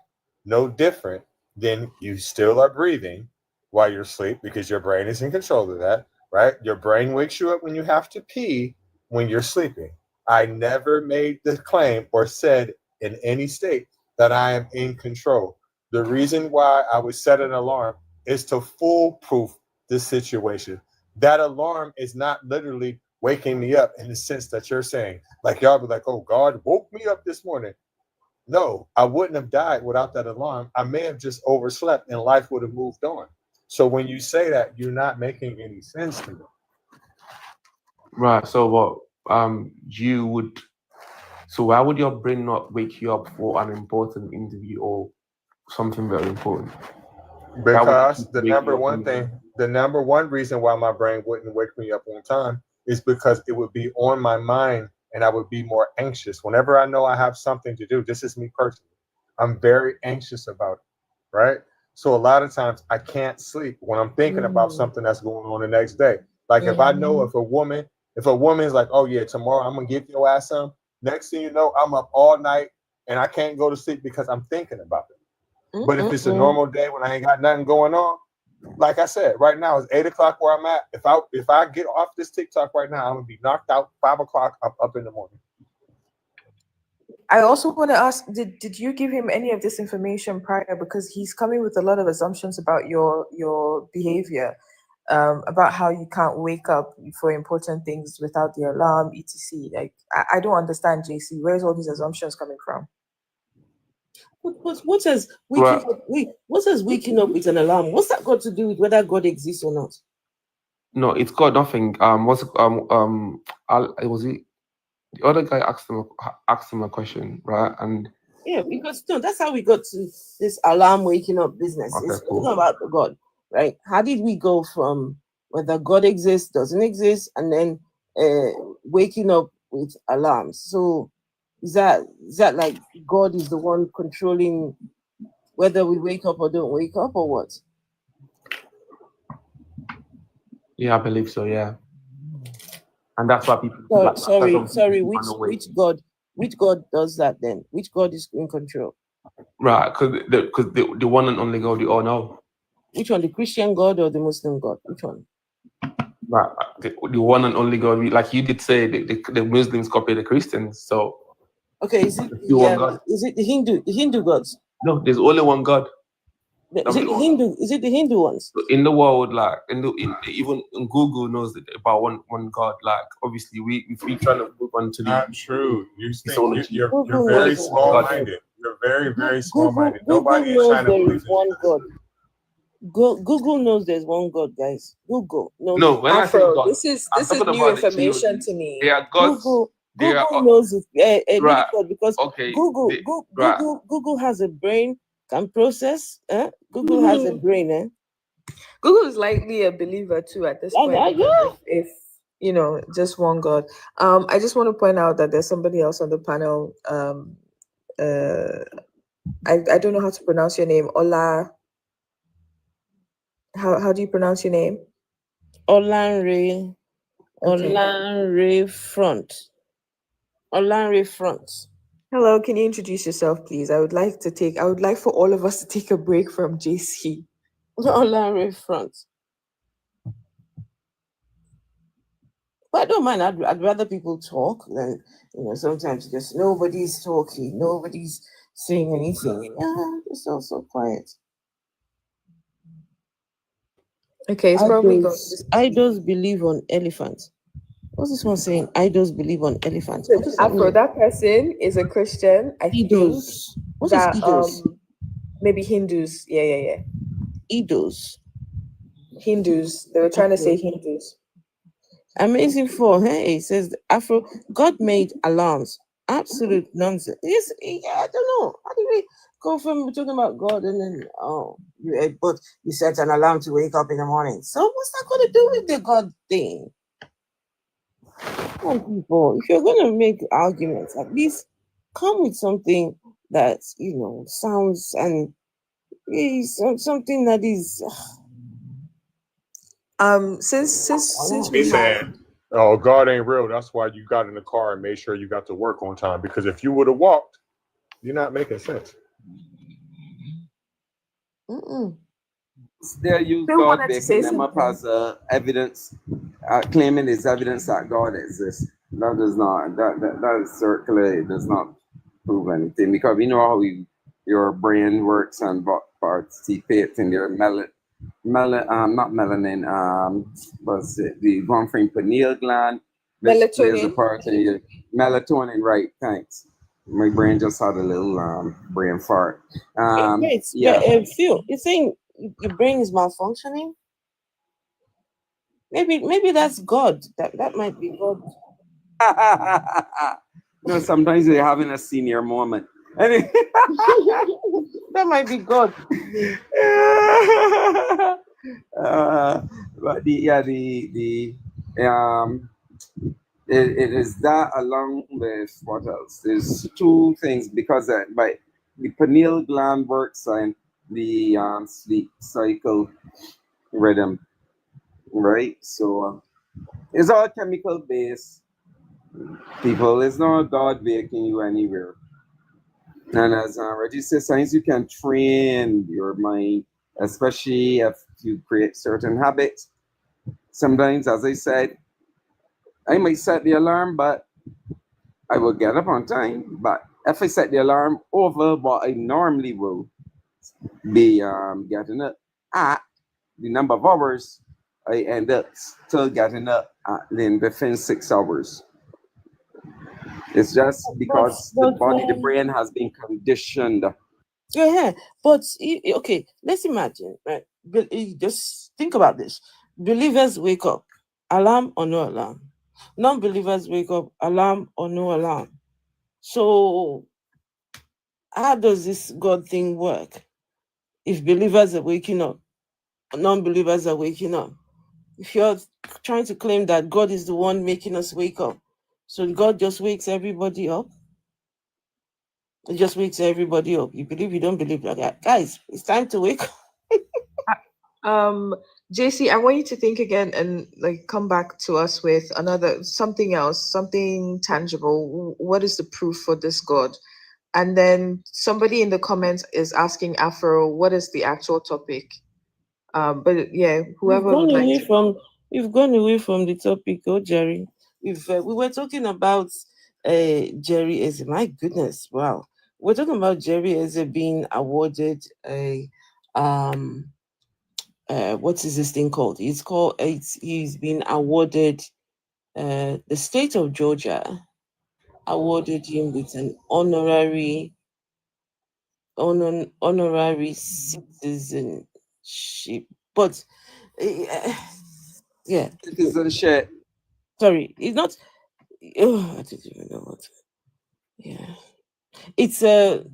No different than you still are breathing while you're asleep, because your brain is in control of that, right? Your brain wakes you up when you have to pee when you're sleeping. I never made the claim or said in any state that I am in control. The reason why I would set an alarm is to foolproof this situation. That alarm is not literally waking me up in the sense that you're saying. Like y'all be like, oh, God woke me up this morning. No, I wouldn't have died without that alarm. I may have just overslept and life would have moved on. So when you say that, you're not making any sense to me.
Right. So what? You would. So why would your brain not wake you up for an important interview or something very important?
Because the number one reason why my brain wouldn't wake me up on time is because it would be on my mind and I would be more anxious. Whenever I know I have something to do, this is me personally, I'm very anxious about it, right? So a lot of times I can't sleep when I'm thinking about something that's going on the next day. Like if I know if a woman is like, oh yeah, tomorrow I'm gonna give your ass some, next thing you know, I'm up all night and I can't go to sleep because I'm thinking about it. But if it's a normal day when I ain't got nothing going on, like I said, right now it's 8 o'clock where I'm at. If I get off this TikTok right now, I'm gonna be knocked out 5 o'clock up in the morning.
I also want to ask, did you give him any of this information prior? Because he's coming with a lot of assumptions about your behavior, about how you can't wake up for important things without the alarm, etc. Like I don't understand, JC. Where's all these assumptions coming from?
What says waking up? What says waking up with an alarm? What's that got to do with whether God exists or not?
No, it's got nothing. It was the other guy asked him a question, right? And
yeah, because no, that's how we got to this alarm waking up business.
Okay,
It's
cool.
not about God, right? How did we go from whether God exists, doesn't exist, and then waking up with alarms? So is that like God is the one controlling whether we wake up or don't wake up, or what?
Yeah, I believe so. Yeah, and that's why people.
Sorry. Which God does that then? Which God is in control?
Right, because the one and only God you all know.
Which one, the Christian God or the Muslim God? Which one?
Right, the one and only God. Like you did say, the Muslims copy the Christians. So
okay, is it the Hindu gods?
No, there's only one God.
Is it the Hindu ones?
In the world, like even in Google knows about one God. Like obviously, if we try to move on to the
not true. You're very small-minded. You're very, very small-minded. Nobody is trying to believe
one God. Google knows there's one God, guys. Google knows.
No, when I say God,
this is new information to me.
They are gods.
Google knows it.
Right.
God, because Google has a brain, can process. Google has a brain.
Google is likely a believer too at this point. If you know, just one God. I just want to point out that there's somebody else on the panel. I don't know how to pronounce your name. Ola. How do you pronounce your name?
Honorary Honorary Front. Honorary Front.
Hello, can you introduce yourself, please? I would like for all of us to take a break from JC.
Honorary Front. But I don't mind. I'd rather people talk than, sometimes just nobody's talking, nobody's saying anything. Yeah, it's also quiet.
Okay, it's probably good.
Idols believe on elephants. What's this one saying? Idols believe on elephants. What does that
Afro,
mean?
that person is a Christian, I
Idols.
think.
What is idols?
Maybe Hindus. Yeah.
Idols.
Hindus. They were trying to say Hindus.
Amazing for hey, it says Afro. God made alarms. Absolute nonsense. I don't know. How do we go from talking about God and then you set an alarm to wake up in the morning? So what's that got to do with the God thing? Come on, people. If you're gonna make arguments, at least come with something that sounds and is something that is.
Since
He said, "Oh, God ain't real. That's why you got in the car and made sure you got to work on time. Because if you would have walked, you're not making sense."
They use God, backing them up as evidence, claiming it's evidence that God exists. That does not. That is circular. It does not prove anything because we know how your brain works and what participate in your not melanin. What's it? The one from pineal gland. There's a part in your melatonin. Right. Thanks. My brain just had a little brain fart.
Phil, you're saying your brain is malfunctioning? Maybe that's God. That might be God.
No, sometimes you're having a senior moment.
That might be God.
But it is that along with what else? There's two things because by the pineal gland works and the sleep cycle rhythm, right? So it's all chemical based. People, it's not God making you anywhere. And as Reggie says, science, you can train your mind, especially if you create certain habits. Sometimes, as I said, I might set the alarm, but I will get up on time. But if I set the alarm over what I normally will be getting up at the number of hours, I end up still getting up then within 6 hours. It's just because the body, the brain has been conditioned.
Yeah, but okay, let's imagine, right? Just think about this. Believers wake up, alarm or no alarm. Non-believers wake up, alarm or no alarm. So how does this God thing work? If believers are waking up, non-believers are waking up. If you're trying to claim that God is the one making us wake up, so God just wakes everybody up. It just wakes everybody up. You believe, you don't believe. Guys, it's time to wake up.
JC, I want you to think again and come back to us with something else, something tangible. What is the proof for this God? And then somebody in the comments is asking Afro, what is the actual topic? But yeah, whoever would like to.
We've gone away from the topic, Jerry. We were talking about Jerry Eze. My goodness, wow. We're talking about Jerry Eze being awarded a what is this thing called? He's been awarded the state of Georgia awarded him with an honorary citizenship. But yeah.
Citizenship.
Sorry, it's not. Oh, I didn't even know what. Yeah, it's a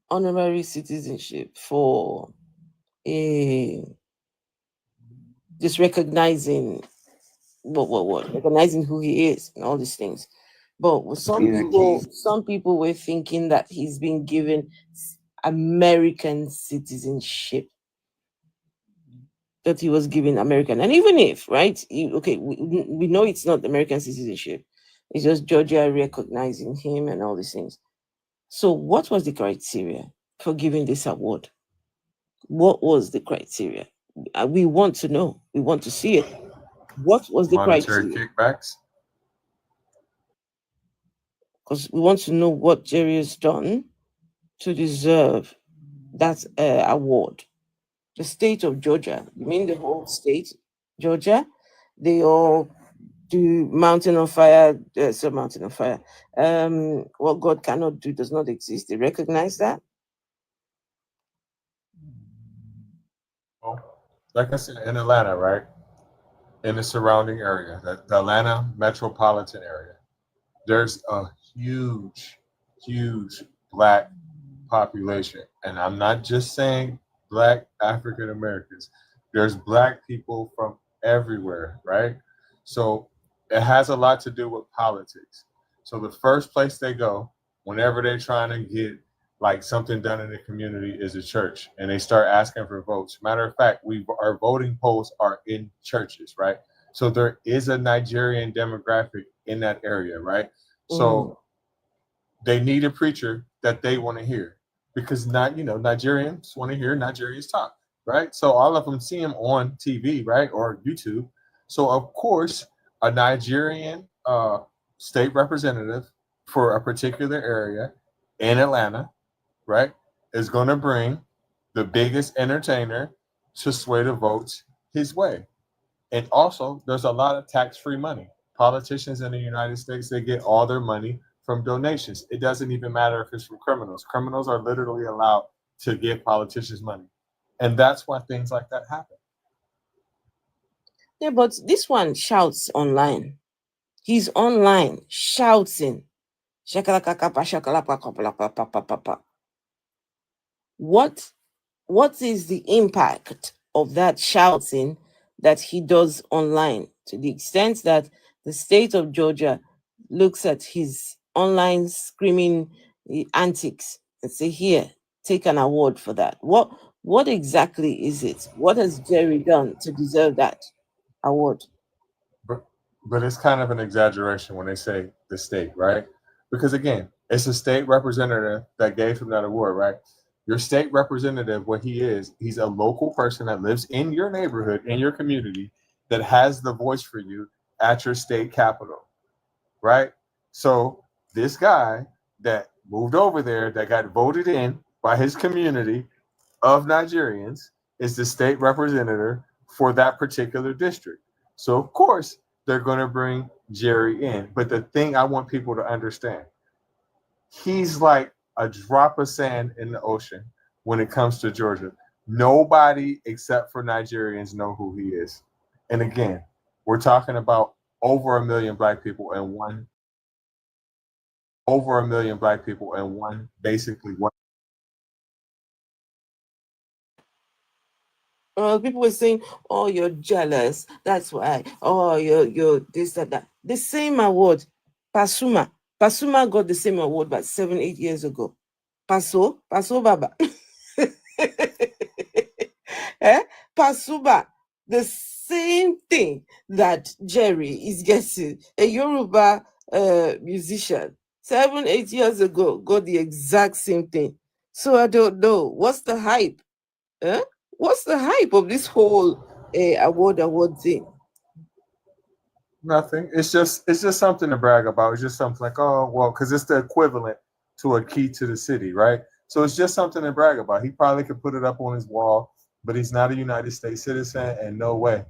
honorary citizenship for just recognizing recognizing who he is and all these things. But some people were thinking that he's been given American citizenship. that he was given American. And even if, right, we know it's not American citizenship. It's just Georgia recognizing him and all these things. So what was the criteria for giving this award? What was the criteria? We want to know. We want to see it. What was the
monetary
criteria?
kickbacks?
Because we want to know what Jerry has done to deserve that award. The state of Georgia, you mean the whole state, Georgia? They all do mountain on fire, mountain on fire. What God cannot do does not exist. They recognize that.
Well, like I said, in Atlanta, right? In the surrounding area, the Atlanta metropolitan area, there's a huge Black population. And I'm not just saying Black African Americans. There's Black people from everywhere, right? So it has a lot to do with politics. So the first place they go whenever they're trying to get like something done in the community is a church, and they start asking for votes. Matter of fact, our voting polls are in churches, right? So there is a Nigerian demographic in that area, right? So they need a preacher that they want to hear, because Nigerians want to hear Nigerians talk, right? So all of them see him on TV, right, or YouTube. So of course, a Nigerian state representative for a particular area in Atlanta, right, is going to bring the biggest entertainer to sway the votes his way. And also, there's a lot of tax-free money. Politicians in the United States, they get all their money from donations. It doesn't even matter if it's from criminals. Criminals are literally allowed to give politicians money. And that's why things like that happen.
Yeah, but this one shouts online. He's online shouting. What is the impact of that shouting that he does online, to the extent that the state of Georgia looks at his online screaming antics and say, here, take an award for that? What exactly is it? What has Jerry done to deserve that award?
But it's kind of an exaggeration when they say the state, right? Because again, it's a state representative that gave him that award, right? Your state representative, what he is, he's a local person that lives in your neighborhood, in your community, that has the voice for you at your state capital, right? So this guy that moved over there, that got voted in by his community of Nigerians, is the state representative for that particular district. So of course, they're going to bring Jerry in. But the thing I want people to understand, he's like a drop of sand in the ocean when it comes to Georgia. Nobody except for Nigerians know who he is. And again, we're talking about over 1 million Black people and basically one.
People were saying, "Oh, you're jealous. That's why. Oh, you're this that." The same award, Pasuma got the same award about 7-8 years ago. Paso Baba, Pasuma, the same thing that Jerry is getting. A Yoruba musician 7-8 years ago got the exact same thing. So I don't know what's the hype. What's the hype of this whole award thing?
Nothing. It's just something to brag about. It's just something like, oh well, because it's the equivalent to a key to the city, right? So it's just something to brag about. He probably could put it up on his wall, but he's not a United States citizen, and no way.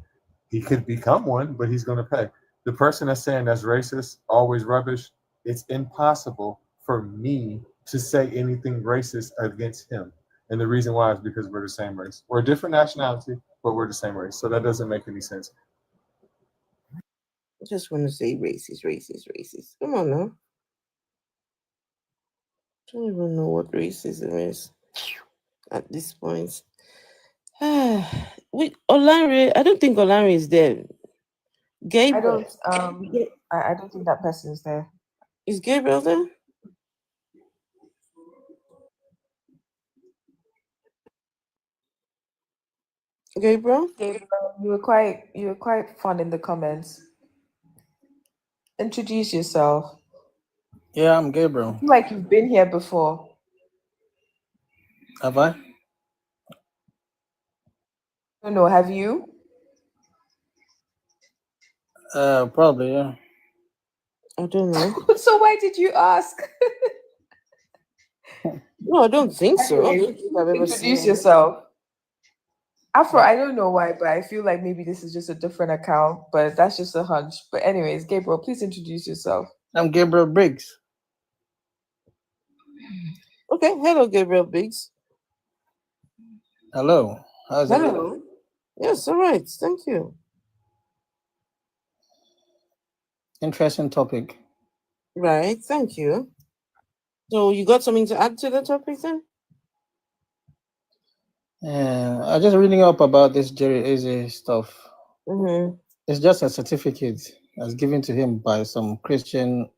He could become one, but he's going to pay. The person that's saying that's racist, always rubbish, it's impossible for me to say anything racist against him. And the reason why is because we're the same race. We're a different nationality, but we're the same race. So that doesn't make any sense.
I just want to say racist. Come on now. I don't even know what racism is at this point. With Olanre, I don't think Olanre is there. Gabriel.
I don't think that person is there.
Is Gabriel there?
Gabriel?
You were quite fun in the comments. Introduce yourself.
Yeah, I'm Gabriel.
I feel like you've been here before.
Have I?
No, have you?
Probably, yeah.
I don't know.
So why did you ask?
No, I don't think so. I
Anyway,
don't think I've ever seen
introduce
you.
yourself. Afro, I don't know why, but I feel like maybe this is just a different account, but that's just a hunch. But anyways, Gabriel, please introduce yourself.
I'm Gabriel Briggs.
Okay, hello, Gabriel Biggs.
Hello. How's it going?
Hello. Yes, all right. Thank you.
Interesting topic.
Right, thank you. So you got something to add to the topic then?
Yeah, I'm just reading up about this Jerry Eze stuff.
Mm-hmm.
It's just a certificate that's given to him by some Christian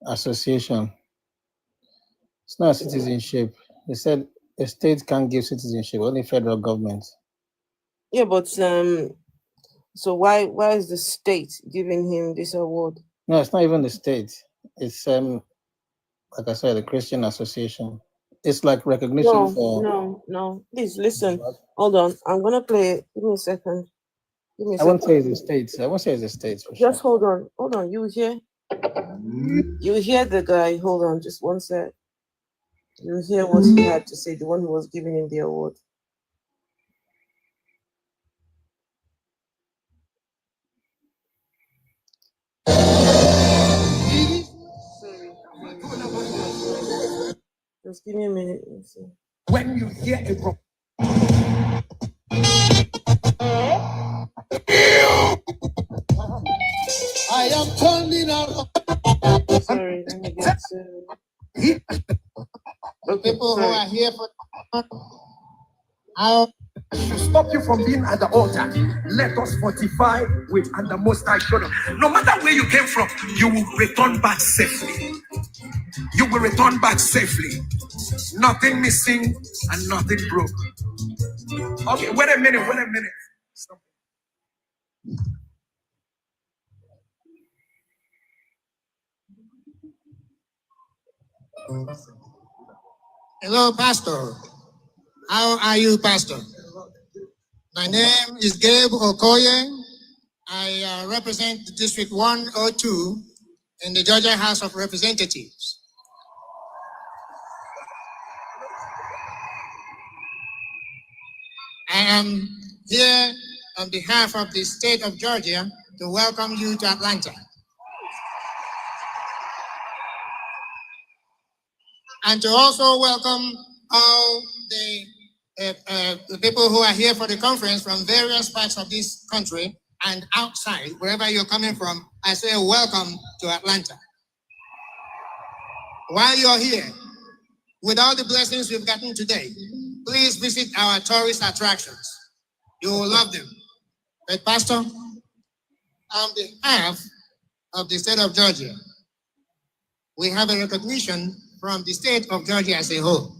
association. It's not a citizenship. They said the state can't give citizenship, only federal government.
Yeah, but so why is the state giving him this award?
No, it's not even the state. It's like I said, the Christian association. It's like recognition for.
No. Please listen. Hold on. I'm gonna play it. Give me a second.
I won't say it's the states. I won't say it's the states for
Just
sure.
hold on. You hear the guy. Hold on, just one sec. You hear what he had to say, the one who was giving him the award. Sorry. Just give me a minute.
When you hear a rock, I am turning out.
Sorry, let me get
People who are here for
to stop you from being at the altar, let us fortify with and the Most High God. No matter where you came from, you will return back safely. You will return back safely. Nothing missing and nothing broke. Okay, wait a minute.
Hello, Pastor. How are you, Pastor? My name is Gabe Okoye. I represent the District 102 in the Georgia House of Representatives. I am here on behalf of the state of Georgia to welcome you to Atlanta. And to also welcome all the people who are here for the conference from various parts of this country and outside, wherever you're coming from. I say welcome to Atlanta. While you're here, with all the blessings we've gotten today, please visit our tourist attractions. You will love them. But Pastor, on behalf of the state of Georgia, we have a recognition from the state of Georgia as a whole.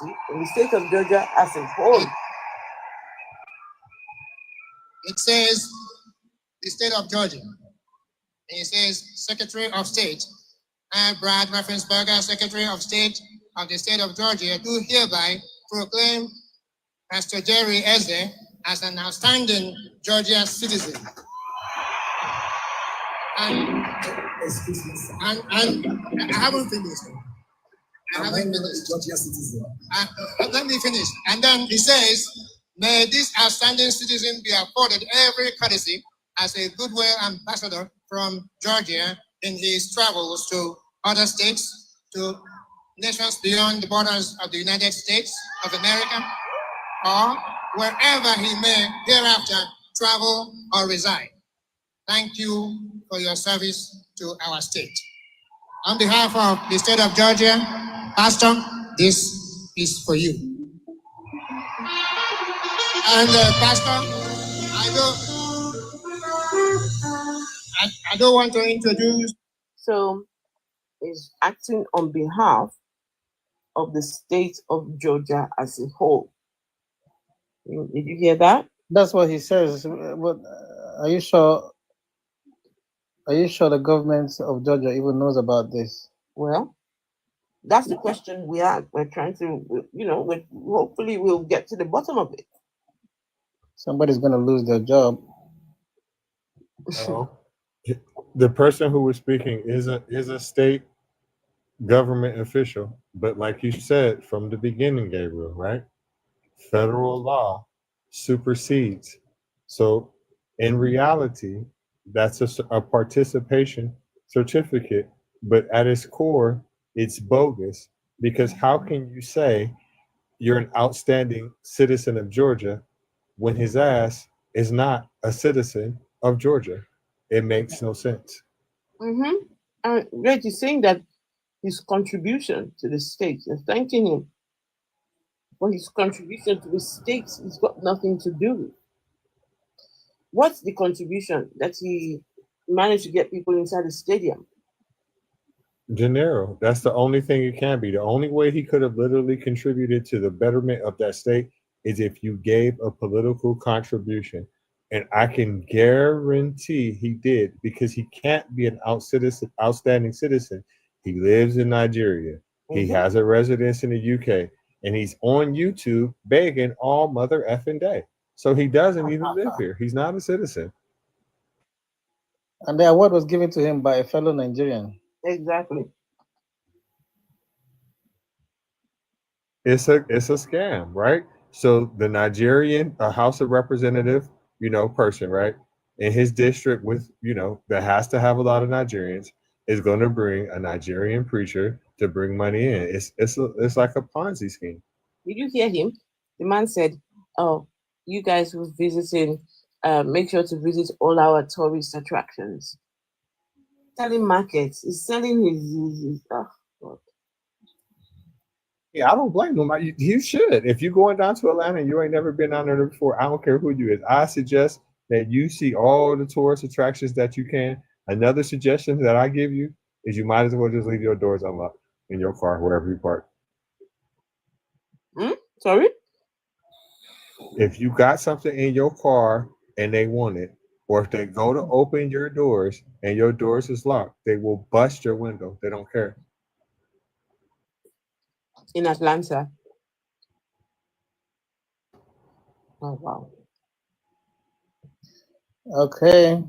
See, from the state of Georgia as a whole.
It says the state of Georgia. And it says Secretary of State, Brad Raffensperger, Secretary of State of the state of Georgia, do hereby proclaim Pastor Jerry Eze as an outstanding Georgia citizen. And I haven't finished.
Georgia citizen.
Let me finish. And then he says, may this outstanding citizen be afforded every courtesy as a goodwill ambassador from Georgia in his travels to other states, to nations beyond the borders of the United States of America, or wherever he may hereafter travel or reside. Thank you for your service to our state. On behalf of the state of Georgia, Pastor, this is for you. And Pastor, I don't want to introduce.
So, is acting on behalf of the state of Georgia as a whole.
Did you hear that?
That's what he says. But are you sure? Are you sure the government of Georgia even knows about this?
Well, that's the question we're trying to, hopefully we'll get to the bottom of it.
Somebody's going to lose their job.
No. The person who was speaking is a state government official, but like you said from the beginning, Gabriel, right? Federal law supersedes. So in reality, that's a participation certificate, but at its core, it's bogus, because how can you say you're an outstanding citizen of Georgia when his ass is not a citizen of Georgia? It makes no sense.
Mm-hmm. And Reg is saying that his contribution to the state, you're thanking him for his contribution to the state, he's got nothing to do with. What's the contribution that he managed to get people inside the stadium?
Gennaro, that's the only thing it can be. The only way he could have literally contributed to the betterment of that state is if you gave a political contribution. And I can guarantee he did, because he can't be an outstanding citizen. He lives in Nigeria. He has a residence in the UK, and he's on YouTube begging all mother effing day. So he doesn't even live here. He's not a citizen.
And the award was given to him by a fellow Nigerian.
Exactly.
It's a scam, right? So the Nigerian House of Representative, person, right, in his district with, that has to have a lot of Nigerians, is going to bring a Nigerian preacher to bring money in. It's like a Ponzi scheme.
Did you hear him? The man said, "Oh, you guys who's visiting, make sure to visit all our tourist attractions." Selling markets, he's selling his oh God.
Yeah, I don't blame him. You should. If you're going down to Atlanta and you ain't never been down there before, I don't care who you is. I suggest that you see all the tourist attractions that you can. Another suggestion that I give you is you might as well just leave your doors unlocked in your car, wherever you park.
Sorry?
If you got something in your car and they want it, or if they go to open your doors and your doors is locked, they will bust your window. They don't care.
In Atlanta. Oh wow.
Okay.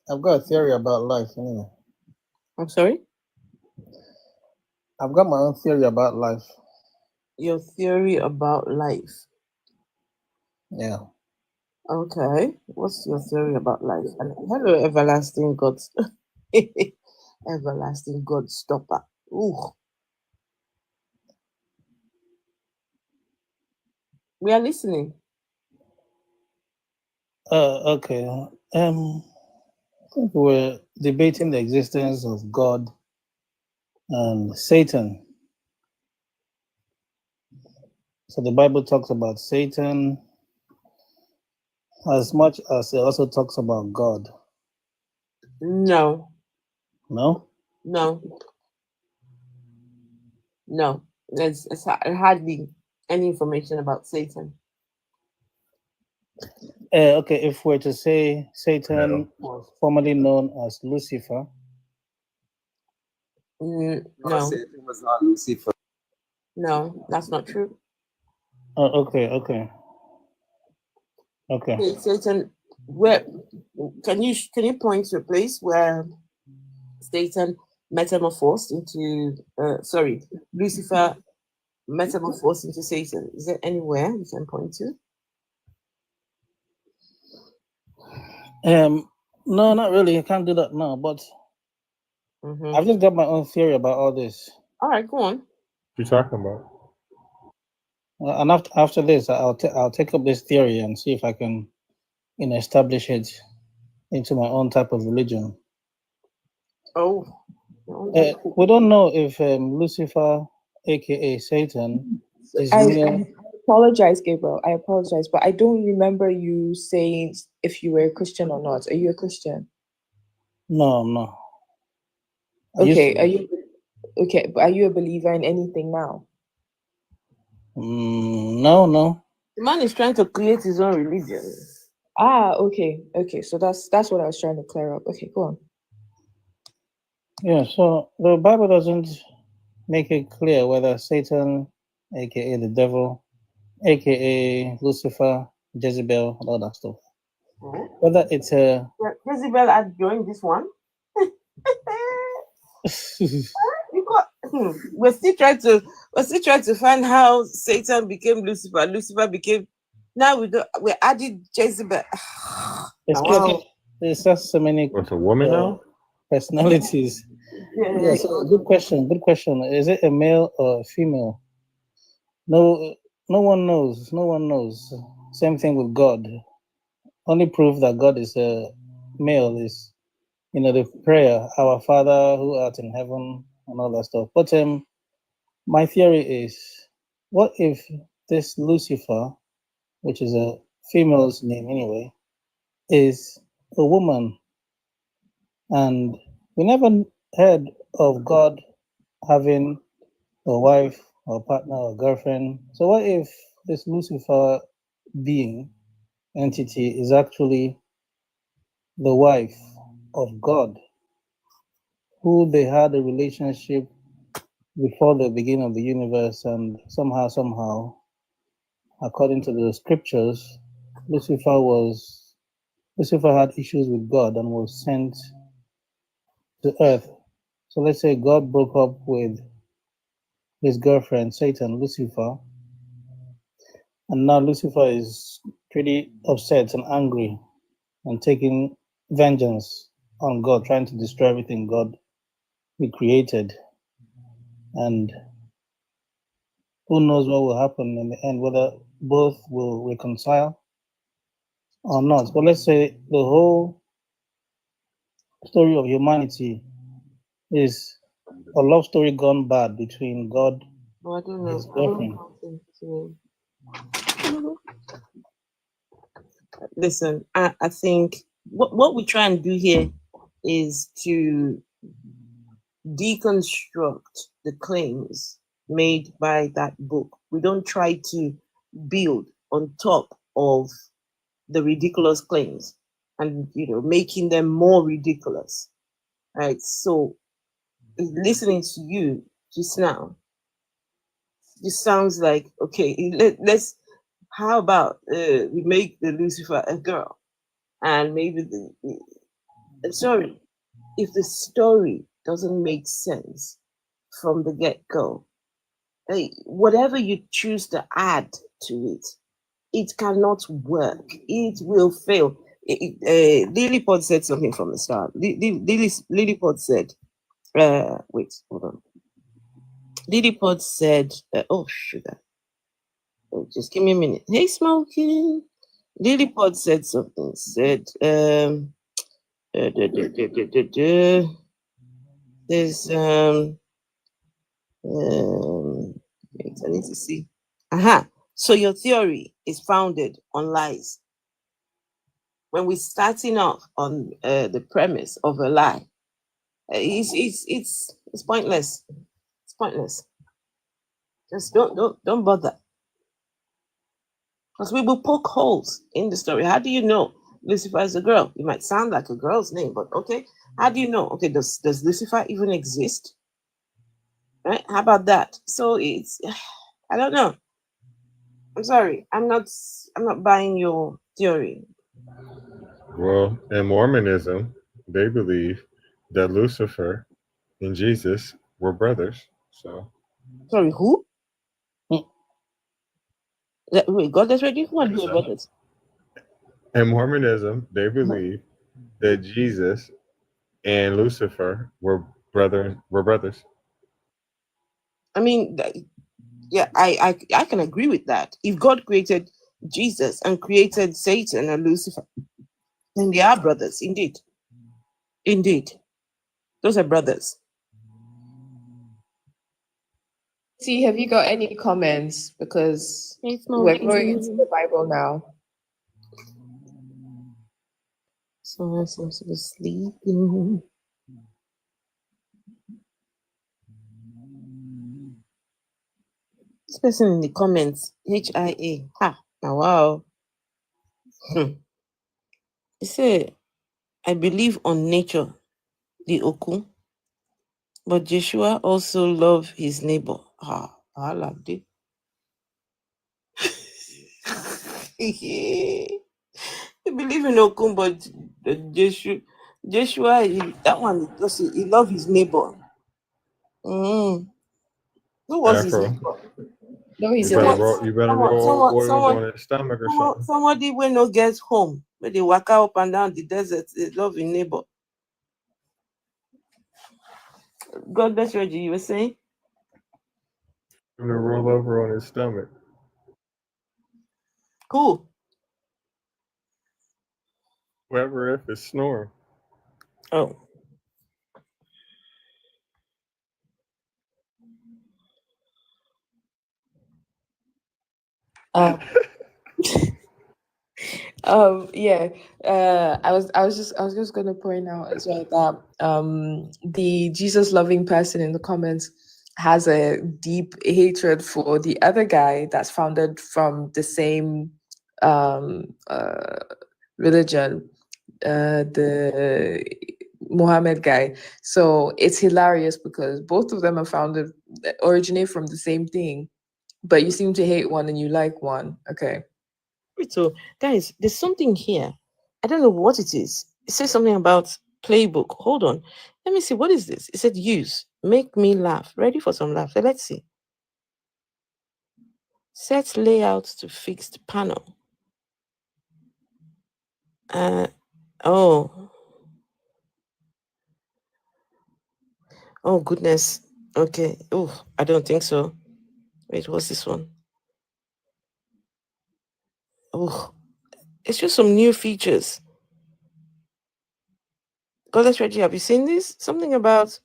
I've got a theory about life anyway.
I'm sorry?
I've got my own theory about life.
Your theory about life.
Yeah.
Okay. What's your theory about life? And hello, everlasting God. Everlasting God stopper. Ooh. We are listening.
Okay. I think we're debating the existence of God and Satan. So the Bible talks about Satan as much as it also talks about God.
No.
No?
No. No. There's hardly any information about Satan.
Okay, if we're to say Satan was formerly known as Lucifer.
No.
Satan was not Lucifer.
No, that's not true.
Okay.
Okay, Satan, where can you point to a place where Satan metamorphosed into Lucifer metamorphosed into Satan? Is there anywhere you can point to?
No, not really. I can't do that now, but I've just got my own theory about all this.
All right, go on.
What you talking about?
And after this, I'll take up this theory and see if I can, establish it into my own type of religion.
Oh.
We don't know if Lucifer, aka Satan, is
I apologize, Gabriel. I apologize, but I don't remember you saying if you were a Christian or not. Are you a Christian?
No, I'm not.
Okay, but are you a believer in anything now?
No.
The man is trying to create his own religion.
Ah, okay. So that's what I was trying to clear up. Okay, go on.
Yeah, so the Bible doesn't make it clear whether Satan, aka the devil, aka Lucifer, Jezebel, and all that stuff, whether it's a
Jezebel had joined this one. We're still trying to find how Satan became Lucifer. Lucifer became. Now we're adding Jezebel.
There's just so many.
What's a woman now?
Personalities. Yeah. So good question. Good question. Is it a male or a female? No one knows. No one knows. Same thing with God. Only proof that God is a male is, the prayer, Our Father who art in heaven, and all that stuff. But my theory is, what if this Lucifer, which is a female's name anyway, is a woman, and we never heard of God having a wife or partner or girlfriend. So what if this Lucifer being entity is actually the wife of God, who they had a relationship before the beginning of the universe, and somehow, according to the scriptures, Lucifer had issues with God and was sent to earth. So let's say God broke up with his girlfriend, Satan, Lucifer, and now Lucifer is pretty upset and angry and taking vengeance on God, trying to destroy everything God created. And who knows what will happen in the end, whether both will reconcile or not. But let's say the whole story of humanity is a love story gone bad between God and his girlfriend.
Listen, I think what we try and do here is to deconstruct the claims made by that book. We don't try to build on top of the ridiculous claims and making them more ridiculous. Right? So listening to you just now just sounds like, okay, let's how about we make the Lucifer a girl, and maybe sorry, if the story doesn't make sense from the get-go, whatever you choose to add to it, it cannot work. It will fail. Lilliput said something from the start. Lilliput said, wait, hold on. Lilliput said, oh, sugar. Oh, just give me a minute. Hey, Smoking. Lilliput said something. Said, there's, wait, I need to see. Aha. So your theory is founded on lies. When we're starting off on the premise of a lie, it's pointless. It's pointless. Just don't bother. Because we will poke holes in the story. How do you know Lucifer is a girl? It might sound like a girl's name, but okay. How do you know? Okay, does Lucifer even exist? Right? How about that? So it's I don't know. I'm sorry. I'm not buying your theory.
Well, in Mormonism, they believe that Lucifer and Jesus were brothers. So
sorry, who? Wait, God is ready? Who are your brothers?
in Mormonism, they believe that Jesus and Lucifer were brothers.
I mean, yeah, I can agree with that. If God created Jesus and created Satan and Lucifer, then they are brothers, indeed. Indeed. Those are brothers.
See, have you got any comments? Because we're going into the Bible now.
So I'm sleeping. This person in the comments, HIA. Ha. Oh, wow. He said, I believe on nature, the Oku, but Joshua also loved his neighbor. I loved it. He believe in Okun, but Joshua, that one, he loved his neighbor. Who was his
Afro.
neighbor?
No, he
You
said
better
that.
roll oil on his stomach or something.
Somebody when no gets home, when they walk out up and down the desert, they love his neighbor. God bless Reggie, you were saying?
I'm gonna roll over on his stomach.
Cool.
Whoever, if it's snoring.
Oh.
Yeah. I was just gonna point out as well that the Jesus loving person in the comments has a deep hatred for the other guy that's founded from the same religion, the Muhammad guy. So it's hilarious because both of them originate from the same thing, but you seem to hate one and you like one. Okay.
So, guys, there's something here. I don't know what it is. It says something about playbook. Hold on. Let me see. What is this? It said use. Make me laugh. Ready for some laughter. Let's see. Set layout to fixed panel. Oh. Oh, goodness. Okay. Oh, I don't think so. Wait, what's this one? Oh, it's just some new features. Goddess Reggie, have you seen this? Something about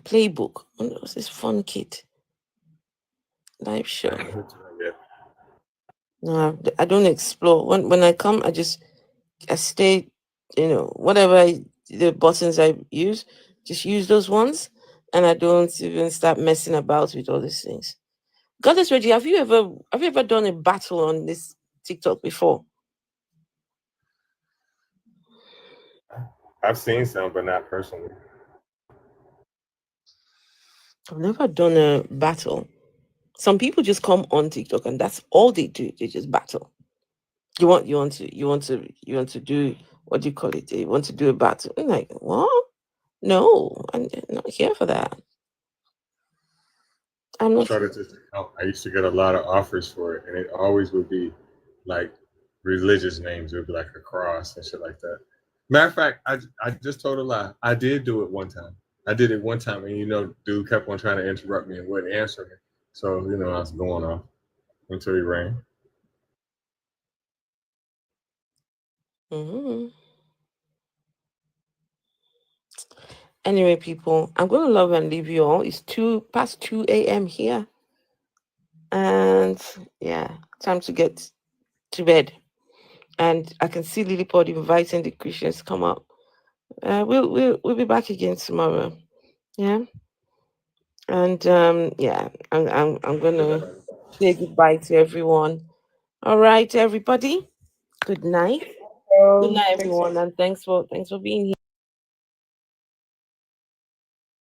playbook. What's this fun kit? Live show. No, I don't explore. When I come, I stay, whatever the buttons I use, just use those ones, and I don't even start messing about with all these things. Goddess Reggie, have you ever done a battle on this TikTok before?
I've seen some, but not personally.
I've never done a battle. Some people just come on TikTok and that's all they do. They just battle. You want to do, what do you call it? You want to do a battle? I'm like, what? No, I'm not here for that. I'm not.
I used to get a lot of offers for it, and it always would be like religious names. It would be like a cross and shit like that. Matter of fact, I just told a lie. I did do it one time. I did it one time, and dude kept on trying to interrupt me and wouldn't answer me. So I was going off until he rang.
Mm-hmm. Anyway, people, I'm going to love and leave you all. It's past 2 a.m. here. And yeah, time to get to bed. And I can see Lilliput inviting the Christians to come up. We'll be back again tomorrow. Yeah. And yeah, I'm gonna say goodbye to everyone. All right, everybody. Good night. Good night, everyone, and thanks for being here.